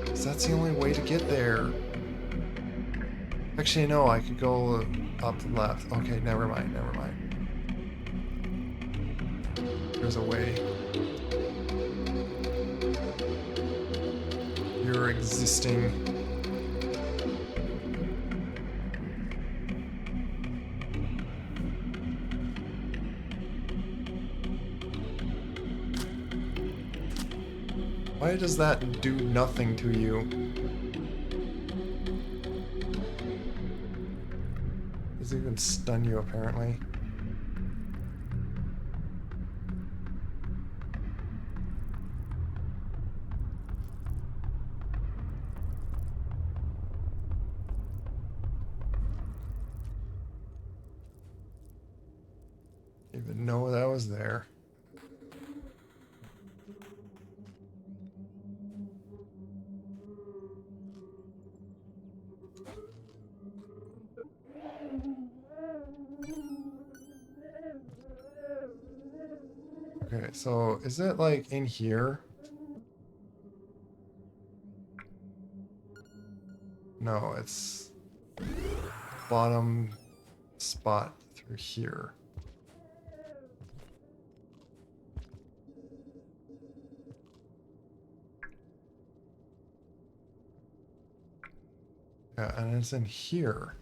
'Cause that's the only way to get there. Actually, no, I could go up left. Okay, never mind, never mind. There's a way. You're existing. Why does that do nothing to you? Does it even stun you, apparently? Didn't even know that was there. Okay, so is it like in here? No, it's bottom spot through here. Yeah, and it's in here.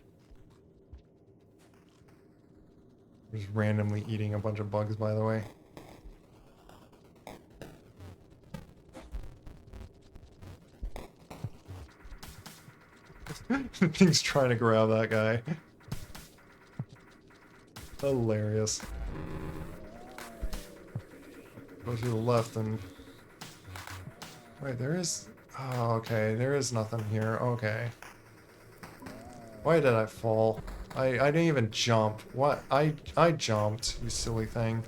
Just randomly eating a bunch of bugs, by the way. The thing's trying to grab that guy. Hilarious. Go to the left and... Wait, there is... Oh, okay, there is nothing here. Okay. Why did I fall? I didn't even jump. What? I jumped, you silly thing.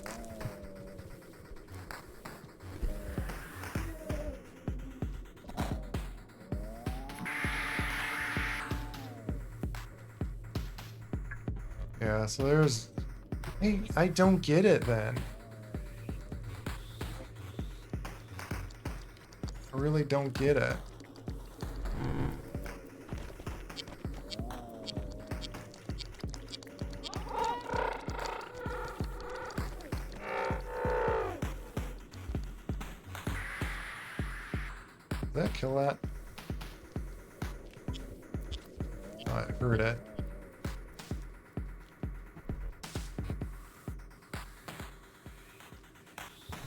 Yeah, so there's... I don't get it then. I really don't get it. Did that kill that? Oh, I heard it.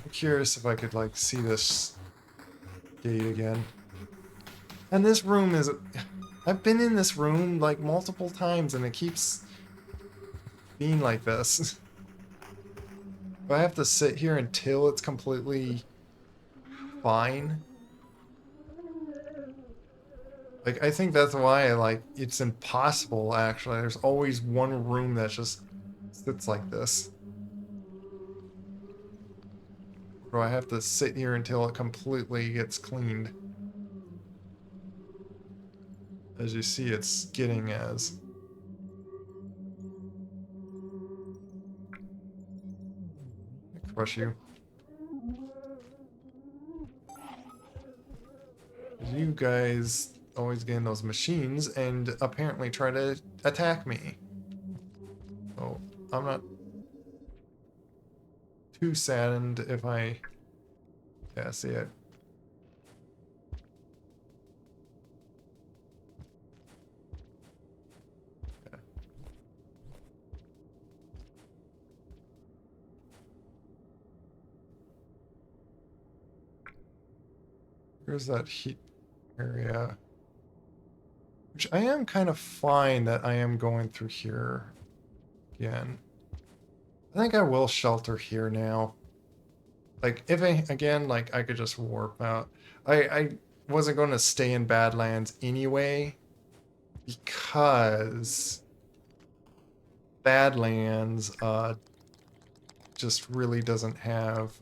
I'm curious if I could, like, see this gate again. And this room is... I've been in this room, like, multiple times, and it keeps being like this. Do I have to sit here until it's completely fine? Like, I think that's why, like, it's impossible, actually. There's always one room that just sits like this. Or do I have to sit here until it completely gets cleaned? As you see, it's getting as... Crush you. You guys always get in those machines and apparently try to attack me. So I'm not too saddened if I... Yeah, see it. Yeah. Here's that heat area. Which I am kind of fine that I am going through here again. I think I will shelter here now. Like, if I, again, like, I could just warp out. I wasn't going to stay in Badlands anyway, because Badlands, just really doesn't have,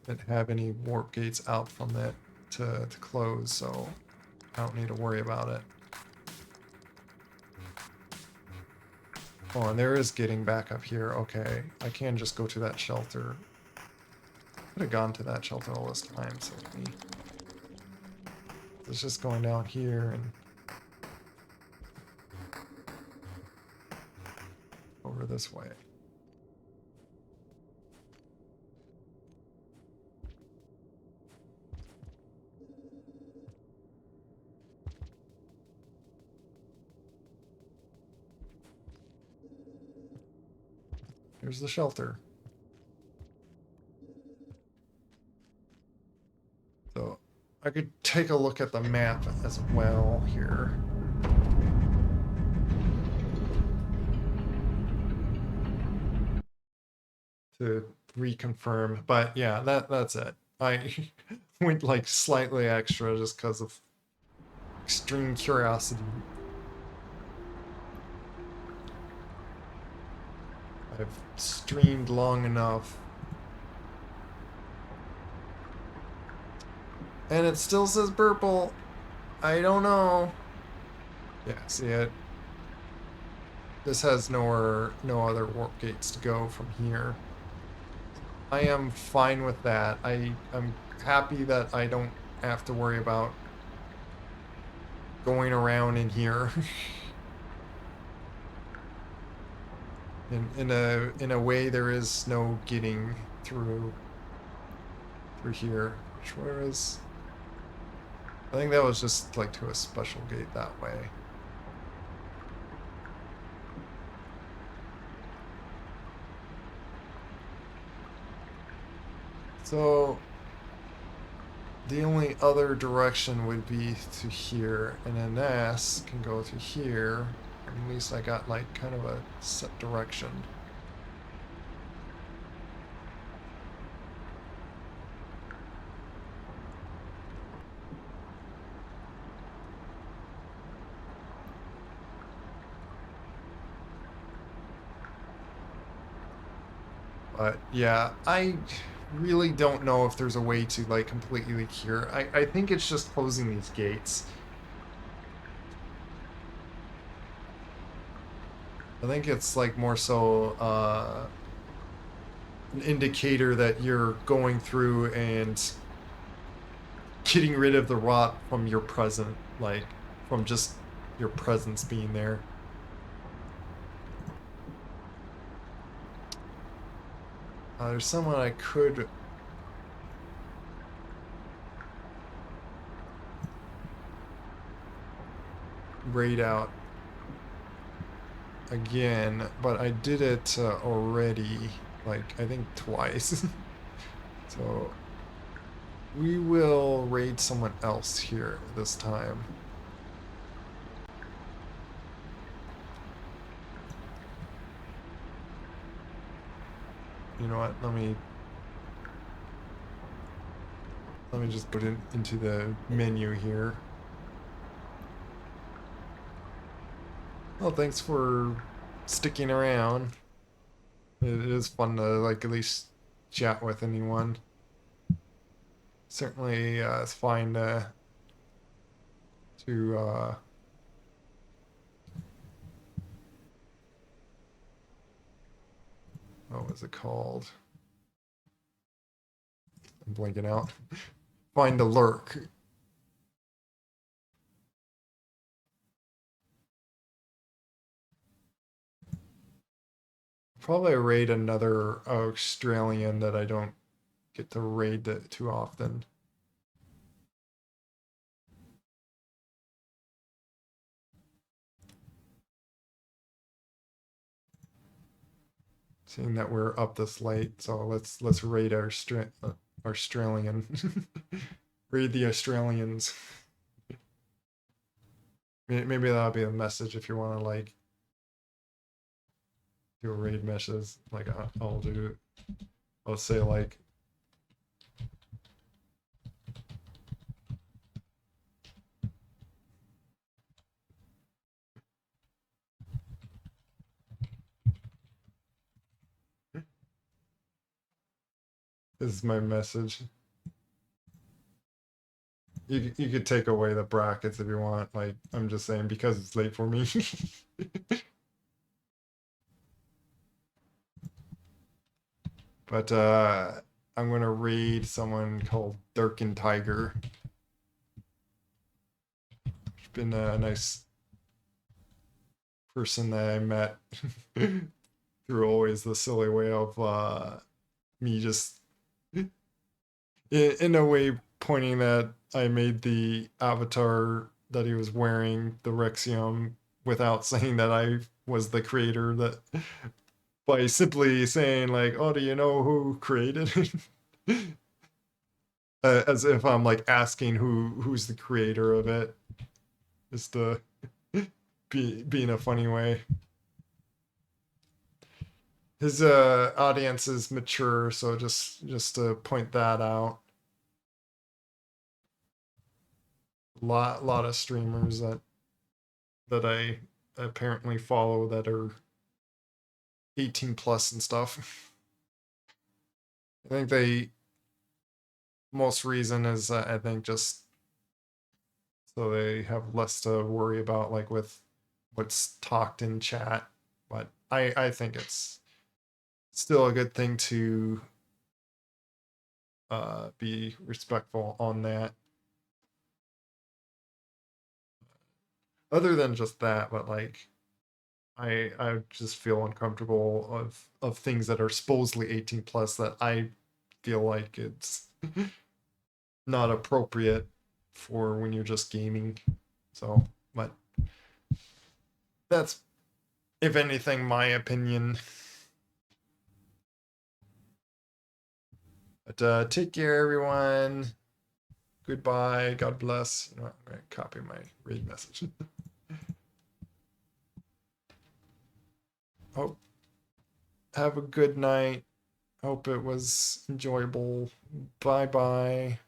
didn't have any warp gates out from it to close, so I don't need to worry about it. Oh, and there is getting back up here. Okay, I can just go to that shelter. Could have gone to that shelter all this time, so it's just going down here and over this way. Here's the shelter. So I could take a look at the map as well here. To reconfirm, but yeah, that's it. I went like slightly extra just because of extreme curiosity. I've streamed long enough. And it still says purple. I don't know. Yeah, see it. This has no other warp gates to go from here. I am fine with that. I'm happy that I don't have to worry about going around in here. in a way, there is no getting through here. Where is? I think that was just like to a special gate that way. So the only other direction would be to here, and an S can go to here. At least I got like kind of a set direction. But yeah, I really don't know if there's a way to like completely cure. I think it's just closing these gates. I think it's like more so an indicator that you're going through and getting rid of the rot from your present, like from just your presence being there. There's someone I could raid out again, but I did it already, like I think twice. So we will raid someone else here this time. You know what? Let me just put it into the menu here. Well, thanks for sticking around. It is fun to like at least chat with anyone. Certainly, it's fine to what was it called? I'm blanking out. Find a lurk. Probably raid another Australian that I don't get to raid too often. Seeing that we're up this late, so let's raid our Australian. Raid the Australians. Maybe that'll be a message if you want to like do a raid message. Like I'll say like, this is my message. You could take away the brackets if you want. Like I'm just saying because it's late for me. But I'm gonna read someone called Durkin Tiger. It's been a nice person that I met through always the silly way of me just in a way pointing that I made the avatar that he was wearing, the Rexium, without saying that I was the creator, that by simply saying like, "Oh, do you know who created it?" As if I'm like asking who's the creator of it, just to be in a funny way. His audience is mature, so just to point that out. Lot of streamers that I apparently follow that are 18 plus and stuff. I think they most reason is I think just so they have less to worry about like with what's talked in chat. But I think it's still a good thing to be respectful on that. Other than just that, but like I just feel uncomfortable of things that are supposedly 18 plus that I feel like it's not appropriate for when you're just gaming. So, but that's, if anything, my opinion. But take care, everyone. Goodbye. God bless. You know, I'm gonna copy my raid message. Hope have a good night. Hope it was enjoyable. Bye bye.